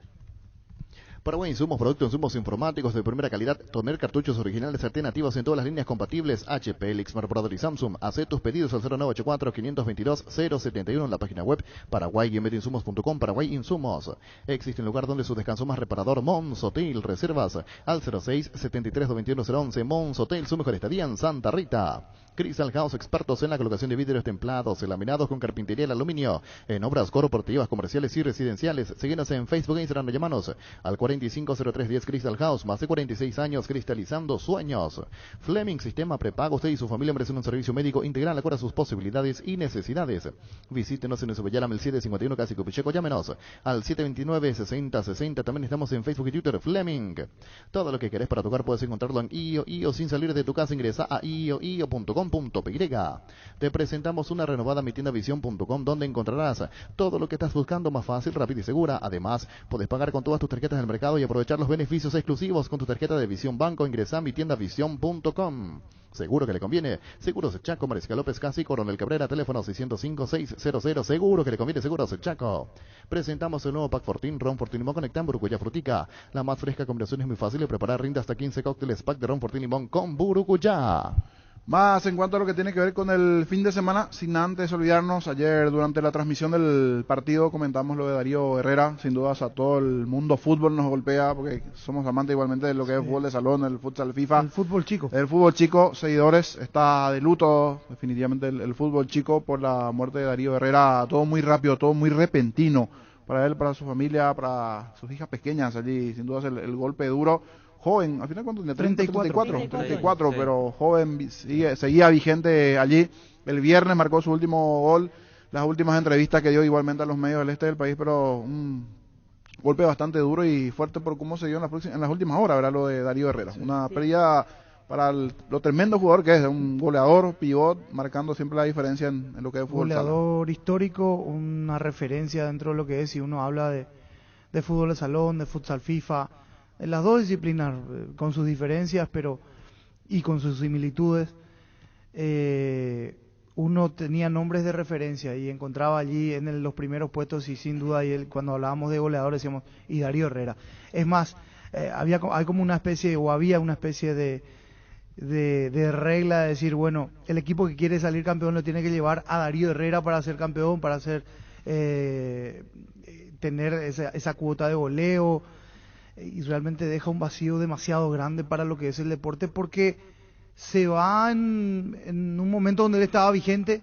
Paraguay Insumos, productos insumos informáticos de primera calidad, tener cartuchos originales alternativos en todas las líneas compatibles, HP, Lixmar, Brother y Samsung. Haz tus pedidos al 0984-522-071 en la página web paraguay-insumos.com. Paraguay Insumos. Existe un lugar donde su descanso más reparador, Mons Hotel. Reservas al 06-73-221-011. Mons Hotel, su mejor estadía en Santa Rita. Crystal House, expertos en la colocación de vidrios templados, laminados con carpintería en aluminio, en obras corporativas, comerciales y residenciales. Síguenos en Facebook e Instagram, llámanos al 450310 Crystal House, más de 46 años cristalizando sueños. Fleming, sistema prepago. Usted y su familia merecen un servicio médico integral acorde a sus posibilidades y necesidades. Visítenos en Subellara 751 Casi Copicheco, llámenos al 729-6060. También estamos en Facebook y Twitter. Fleming, todo lo que querés para tocar puedes encontrarlo en IO. Sin salir de tu casa, ingresa a io.com.py. Te presentamos una renovada mitiendavision.com, donde encontrarás todo lo que estás buscando más fácil, rápido y segura. Además, puedes pagar con todas tus tarjetas del mercado y aprovechar los beneficios exclusivos con tu tarjeta de Visión Banco. Ingresa a mitiendavision.com. Seguro que le conviene. Seguros Chaco, Mariscal López Casi, Coronel Cabrera, teléfono 605-600. Seguro que le conviene. Seguros Chaco. Presentamos el nuevo Pack Fortín, Ron Fortín Limón Conectan Burucuya Frutica. La más fresca combinación, es muy fácil de preparar. Rinde hasta 15 cócteles pack de Ron Fortín Limón con Burucuya. Más en cuanto a lo que tiene que ver con el fin de semana, sin antes olvidarnos, ayer durante la transmisión del partido comentamos lo de Darío Herrera. Sin dudas a todo el mundo fútbol nos golpea, porque somos amantes igualmente de lo que es el fútbol de salón, el futsal FIFA. El fútbol chico. El fútbol chico, seguidores, está de luto definitivamente el fútbol chico por la muerte de Darío Herrera. Todo muy rápido, todo muy repentino para él, para su familia, para sus hijas pequeñas allí. Sin dudas el golpe duro. Joven, al final ¿cuánto tenía? 34, pero joven, seguía vigente allí. El viernes marcó su último gol, las últimas entrevistas que dio igualmente a los medios del este del país, pero un golpe bastante duro y fuerte por cómo se dio en las últimas horas, ¿verdad? Lo de Darío Herrera. Una pérdida para lo tremendo jugador que es, un goleador, pivot, marcando siempre la diferencia en lo que es fútbol. Goleador histórico, una referencia dentro de lo que es, si uno habla de fútbol de salón, de futsal FIFA, en las dos disciplinas, con sus diferencias y con sus similitudes, uno tenía nombres de referencia y encontraba allí en los primeros puestos, y sin duda cuando hablábamos de goleadores decíamos, y Darío Herrera. Es más, había una especie de regla de decir, bueno, el equipo que quiere salir campeón lo tiene que llevar a Darío Herrera para ser campeón, para tener esa cuota de goleo. Y realmente deja un vacío demasiado grande para lo que es el deporte, porque se va en un momento donde él estaba vigente,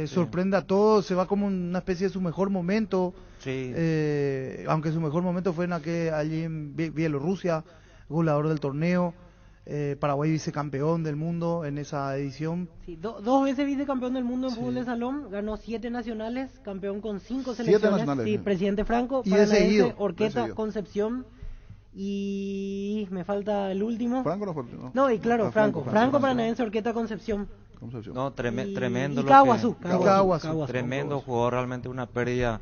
sorprende a todos, se va como una especie de su mejor momento, aunque su mejor momento fue allí en Bielorrusia, goleador del torneo. Paraguay vicecampeón del mundo en esa edición. Sí, dos veces vicecampeón del mundo en fútbol de salón, ganó 7 nacionales, campeón con 5 selecciones. Sí, presidente Franco, y Paranaense, Orqueta, Concepción, y me falta el último. Franco no fue el último. No, y claro, Franco Paranaense, Orqueta, Concepción. No, tremendo. Y Caguazú. Tremendo jugador, realmente una pérdida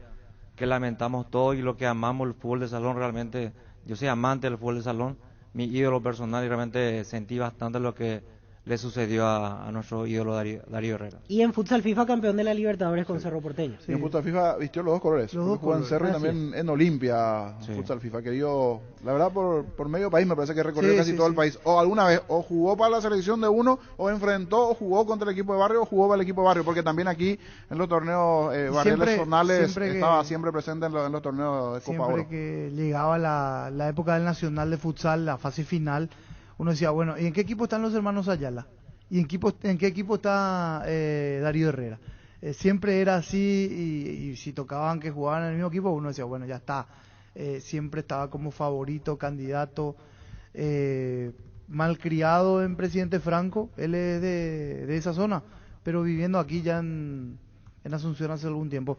que lamentamos todos, y lo que amamos el fútbol de salón, realmente, yo soy amante del fútbol de salón, mi ídolo personal, y realmente sentí bastante lo que le sucedió a nuestro ídolo Darío Herrera. Y en futsal FIFA campeón de la Libertadores con Cerro Porteño. Sí. En futsal FIFA vistió los dos colores. Jugó en Cerro y también en Olimpia. Futsal FIFA, que dio, la verdad, por medio país, me parece que recorrió casi todo el país. O alguna vez, o jugó para la selección de uno, o enfrentó, o jugó contra el equipo de barrio, o jugó para el equipo de barrio, porque también aquí en los torneos barriales zonales estaba siempre presente en los torneos de Copa Oro. Siempre que llegaba la época del Nacional de Futsal, la fase final, uno decía, bueno, ¿y en qué equipo están los hermanos Ayala? ¿Y en qué equipo está Darío Herrera? Siempre era así, y si tocaban que jugaban en el mismo equipo, uno decía, bueno, ya está. Siempre estaba como favorito, candidato, malcriado en Presidente Franco. Él es de esa zona, pero viviendo aquí ya en Asunción hace algún tiempo.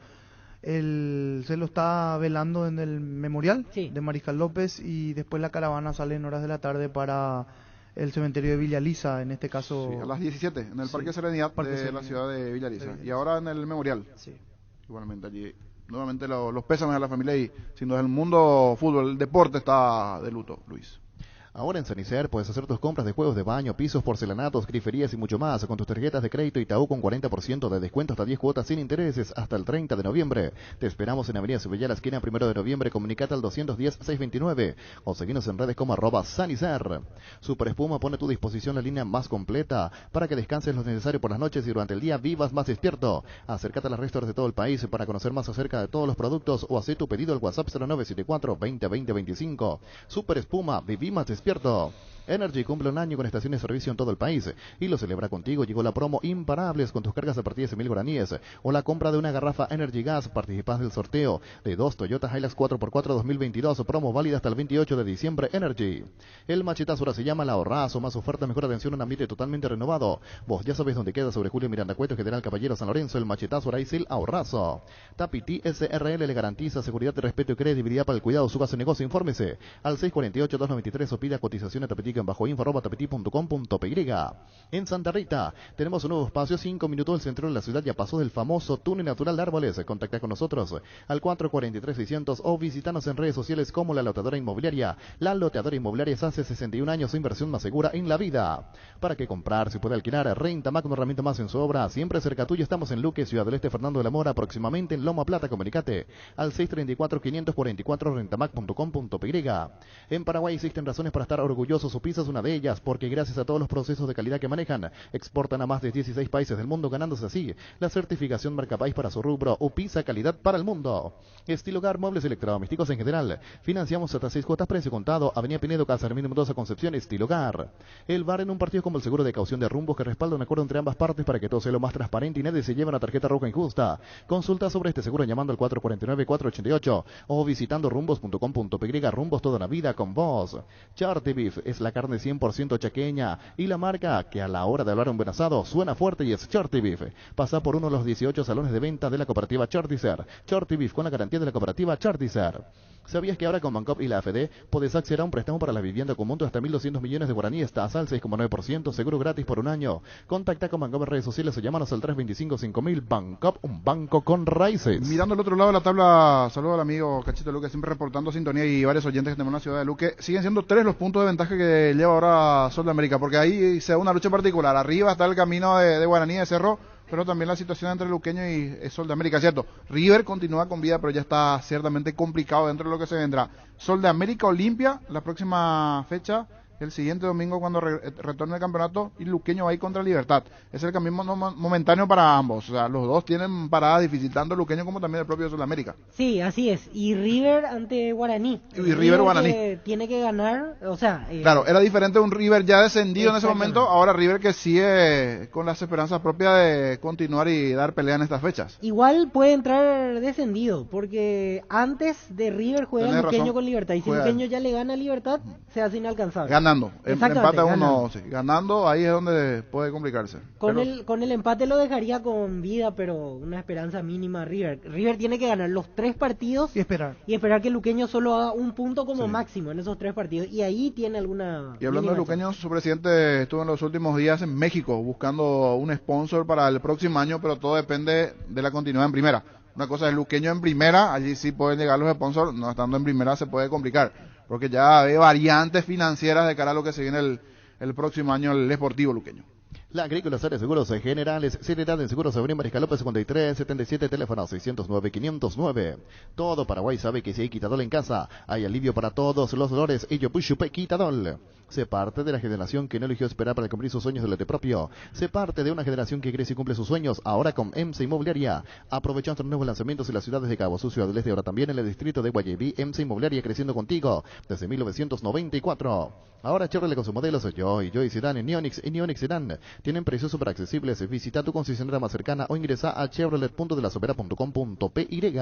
Se lo está velando en el memorial de Mariscal López, y después la caravana sale en horas de la tarde para el cementerio de Villa Lisa, en este caso. Sí, a las 17, en el Parque Serenidad de la ciudad de Villa Lisa. Y ahora en el memorial. Igualmente allí. Nuevamente los pésames a la familia, y sin duda el mundo fútbol, el deporte está de luto, Luis. Ahora en Sanicer puedes hacer tus compras de juegos de baño, pisos, porcelanatos, griferías y mucho más con tus tarjetas de crédito Itaú con 40% de descuento hasta 10 cuotas sin intereses hasta el 30 de noviembre. Te esperamos en Avenida Subellala, esquina 1 de noviembre. Comunicate al 210-629 o seguinos en redes como @Sanicer. Super Espuma pone a tu disposición la línea más completa para que descanses lo necesario por las noches y durante el día vivas más despierto. Acércate a las restaurantes de todo el país para conocer más acerca de todos los productos, o hacer tu pedido al WhatsApp 0974-2020-25. Super Espuma, viví más despierto. Energy cumple un año con estaciones de servicio en todo el país y lo celebra contigo. Llegó la promo Imparables con tus cargas a partir de 100.000 guaraníes o la compra de una garrafa Energy Gas. Participás del sorteo de 2 Toyota Hilux 4x4 2022, promo válida hasta el 28 de diciembre. Energy. El machetazo ahora se llama el ahorrazo, más oferta, mejor atención, un ambiente totalmente renovado. Vos ya sabés dónde queda, sobre Julio Miranda Cueto, General Caballero, San Lorenzo. El machetazo ahora es el ahorrazo. Tapiti SRL le garantiza seguridad, respeto y credibilidad para el cuidado de su casa de negocio. Infórmese al 648-293 o pida cotización a Tapiti en bajo.info@tapiti.com.py. En Santa Rita tenemos un nuevo espacio, 5 minutos del centro de la ciudad, ya pasó del famoso túnel natural de árboles. Contacta con nosotros al 443-600 o visitanos en redes sociales como La Loteadora Inmobiliaria. La Loteadora Inmobiliaria es hace 61 años inversión más segura en la vida. ¿Para qué comprar? Se puede alquilar. Renta Mac, una herramienta más en su obra. Siempre cerca tuyo. Estamos en Luque, Ciudad del Este, Fernando de la Mora, próximamente en Loma Plata. Comunicate al 634-544 rentamac.com.py. En Paraguay existen razones para estar orgullosos. Upisa es una de ellas, porque gracias a todos los procesos de calidad que manejan, exportan a más de 16 países del mundo, ganándose así la certificación marca país para su rubro. Upisa, calidad para el mundo. Estilo Hogar, muebles electrodomésticos en general. Financiamos hasta 6 cuotas, precio contado. Avenida Pinedo, Casa Hermínimo Mendoza, Concepción. Estilo Hogar. El bar en un partido como el seguro de caución de Rumbos, que respalda un acuerdo entre ambas partes para que todo sea lo más transparente y nadie se lleve una tarjeta roja injusta. Consulta sobre este seguro llamando al 449-488 o visitando rumbos.com.py. Rumbos, toda la vida con vos. Charty Beef es la carne 100% chaqueña y la marca que a la hora de hablar un buen asado suena fuerte, y es Charty Beef. Pasa por uno de los 18 salones de venta de la cooperativa Charticer. Charty Beef, con la garantía de la cooperativa Charticer. ¿Sabías que ahora con Bancop y la AFD podés acceder a un préstamo para la vivienda con monto de hasta 1.200 millones de guaraníes, tasa al 6,9%, seguro gratis por un año? Contacta con Bancop en redes sociales o llámanos al 325-5000. Bancop, un banco con raíces. Mirando al otro lado de la tabla, saludo al amigo Cachito Luque, siempre reportando sintonía, y varios oyentes que tenemos en la ciudad de Luque. Siguen siendo 3 los puntos de ventaja que lleva ahora Sol de América, porque ahí se da una lucha particular. Arriba está el camino de Guaraní, de Cerro, pero también la situación entre Luqueño y Sol de América, ¿cierto? River continúa con vida, pero ya está ciertamente complicado dentro de lo que se vendrá. Sol de América, Olimpia, la próxima fecha, el siguiente domingo cuando retorne el campeonato y Luqueño va a ir contra Libertad. Es el cambio momentáneo para ambos, o sea, los dos tienen parada difícil, tanto Luqueño como también el propio Sudamérica. Sí, así es, y River ante Guaraní. Y River Guaraní. Que tiene que ganar, o sea... claro, era diferente un River ya descendido en ese momento, ahora River que sigue con las esperanzas propias de continuar y dar pelea en estas fechas. Igual puede entrar descendido, porque antes de River juega Luqueño con Libertad, y si Luqueño ya le gana a Libertad, se hace inalcanzable. Ganando, empate a uno, sí, ganando, ahí es donde puede complicarse. Con el empate lo dejaría con vida, pero una esperanza mínima a River. River tiene que ganar los 3 partidos y esperar que Luqueño solo haga un punto como máximo en esos 3 partidos, y ahí tiene alguna... Y hablando de Luqueño, su presidente estuvo en los últimos días en México buscando un sponsor para el próximo año, pero todo depende de la continuidad en primera. Una cosa es Luqueño en primera, allí sí pueden llegar los sponsors, no estando en primera se puede complicar, porque ya hay variantes financieras de cara a lo que se viene el próximo año el Sportivo Luqueño. La Agrícola de Seguros Generales, seriedad en Seguros Avenida Mariscal López 5377, teléfono 609-509. Todo Paraguay sabe que si hay Quitadol en casa, hay alivio para todos los dolores. Ello Pushupe Quitadol. Sé parte de la generación que no eligió esperar para cumplir sus sueños de lote propio. Sé parte de una generación que crece y cumple sus sueños, ahora con EMSA Inmobiliaria. Aprovecha nuestros nuevos lanzamientos en las ciudades de Cabo Sucio, del Este, ahora también en el distrito de Guayaquil. EMSA Inmobiliaria creciendo contigo desde 1994. Ahora Chevrolet con sus modelos Joy Sedan, Neonix y Neonix Sedan. Tienen precios súper accesibles. Visita tu concesionaria más cercana o ingresa a chevrolet.delasopera.com.py.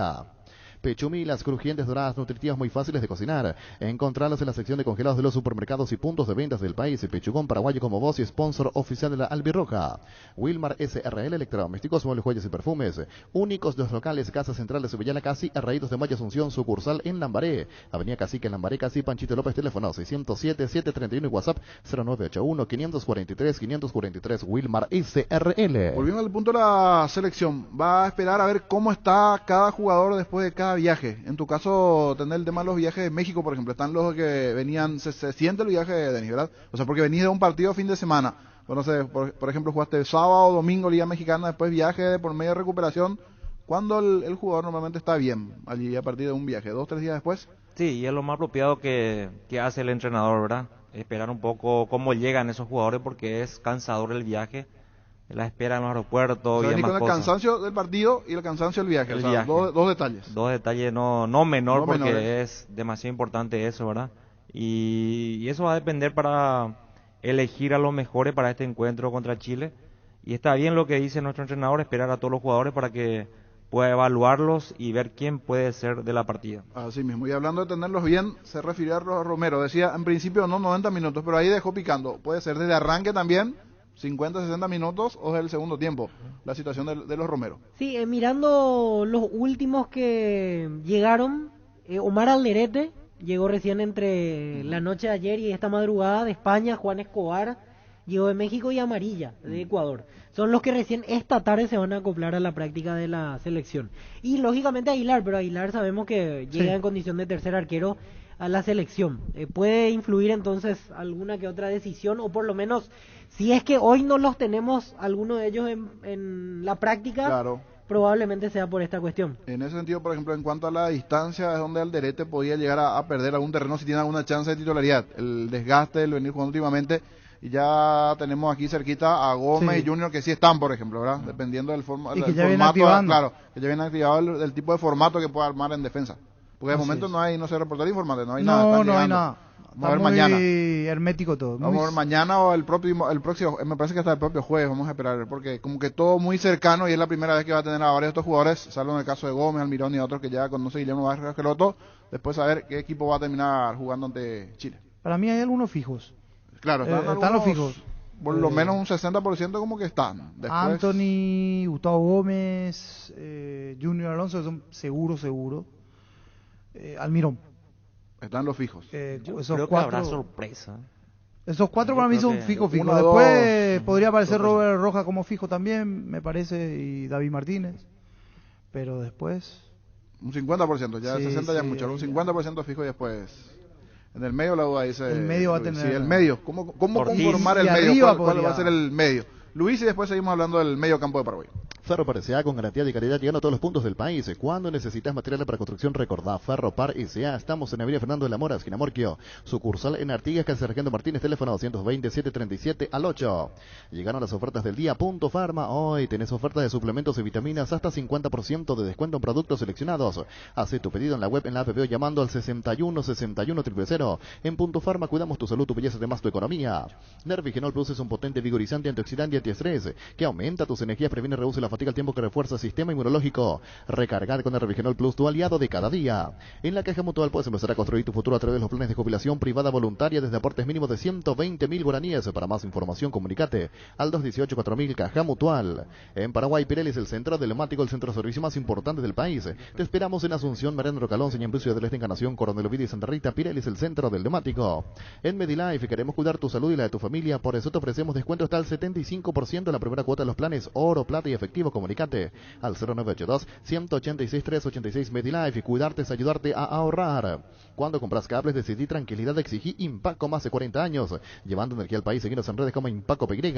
Pechumi, las crujientes doradas nutritivas muy fáciles de cocinar. Encontrarlas en la sección de congelados de los supermercados y puntos de ventas del país. Pechugón paraguayo como voz y sponsor oficial de la Albirroja. Wilmar SRL Electrodomésticos, muebles, joyas y perfumes. Únicos de los locales, Casa Central de Sevillana Casi, Arraídos de Mayo Asunción, sucursal en Lambaré. Avenida Cacique en Lambaré Casi, Panchito López, teléfono 607-731 y WhatsApp 0981-543-543. Wilmar SRL. Volviendo al punto de la selección, va a esperar a ver cómo está cada jugador después de cada viaje. En tu caso, tener el tema de los viajes de México, por ejemplo, están los que venían, se siente el viaje de Denis, ¿verdad? O sea, porque venís de un partido fin de semana, bueno, no sé, por ejemplo, jugaste sábado, domingo, Liga Mexicana, después viaje por medio de recuperación. ¿Cuándo el jugador normalmente está bien allí a partir de un viaje? ¿2, 3 días después? Sí, y es lo más apropiado que hace el entrenador, ¿verdad? Esperar un poco cómo llegan esos jugadores, porque es cansador el viaje, la espera en los aeropuertos, y demás con el cosas. Cansancio del partido y el cansancio del viaje, dos detalles. Dos detalles no menor, porque menores. es demasiado importante eso, ¿verdad? Y eso va a depender para elegir a los mejores para este encuentro contra Chile. Y está bien lo que dice nuestro entrenador, esperar a todos los jugadores para que pueda evaluarlos y ver quién puede ser de la partida. Así mismo, y hablando de tenerlos bien, se refirió a Romero, decía en principio no 90 minutos, pero ahí dejó picando, puede ser desde arranque también, 50, 60 minutos o es el segundo tiempo, la situación de los Romero. Sí, mirando los últimos que llegaron, Omar Alderete llegó recién entre la noche de ayer y esta madrugada de España, Juan Escobar llegó de México y Amarilla de Ecuador. Son los que recién esta tarde se van a acoplar a la práctica de la selección. Y lógicamente Aguilar, pero Aguilar sabemos que llega en condición de tercer arquero a la selección. ¿Puede influir entonces alguna que otra decisión, o por lo menos si es que hoy no los tenemos alguno de ellos en la práctica? Claro. Probablemente sea por esta cuestión. En ese sentido, por ejemplo, en cuanto a la distancia, es donde Alderete podía llegar a perder algún terreno si tiene alguna chance de titularidad. El desgaste, el venir jugando últimamente, y ya tenemos aquí cerquita a Gómez y Junior que sí están, por ejemplo, ¿verdad? Dependiendo del formato, claro, que ya viene activado el tipo de formato que puede armar en defensa. Porque de momento no se reportó el informante, no hay nada. No hay nada. Vamos a ver mañana. Hermético todo. Vamos a ver mañana o el próximo, me parece que hasta el propio jueves, vamos a esperar, porque como que todo muy cercano y es la primera vez que va a tener a varios de estos jugadores, salvo en el caso de Gómez, Almirón y otros que ya conoce Guillermo Vázquez Esqueloto, después a ver qué equipo va a terminar jugando ante Chile. Para mí hay algunos fijos. Claro, están los fijos. Por lo menos un 60% como que están. Después... Anthony, Gustavo Gómez, Junior Alonso son seguro. Almirón. Están los fijos. Esos creo 4 que habrá sorpresa. Esos 4 para mí son fijos. Después podría aparecer Robert Roja como fijo también, me parece, y David Martínez. Pero después... Un 50%, ya 60 ya es mucho. Un 50% fijo y después... En el medio la duda dice... El medio va a tener... Sí, el medio. ¿Cómo conformar el medio? ¿Cuál va a ser el medio? Luis, y después seguimos hablando del medio campo de Paraguay. Ferropar S.A. con garantía de calidad llegando a todos los puntos del país. Cuando necesitas materiales para construcción, recordá Ferropar S.A. Estamos en Avenida Fernando de la Mora, esquina Morquio. Sucursal en Artigas, calle Sargento Martínez, teléfono 220-737-8. Llegaron las ofertas del día. Punto Farma. Hoy tenés ofertas de suplementos y vitaminas hasta 50% de descuento en productos seleccionados. Haz tu pedido en la web, en la app o llamando al 61 61 000. En Punto Farma cuidamos tu salud, tu belleza, además tu economía. Nervigenol Plus es un potente vigorizante, antioxidante y antiestrés que aumenta tus energías, previene y reduce la fatiga al tiempo que refuerza el sistema inmunológico. Recargar con Nervigenol Plus, tu aliado de cada día. En la Caja Mutual puedes empezar a construir tu futuro a través de los planes de jubilación privada voluntaria desde aportes mínimos de 120.000 guaraníes. Para más información, comunicate al 218-4000 Caja Mutual. En Paraguay, Pirelli es el centro del neumático, el centro de servicio más importante del país. Te esperamos en Asunción, Mariano Calón, Señor Embucio del Este, Encarnación, Coronel Ovidio y Santa Rita. Pirelli es el centro del neumático. En Medilife queremos cuidar tu salud y la de tu familia, por eso te ofrecemos descuento hasta el 75% en la primera cuota de los planes oro, plata y efectivo. Comunicate al 0982-186-386 Medilife. Cuidarte es ayudarte a ahorrar. Cuando compras cables, decidí tranquilidad, exigí Impaco, más de 40 años, llevando energía al país. Seguinos en redes como Impaco PY.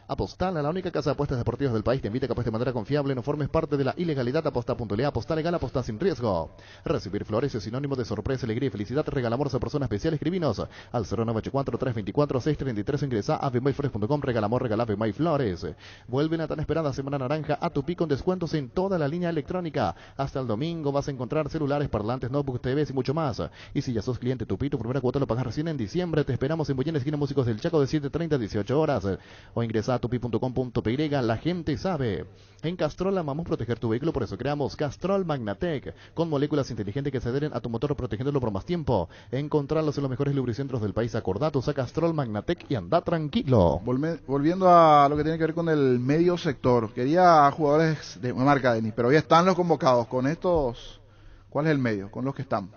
Apostal, a la única casa de apuestas deportivas del país, te invita a que apuestes de manera confiable, no formes parte de la ilegalidad. Aposta.le, aposta legal, aposta sin riesgo. Recibir flores es sinónimo de sorpresa, alegría y felicidad. Regalamores a personas especiales. Escribinos al 0984-324-633. Ingresa a avemaiflores.com. Regalamor, regala Flores. Vuelve la tan esperada Semana Naranja a Tupi con descuentos en toda la línea electrónica. Hasta el domingo vas a encontrar celulares, parlantes, notebooks, TVs y mucho más. Y si ya sos cliente Tupi, tu primera cuota lo pagas recién en diciembre. Te esperamos en Boyén, esquina Músicos del Chaco, de 7:30 a 18 horas. O ingresa a tupi.com.py. La gente sabe. En Castrol amamos proteger tu vehículo, por eso creamos Castrol Magnatec, con moléculas inteligentes que se adhieren a tu motor, protegiéndolo por más tiempo. Encontrarlos en los mejores lubricentros del país. Acordatos a Castrol Magnatec y anda tranquilo. Volviendo a lo que tiene que ver con el medio sector, quería jugadores de marca, Denis, pero ya están los convocados. Con estos, ¿cuál es el medio? Con los que están.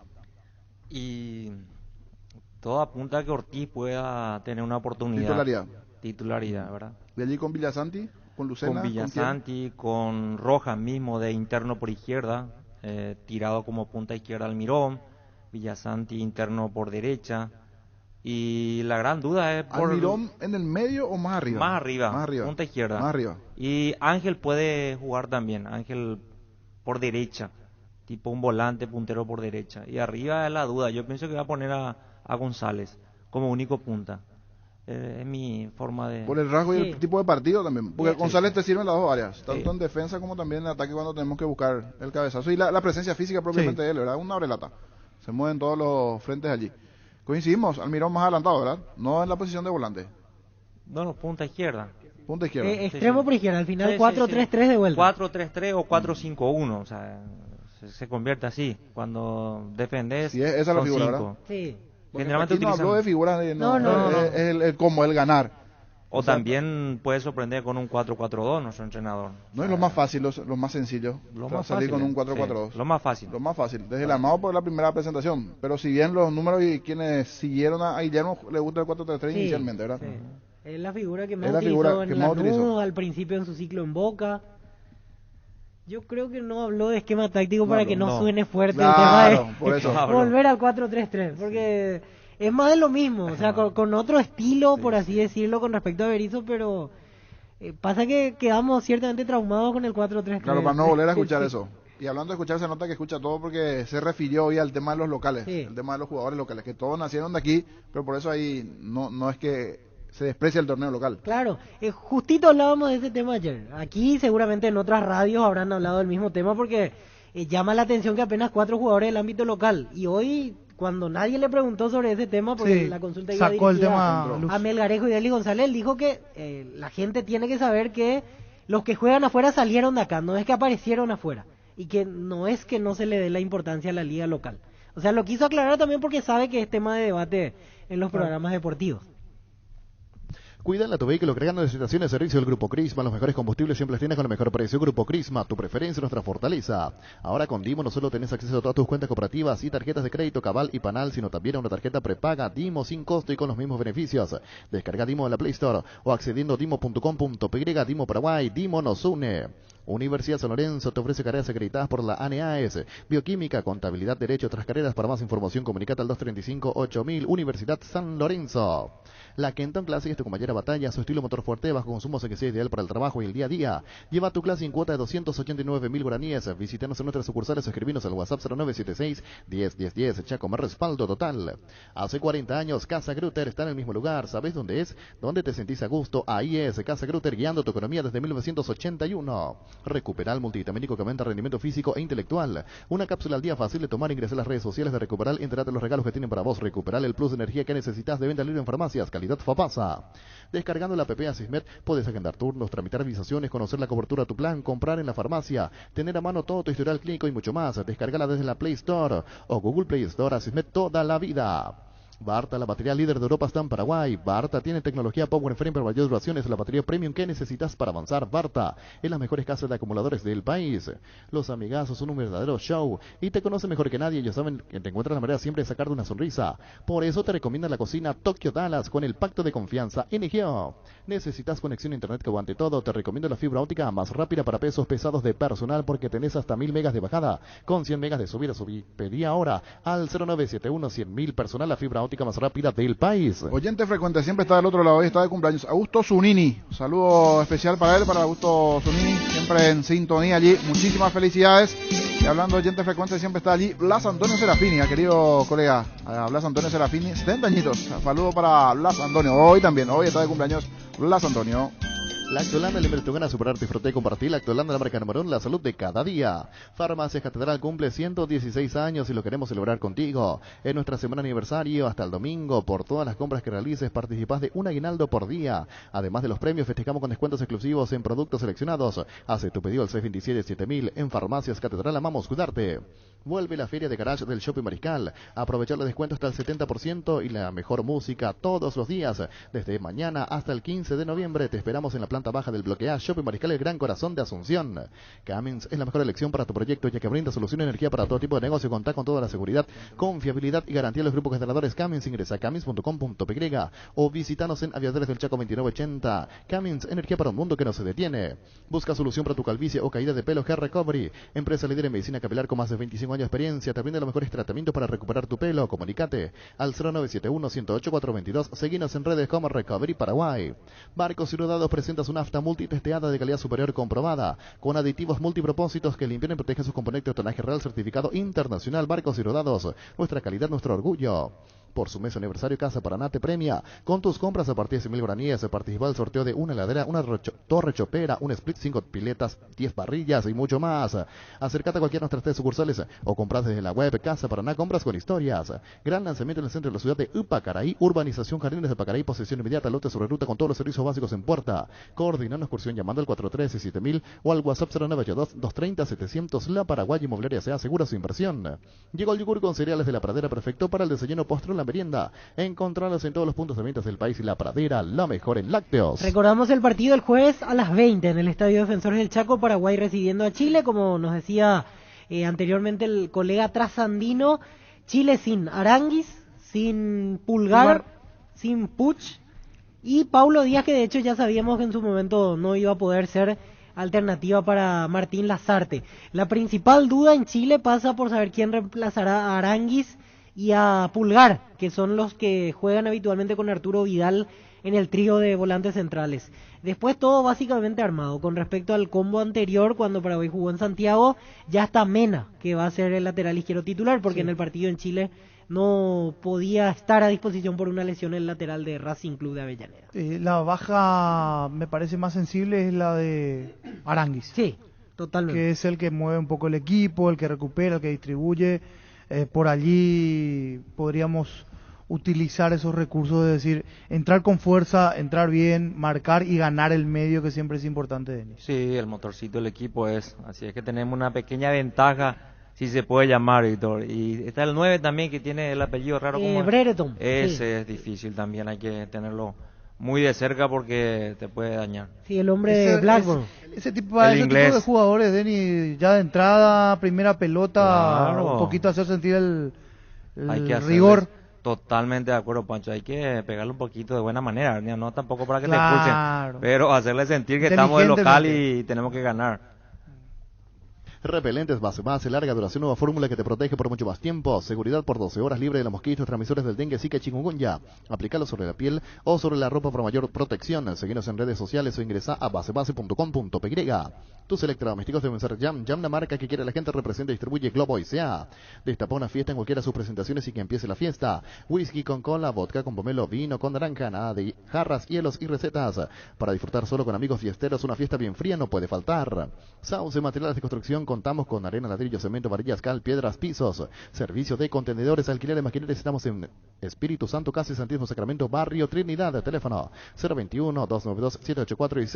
Y todo apunta a que Ortiz pueda tener una oportunidad. Titularidad, ¿verdad? ¿Y allí con Villasanti? ¿Con Lucena? Con Villasanti, con Rojas mismo de interno por izquierda, tirado como punta izquierda Almirón, Villasanti interno por derecha. Y la gran duda es por... ¿Almirón en el medio o más arriba? Más arriba, punta izquierda. Más arriba. Y Ángel puede jugar también, Ángel por derecha, tipo un volante puntero por derecha. Y arriba es la duda, yo pienso que va a poner a González como único punta. Es mi forma de... Por el rasgo y el tipo de partido también. Porque González te sirve en las dos áreas, tanto en defensa como también en ataque cuando tenemos que buscar el cabezazo. Y la presencia física propiamente de él, ¿verdad? Una abrelata. Se mueven todos los frentes allí. Coincidimos, Almirón más adelantado, ¿verdad? No en la posición de volante. No, punta izquierda. Punta izquierda. Extremo por izquierda, al final 4-3-3 de vuelta. 4-3-3 o 4-5-1, o sea, se convierte así. Cuando defendés, sí, esa es la figura, ¿verdad? Sí. Generalmente no hablo de figuras, no. Es como el ganar. O también puede sorprender con un 4-4-2 nuestro entrenador. No es lo más fácil, lo más sencillo. Salir con un 4-4-2. Sí, lo más fácil. Lo más fácil. Desde el armado por la primera presentación. Pero si bien los números y quienes siguieron a Guillermo le gusta el 4-3-3 inicialmente, ¿verdad? Sí. Es la figura que más utilizó en Lanús, al principio en su ciclo en Boca. Yo creo que no habló de esquema táctico para que no suene fuerte el tema de por eso. volver al 4-3-3, porque es más de lo mismo, o sea, con otro estilo, por así decirlo, con respecto a Berizzo, pero pasa que quedamos ciertamente traumados con el 4-3-3. Claro, para no volver a escuchar eso. Y hablando de escuchar, se nota que escucha todo porque se refirió hoy al tema de los locales, el tema de los jugadores locales, que todos nacieron de aquí, pero por eso ahí no es que se desprecia el torneo local. Claro, justito hablábamos de ese tema ayer. Aquí seguramente en otras radios habrán hablado del mismo tema porque llama la atención que apenas 4 jugadores del ámbito local. Y hoy, cuando nadie le preguntó sobre ese tema, porque la consulta iba sacó el dirigida tema a Melgarejo y Deli González, él dijo que la gente tiene que saber que los que juegan afuera salieron de acá, no es que aparecieron afuera. Y que no es que no se le dé la importancia a la liga local. O sea, lo quiso aclarar también porque sabe que es tema de debate en los programas deportivos. Cuídala tu vehículo creando estaciones de servicio del Grupo Crisma. Los mejores combustibles siempre tienes con el mejor precio. Grupo Crisma, tu preferencia, nuestra fortaleza. Ahora con Dimo no solo tenés acceso a todas tus cuentas cooperativas y tarjetas de crédito Cabal y Panal, sino también a una tarjeta prepaga Dimo sin costo y con los mismos beneficios. Descarga Dimo en la Play Store o accediendo a dimo.com.py. Dimo Paraguay, Dimo nos une. Universidad San Lorenzo te ofrece carreras acreditadas por la ANEAES, Bioquímica, Contabilidad, Derecho, otras carreras. Para más información comunicate al 235-8000, Universidad San Lorenzo. La Kenton Classic es tu compañera batalla, su estilo motor fuerte, bajo consumo, que sea ideal para el trabajo y el día a día. Lleva tu clase en cuota de 289.000 guaraníes. Visítanos en nuestras sucursales o escribinos al WhatsApp 0976-101010. Chaco, más respaldo total. Hace 40 años, Casa Grutter está en el mismo lugar. ¿Sabes dónde es? ¿Dónde te sentís a gusto? Ahí es Casa Grutter, guiando tu economía desde 1981. Recuperal multivitamínico que aumenta rendimiento físico e intelectual. Una cápsula al día fácil de tomar. Ingresa a las redes sociales de Recuperal, entérate de los regalos que tienen para vos. Recuperal, el plus de energía que necesitas, de venta libre en farmacias. Calidad Fapasa. Descargando la app Asismed puedes agendar turnos, tramitar visaciones, conocer la cobertura de tu plan, comprar en la farmacia, tener a mano todo tu historial clínico y mucho más. Descargala desde la Play Store o Google Play Store. Asismed toda la vida. Barta, la batería líder de Europa, está en Paraguay. Barta tiene tecnología Power Frame para mayores duraciones, la batería premium que necesitas para avanzar. Barta, en las mejores casas de acumuladores del país. Los amigazos son un verdadero show y te conocen mejor que nadie. Ellos saben que te encuentran la manera siempre de sacarte una sonrisa. Por eso te recomiendan la cocina Tokyo Dallas con el pacto de confianza NGO. ¿Necesitas conexión a internet que aguante todo? Te recomiendo la fibra óptica más rápida para pesos pesados de personal, porque tenés hasta 1000 megas de bajada con 100 megas de subida. Pedí ahora al 0971-100.000 personal, la fibra óptica más rápida del país. Oyente frecuente, siempre está del otro lado, hoy está de cumpleaños Augusto Zunini. Un saludo especial para él, para Augusto Zunini, siempre en sintonía allí. Muchísimas felicidades. Y hablando de oyente frecuente, siempre está allí Blas Antonio Serafini, querido colega Blas Antonio Serafini, 70 añitos. Saludo para Blas Antonio, hoy está de cumpleaños Blas Antonio. Lactolanda, alimenta tu gana, superarte, disfrutar y compartir. Lactolanda, la marca número 1, la salud de cada día. Farmacias Catedral cumple 116 años y lo queremos celebrar contigo. En nuestra semana aniversario, hasta el domingo, por todas las compras que realices, participás de un aguinaldo por día. Además de los premios, festejamos con descuentos exclusivos en productos seleccionados. Hace tu pedido al 627-7000. En Farmacias Catedral, amamos cuidarte. Vuelve la feria de garage del Shopping Mariscal. Aprovechar los descuentos hasta el 70% y la mejor música todos los días. Desde mañana hasta el 15 de noviembre te esperamos en la planta baja del bloque A, Shopping Mariscal, el gran corazón de Asunción. Cummins es la mejor elección para tu proyecto, ya que brinda solución de energía para todo tipo de negocio. Contá con toda la seguridad, confiabilidad y garantía de los grupos generadores Cummins. Ingresa a cummins.com.py o visítanos en Aviadores del Chaco 2980. Cummins, energía para un mundo que no se detiene. Busca solución para tu calvicie o caída de pelo. Hair Recovery, empresa líder en medicina capilar con más de 25 años de experiencia, te brinda los mejores tratamientos para recuperar tu pelo. Comunicate al 0971-108-422. Seguinos en redes como Recovery Paraguay. Barcos y Rodados presenta su nafta multitesteada de calidad superior comprobada, con aditivos multipropósitos que limpian y protegen sus componentes de tonaje real, certificado internacional. Barcos y Rodados, nuestra calidad, nuestro orgullo. Por su mes aniversario, Casa Paraná te premia con tus compras a partir de 100.000 guaraníes. Participa del sorteo de una heladera, una torre chopera, un split, 5 piletas, 10 parrillas y mucho más. Acércate a cualquiera de nuestras 3 sucursales o compras desde la web. Casa Paraná, compras con historias. Gran lanzamiento en el centro de la ciudad de Upacaraí, urbanización Jardines de Pacaraí, posesión inmediata, lote sobre ruta con todos los servicios básicos en puerta. Coordina una excursión llamando al 413-7000 o al WhatsApp 0982-230-700. La Paraguay Inmobiliaria se asegura su inversión. Llegó el yogur con cereales de La Pradera, perfecto para el desayuno, postre o la merienda. Encontrarlos en todos los puntos de ventas del país. Y La Pradera, la mejor en lácteos. Recordamos el partido el jueves a las 20 en el Estadio Defensores del Chaco, Paraguay recibiendo a Chile, como nos decía anteriormente el colega trasandino. Chile sin Aranguis, sin Pulgar, sin Puch y Paulo Díaz, que de hecho ya sabíamos que en su momento no iba a poder ser alternativa para Martín Lazarte. La principal duda en Chile pasa por saber quién reemplazará a Aranguis y a Pulgar, que son los que juegan habitualmente con Arturo Vidal en el trío de volantes centrales. Después todo básicamente armado. Con respecto al combo anterior, cuando Paraguay jugó en Santiago, ya está Mena, que va a ser el lateral izquierdo titular, porque en el partido en Chile no podía estar a disposición por una lesión el lateral de Racing Club de Avellaneda. La baja me parece más sensible es la de Aranguis. Sí, totalmente. Que es el que mueve un poco el equipo, el que recupera, el que distribuye. Por allí podríamos utilizar esos recursos de decir, entrar con fuerza, entrar bien, marcar y ganar el medio, que siempre es importante, Denis. Sí, el motorcito del equipo es, así es que tenemos una pequeña ventaja, si se puede llamar, Víctor. Y está el 9 también, que tiene el apellido raro como Brereton. Ese sí. Es difícil también, hay que tenerlo muy de cerca porque te puede dañar. Sí, el hombre de Blackburn. Ese tipo de jugadores, Denis, ya de entrada, primera pelota, claro, un poquito hacer sentir el rigor. Totalmente de acuerdo, Pancho. Hay que pegarle un poquito de buena manera, no tampoco para que te expulsen, pero hacerle sentir que estamos de local y tenemos que ganar. Repelentes base, larga duración, nueva fórmula que te protege por mucho más tiempo. Seguridad por 12 horas, libre de los mosquitos transmisores del dengue, zika y chikungunya. Aplicalo sobre la piel o sobre la ropa para mayor protección. Seguinos en redes sociales o ingresa a basebase.com.py. Tus electrodomésticos deben ser Jam, la marca que quiere la gente, representa y distribuye Globo S.A. Destapa una fiesta en cualquiera de sus presentaciones y que empiece la fiesta. Whisky con cola, vodka con pomelo, vino con naranja, nada de jarras, hielos y recetas. Para disfrutar solo con amigos fiesteros, una fiesta bien fría no puede faltar. Sauce Materiales de Construcción, contamos con arena, ladrillo, cemento, varillas, cal, piedras, pisos. Servicio de contenedores, alquiler de maquinarias, estamos en Espíritu Santo, casi Santísimo Sacramento, Barrio Trinidad. Teléfono 021-292-784 y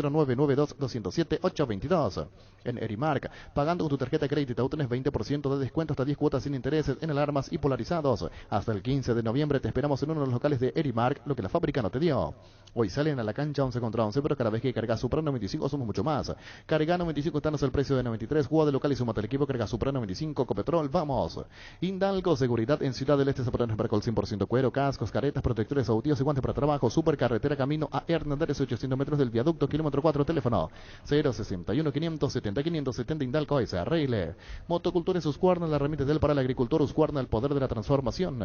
0992-207-822. En Erimark, pagando con tu tarjeta de crédito, obtienes 20% de descuento hasta 10 cuotas sin intereses en alarmas y polarizados. Hasta el 15 de noviembre te esperamos en uno de los locales de Erimark, lo que la fábrica no te dio. Hoy salen a la cancha 11 contra 11, pero cada vez que cargas Supra 95 somos mucho más. Carga 95, danos el precio de 93, juega de local y sumate al equipo, carga Supra 95, Copetrol, vamos. Hindalco, seguridad en Ciudad del Este, se pueden embarcar el 100% cuero, cascos, caretas, protectores auditivos y guantes para trabajo. Supercarretera camino a Hernández, 800 metros del viaducto, kilómetro 4, teléfono 061-570-570, Hindalco S.R.L. Motocultores Husqvarna, la herramienta del para el agricultor Husqvarna, el poder de la transformación.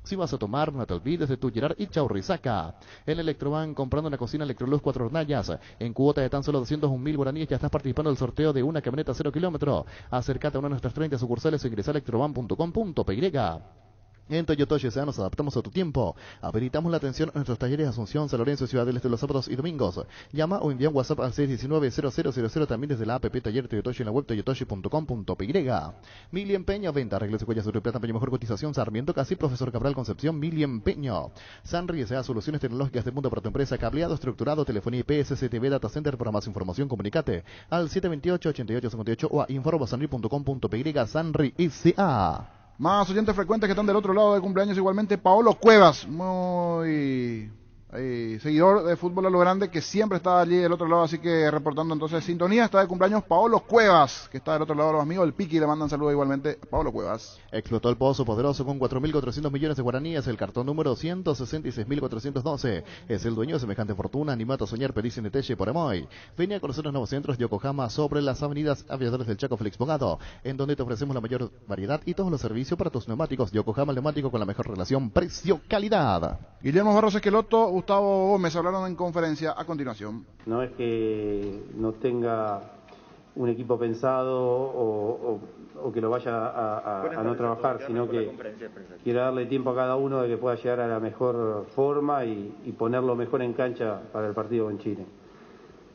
Si vas a tomar, no te olvides de tu Gerard y Chaurrizaca. En Electroban, comprando una cocina Electrolux 4 hornallas, en cuota de tan solo 201.000 guaraníes, ya estás participando del sorteo de una camioneta 0 kilómetro. Acércate a una de nuestras 30 sucursales o ingresa a electroban.com.py. En Toyotoshi S.A. nos adaptamos a tu tiempo. Habilitamos la atención en nuestros talleres de Asunción, San Lorenzo y Ciudad del Este los sábados y domingos. Llama o envía un WhatsApp al 619-0000, también desde la app Taller Toyotoshi en la web toyotoshi.com.py. Mili Empeño, venta, arreglos y cuellas de plata, empeño, mejor cotización, Sarmiento Casi, Profesor Cabral Concepción, Mili Empeño. Sanri S.A. Soluciones tecnológicas de punta para tu empresa, cableado, estructurado, telefonía IP, SCTV, data center. Para más información comunicate al 728-8858 o a informosanri.com.py. Sanri S.A. Más oyentes frecuentes que están del otro lado de cumpleaños igualmente, Paolo Cuevas, muy seguidor de fútbol a lo grande, que siempre está allí del otro lado, así que reportando entonces sintonía, está de cumpleaños Paolo Cuevas, que está del otro lado, los amigos del Piqui le mandan saludos igualmente a Paolo Cuevas. Explotó el pozo poderoso con 4.400 millones de guaraníes, el cartón número 166.412, es el dueño de semejante fortuna, animato a soñar, pedicen de Teche por Emoy. Venía a conocer los nuevos centros Yokohama sobre las avenidas Aviadores del Chaco Félix Bogado, en donde te ofrecemos la mayor variedad y todos los servicios para tus neumáticos. Yokohama, el neumático con la mejor relación precio-calidad. Guillermo Barros Esqueloto, Gustavo Gómez hablaron en conferencia a continuación. No es que no tenga un equipo pensado o que lo vaya a no trabajar, sino que quiero darle tiempo a cada uno de que pueda llegar a la mejor forma y ponerlo mejor en cancha para el partido con Chile.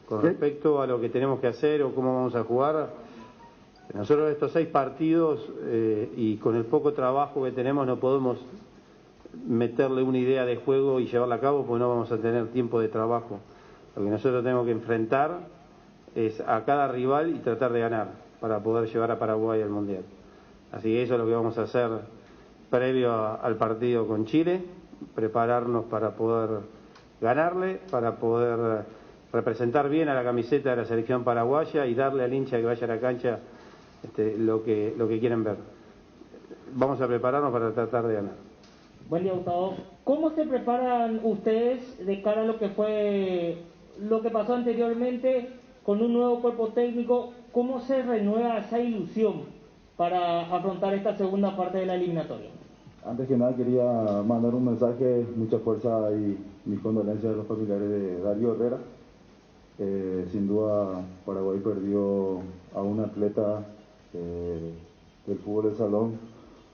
Con respecto a lo que tenemos que hacer o cómo vamos a jugar, nosotros estos 6 partidos y con el poco trabajo que tenemos no podemos meterle una idea de juego y llevarla a cabo porque no vamos a tener tiempo de trabajo. Lo que nosotros tenemos que enfrentar es a cada rival y tratar de ganar para poder llevar a Paraguay al Mundial. Así que eso es lo que vamos a hacer previo al partido con Chile, prepararnos para poder ganarle, para poder representar bien a la camiseta de la selección paraguaya y darle al hincha que vaya a la cancha lo que quieren ver. Vamos a prepararnos para tratar de ganar. Buen día, Gustavo. ¿Cómo se preparan ustedes de cara a lo que pasó anteriormente con un nuevo cuerpo técnico? ¿Cómo se renueva esa ilusión para afrontar esta segunda parte de la eliminatoria? Antes que nada quería mandar un mensaje, mucha fuerza y mis condolencias a los familiares de Darío Herrera. Sin duda Paraguay perdió a un atleta del fútbol de salón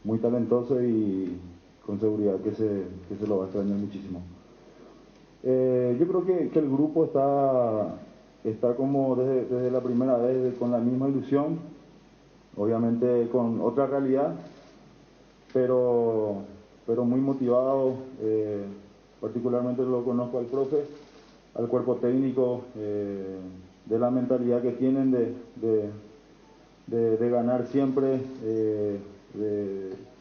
muy talentoso y con seguridad que se lo va a extrañar muchísimo. Yo creo que el grupo está como desde la primera vez con la misma ilusión, obviamente con otra realidad, pero muy motivado. Particularmente lo conozco al profe, al cuerpo técnico, de la mentalidad que tienen de ganar siempre,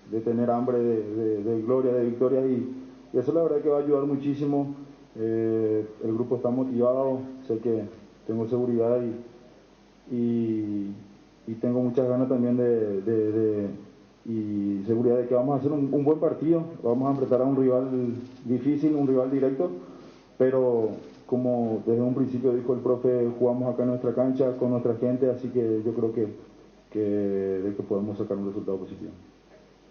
de tener hambre de gloria, de victoria, y eso la verdad que va a ayudar muchísimo. El grupo está motivado, sé que tengo seguridad y tengo muchas ganas también y seguridad de que vamos a hacer un buen partido. Vamos a enfrentar a un rival difícil, un rival directo, pero como desde un principio dijo el profe, jugamos acá en nuestra cancha con nuestra gente, así que yo creo que de que podemos sacar un resultado positivo.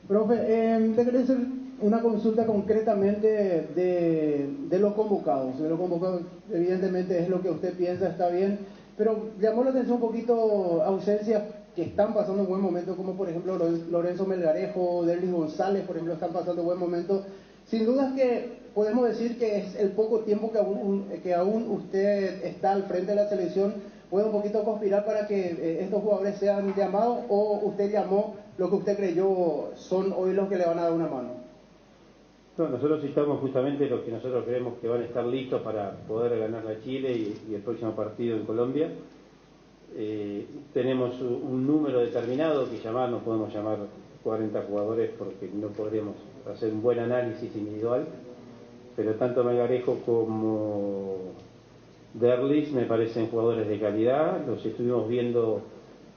Profe, te quería hacer una consulta concretamente de los convocados. De los convocados, evidentemente es lo que usted piensa, está bien, pero llamó la atención un poquito ausencias que están pasando un buen momento, como por ejemplo Lorenzo Melgarejo, Derlis González, por ejemplo, están pasando un buen momento. Sin duda que podemos decir que es el poco tiempo que aún usted está al frente de la selección. ¿Puede un poquito conspirar para que estos jugadores sean llamados, o usted llamó lo que usted creyó son hoy los que le van a dar una mano? No, nosotros citamos justamente los que nosotros creemos que van a estar listos para poder ganar a Chile y el próximo partido en Colombia. Tenemos un número determinado que llamar, no podemos llamar 40 jugadores porque no podríamos hacer un buen análisis individual, pero tanto Melgarejo como Derlis me parecen jugadores de calidad. Los estuvimos viendo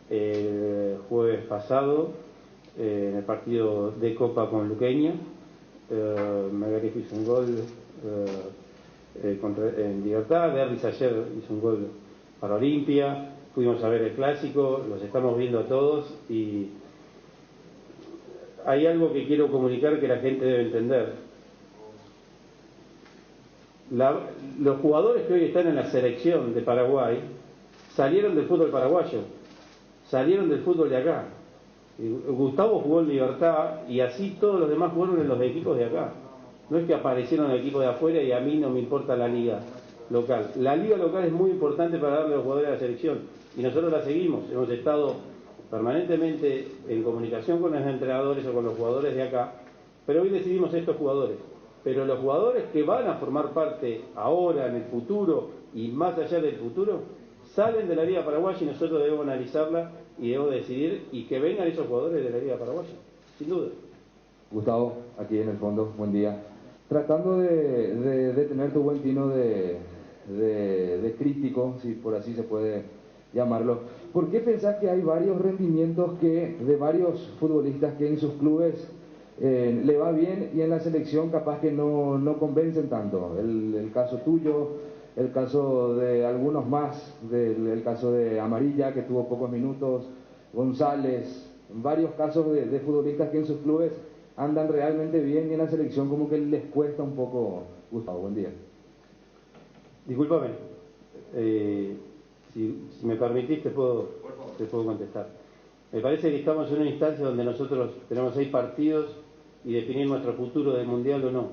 el jueves pasado en el partido de Copa con Luqueña. Melgarejo hizo un gol en Libertad, Derlis ayer hizo un gol para Olimpia. Fuimos a ver el clásico, los estamos viendo a todos, y hay algo que quiero comunicar que la gente debe entender. Los jugadores que hoy están en la selección de Paraguay salieron del fútbol paraguayo, salieron del fútbol de acá. Gustavo jugó en Libertad y así todos los demás jugaron en los equipos de acá. No es que aparecieron en el equipo de afuera y a mí no me importa la liga local. La liga local es muy importante para darle a los jugadores a la selección y nosotros la seguimos. Hemos estado permanentemente en comunicación con los entrenadores o con los jugadores de acá, pero hoy decidimos estos jugadores. Pero los jugadores que van a formar parte ahora, en el futuro y más allá del futuro, salen de la Liga Paraguaya y nosotros debemos analizarla y debemos decidir y que vengan esos jugadores de la Liga Paraguaya, sin duda. Gustavo, aquí en el fondo, buen día. Tratando de tener tu buen tino de crítico, si por así se puede llamarlo, ¿por qué pensás que hay varios rendimientos de varios futbolistas que en sus clubes le va bien y en la selección capaz que no convencen tanto? El caso tuyo, el caso de algunos más, el caso de Amarilla, que tuvo pocos minutos, González, varios casos de futbolistas que en sus clubes andan realmente bien y en la selección como que les cuesta un poco. Gustavo, buen día. Discúlpame, si me permitís te puedo contestar. Me parece que estamos en una instancia donde nosotros tenemos 6 partidos y definir nuestro futuro del Mundial o no.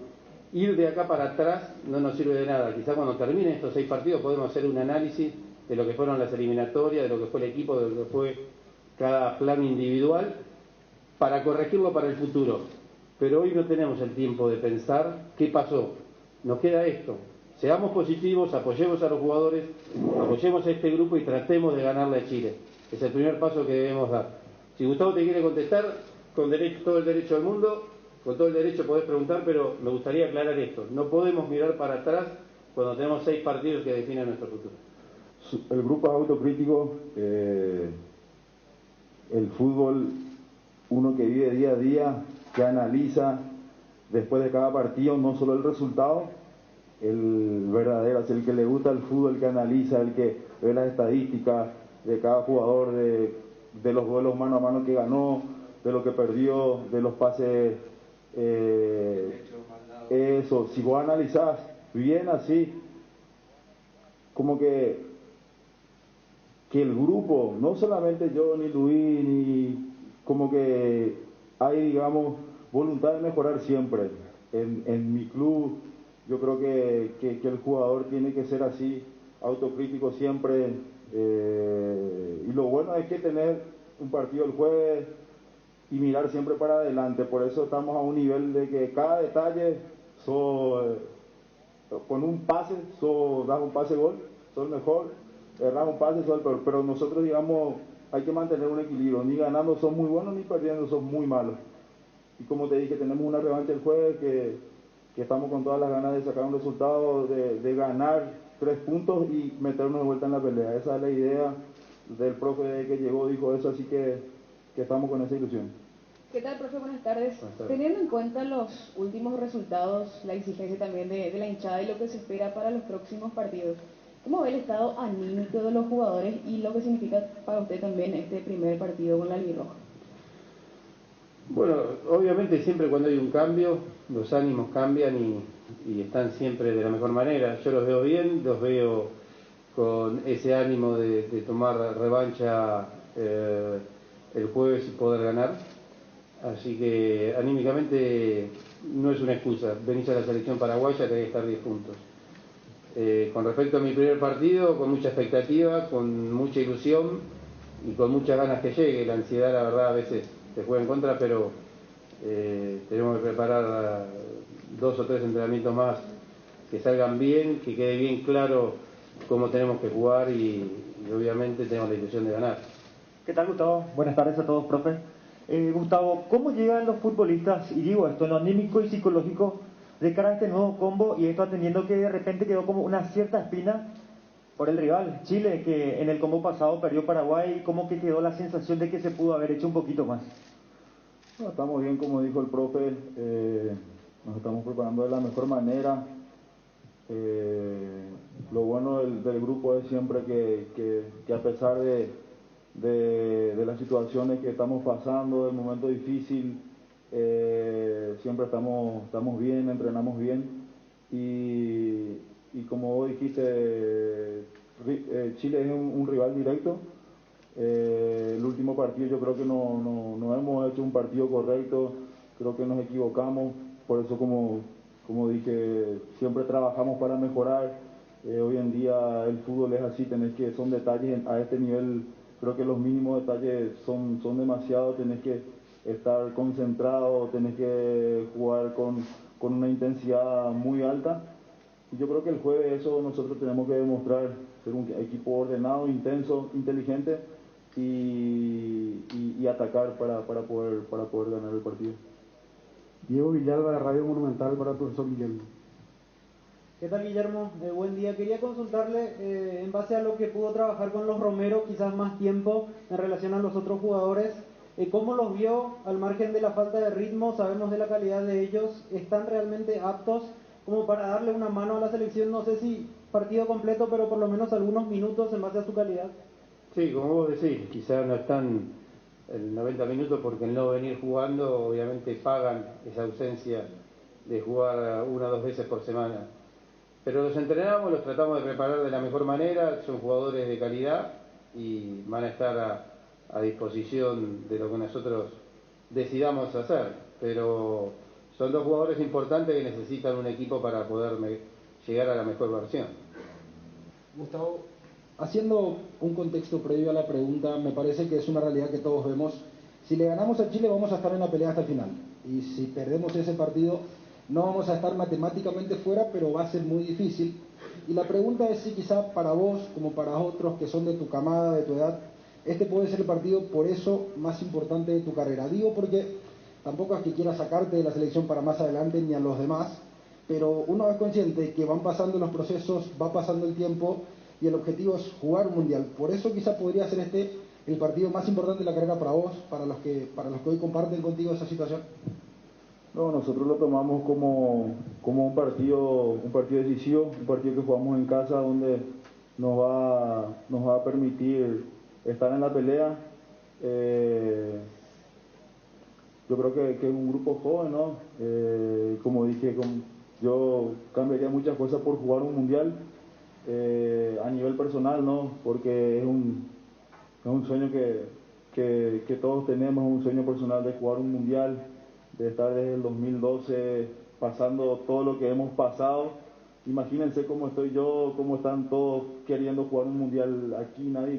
Ir de acá para atrás no nos sirve de nada. Quizás cuando terminen estos 6 partidos podemos hacer un análisis de lo que fueron las eliminatorias, de lo que fue el equipo, de lo que fue cada plan individual, para corregirlo para el futuro. Pero hoy no tenemos el tiempo de pensar qué pasó. Nos queda esto. Seamos positivos, apoyemos a los jugadores, apoyemos a este grupo y tratemos de ganarle a Chile. Es el primer paso que debemos dar. Si Gustavo te quiere contestar, con todo el derecho del mundo, con todo el derecho podés preguntar, pero me gustaría aclarar esto. No podemos mirar para atrás cuando tenemos 6 partidos que definen nuestro futuro. El grupo es autocrítico. El fútbol, uno que vive día a día, que analiza después de cada partido, no solo el resultado, el verdadero, es el que le gusta el fútbol, el que analiza, el que ve las estadísticas de cada jugador, de los duelos mano a mano que ganó, de lo que perdió, de los pases. Eso, si vos analizás bien así, como que el grupo, no solamente yo ni Luis, ni como que hay, digamos, voluntad de mejorar siempre. En mi club, yo creo que el jugador tiene que ser así, autocrítico siempre, y lo bueno es que tener un partido el jueves y mirar siempre para adelante. Por eso estamos a un nivel de que cada detalle, con un pase, das un pase gol, sos el mejor, erras un pase, sos el peor. Pero nosotros, digamos, hay que mantener un equilibrio, ni ganando sos muy buenos, ni perdiendo sos muy malos. Y como te dije, tenemos una revancha el jueves que estamos con todas las ganas de sacar un resultado, de ganar 3 puntos y meternos de vuelta en la pelea. Esa es la idea del profe que llegó, dijo eso, así que estamos con esa ilusión. ¿Qué tal, profe? Buenas tardes. Teniendo en cuenta los últimos resultados, la exigencia también de la hinchada y lo que se espera para los próximos partidos, ¿Cómo ve el estado anímico de los jugadores y lo que significa para usted también este primer partido con la albirroja? Bueno, obviamente siempre cuando hay un cambio, los ánimos cambian y están siempre de la mejor manera. Yo los veo bien, los veo con ese ánimo de tomar revancha el jueves y poder ganar. Así que anímicamente no es una excusa. Venís a la selección paraguaya, tenés que estar 10 puntos. Con respecto a mi primer partido, con mucha expectativa, con mucha ilusión y con muchas ganas que llegue. La ansiedad, la verdad, a veces te juega en contra, pero tenemos que preparar 2 o 3 entrenamientos más que salgan bien, que quede bien claro cómo tenemos que jugar y obviamente tenemos la ilusión de ganar. ¿Qué tal, Gustavo? Buenas tardes a todos, profe. Gustavo, ¿cómo llegan los futbolistas, y digo esto, en lo anímico y psicológico, de cara a este nuevo combo y esto atendiendo que de repente quedó como una cierta espina por el rival, Chile, que en el combo pasado perdió Paraguay, como que quedó la sensación de que se pudo haber hecho un poquito más? No, estamos bien, como dijo el profe, nos estamos preparando de la mejor manera. Lo bueno del grupo es siempre que a pesar de las situaciones que estamos pasando, del momento difícil, siempre estamos bien, entrenamos bien y como vos dijiste, Chile es un rival directo. El último partido yo creo que no hemos hecho un partido correcto, creo que nos equivocamos, por eso como dije, siempre trabajamos para mejorar. Hoy en día el fútbol es así, son detalles a este nivel, creo que los mínimos detalles son demasiados, tenés que estar concentrado, tenés que jugar con una intensidad muy alta. Y yo creo que el jueves eso nosotros tenemos que demostrar, ser un equipo ordenado, intenso, inteligente y atacar para poder ganar el partido. Diego Villalba de Radio Monumental para el profesor Guillermo. ¿Qué tal, Guillermo? Buen día. Quería consultarle, en base a lo que pudo trabajar con los Romero, quizás más tiempo en relación a los otros jugadores, ¿cómo los vio al margen de la falta de ritmo? Sabemos de la calidad de ellos. ¿Están realmente aptos como para darle una mano a la selección? No sé si partido completo, pero por lo menos algunos minutos en base a su calidad. Sí, como vos decís, quizás no están el 90 minutos porque el no venir jugando obviamente pagan esa ausencia de jugar 1 o 2 veces por semana. Pero los entrenamos, los tratamos de preparar de la mejor manera, son jugadores de calidad y van a estar a disposición de lo que nosotros decidamos hacer. Pero son 2 jugadores importantes que necesitan un equipo para poder llegar a la mejor versión. Gustavo, haciendo un contexto previo a la pregunta, me parece que es una realidad que todos vemos. Si le ganamos a Chile vamos a estar en la pelea hasta el final. Y si perdemos ese partido no vamos a estar matemáticamente fuera, pero va a ser muy difícil. Y la pregunta es si quizá para vos, como para otros que son de tu camada, de tu edad, este puede ser el partido por eso más importante de tu carrera. Digo porque tampoco es que quiera sacarte de la selección para más adelante ni a los demás, pero uno es consciente que van pasando los procesos, va pasando el tiempo y el objetivo es jugar un mundial. Por eso quizá podría ser este el partido más importante de la carrera para vos, para los que hoy comparten contigo esa situación. No, nosotros lo tomamos como un partido decisivo, un partido que jugamos en casa donde nos va a permitir estar en la pelea. Yo creo que es un grupo joven, ¿no? Como dije, yo cambiaría muchas cosas por jugar un mundial a nivel personal, ¿no? Porque es un sueño que todos tenemos, un sueño personal de jugar un mundial, de estar desde el 2012 pasando todo lo que hemos pasado. Imagínense cómo estoy yo, cómo están todos queriendo jugar un mundial. Aquí nadie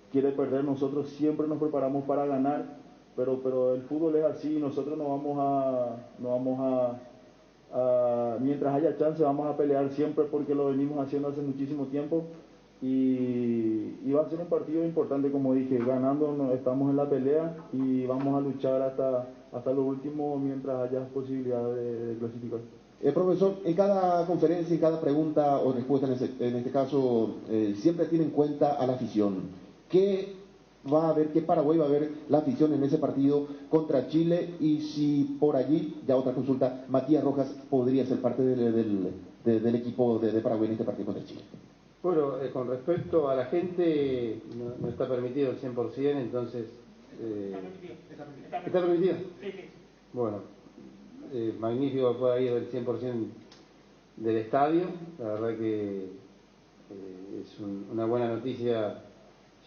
quiere perder, nosotros siempre nos preparamos para ganar, pero el fútbol es así, nosotros no vamos a mientras haya chance vamos a pelear siempre porque lo venimos haciendo hace muchísimo tiempo y va a ser un partido importante, como dije, ganando estamos en la pelea y vamos a luchar hasta lo último mientras haya posibilidad de clasificar. Profesor, en cada conferencia, en cada pregunta o respuesta, en este caso, siempre tiene en cuenta a la afición. ¿Qué va a haber, qué Paraguay va a ver la afición en ese partido contra Chile? Y si por allí, ya otra consulta, Matías Rojas podría ser parte del equipo de Paraguay en este partido contra Chile. Bueno, con respecto a la gente, no está permitido el 100%, entonces... ¿Está permitido? Sí, sí. Bueno, magnífico que pueda ir el 100% del estadio. La verdad que es una buena noticia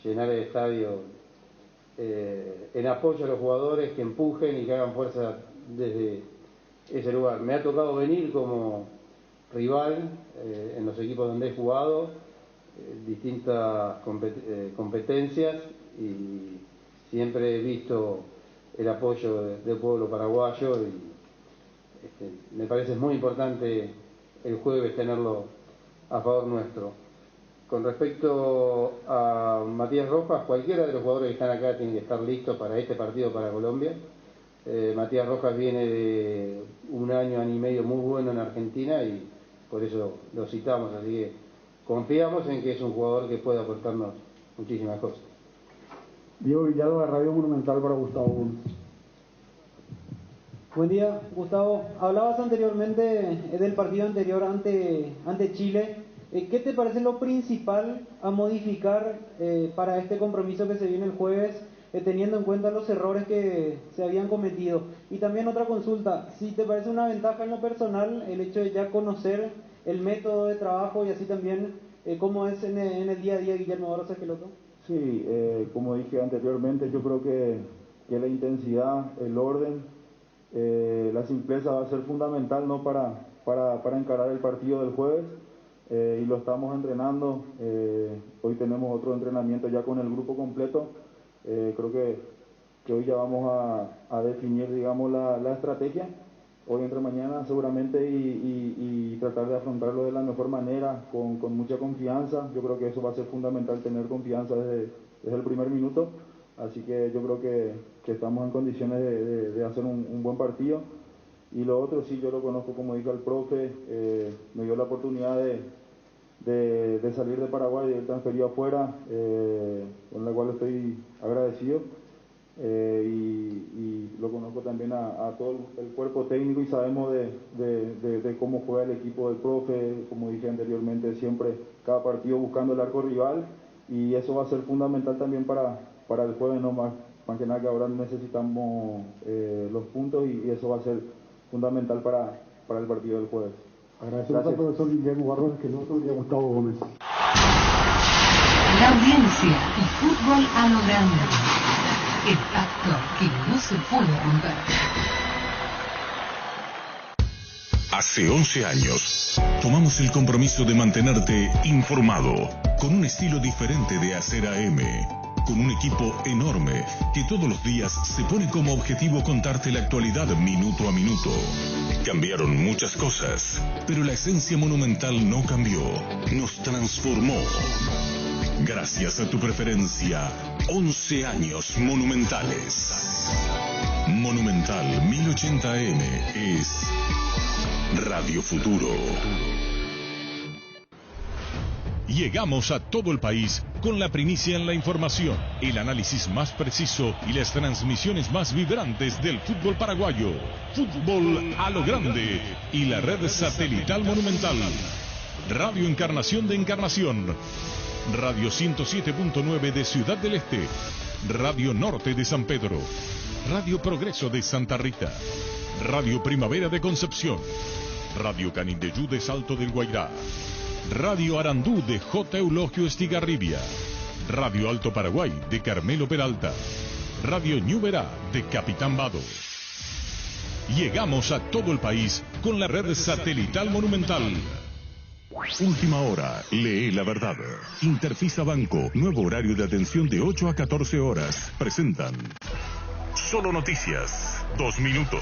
llenar el estadio en apoyo a los jugadores, que empujen y que hagan fuerza desde ese lugar. Me ha tocado venir como rival en los equipos donde he jugado, distintas competencias, y siempre he visto el apoyo del pueblo paraguayo, y me parece muy importante el jueves tenerlo a favor nuestro. Con respecto a Matías Rojas, cualquiera de los jugadores que están acá tiene que estar listo para este partido para Colombia. Matías Rojas viene de un año y medio muy bueno en Argentina y por eso lo citamos, así que confiamos en que es un jugador que puede aportarnos muchísimas cosas. Diego Villalba, Radio Monumental, para Gustavo. Buen día, Gustavo. Hablabas anteriormente del partido anterior ante Chile. ¿Qué te parece lo principal a modificar para este compromiso que se viene el jueves, teniendo en cuenta los errores que se habían cometido? Y también otra consulta, si te parece una ventaja en lo personal el hecho de ya conocer el método de trabajo y así también cómo es en el día a día Guillermo Barros Esqueloto. Sí, como dije anteriormente, yo creo que la intensidad, el orden, la simpleza va a ser fundamental, ¿no?, para encarar el partido del jueves. Y lo estamos entrenando. Hoy tenemos otro entrenamiento ya con el grupo completo. Creo que hoy ya vamos a definir, digamos, la estrategia hoy entre mañana seguramente, y tratar de afrontarlo de la mejor manera, con mucha confianza. Yo creo que eso va a ser fundamental, tener confianza desde el primer minuto. Así que yo creo que estamos en condiciones de hacer un buen partido. Y lo otro, sí, yo lo conozco, como dijo el profe, me dio la oportunidad de salir de Paraguay, de ir transferido afuera, con la cual estoy agradecido, y lo conozco también a todo el cuerpo técnico, y sabemos de cómo juega el equipo del profe. Como dije anteriormente, siempre cada partido buscando el arco rival, y eso va a ser fundamental también para el jueves, no más que nada, que ahora necesitamos los puntos, y eso va a ser fundamental para el partido del jueves. Agradecemos al profesor Guillermo Barros Esqueloto y a Gustavo Gómez. La audiencia y fútbol a lo grande. El pacto que no se puede romper. Hace 11 años, tomamos el compromiso de mantenerte informado, con un estilo diferente de hacer AM. Con un equipo enorme que todos los días se pone como objetivo contarte la actualidad minuto a minuto. Cambiaron muchas cosas, pero la esencia Monumental no cambió, nos transformó. Gracias a tu preferencia, 11 años monumentales. Monumental 1080M es Radio Futuro. Llegamos a todo el país con la primicia en la información, el análisis más preciso y las transmisiones más vibrantes del fútbol paraguayo. Fútbol a lo grande y la red satelital Monumental. Radio Encarnación de Encarnación. Radio 107.9 de Ciudad del Este. Radio Norte de San Pedro. Radio Progreso de Santa Rita. Radio Primavera de Concepción. Radio Canindeyú de Salto del Guairá. Radio Arandú de J. Eulogio Estigarribia. Radio Alto Paraguay de Carmelo Peralta. Radio Ñuberá de Capitán Vado. Llegamos a todo el país con la red satelital Monumental. Última hora, lee la verdad. Interfisa Banco, nuevo horario de atención de 8 a 14 horas. Presentan Solo Noticias, 2 minutos.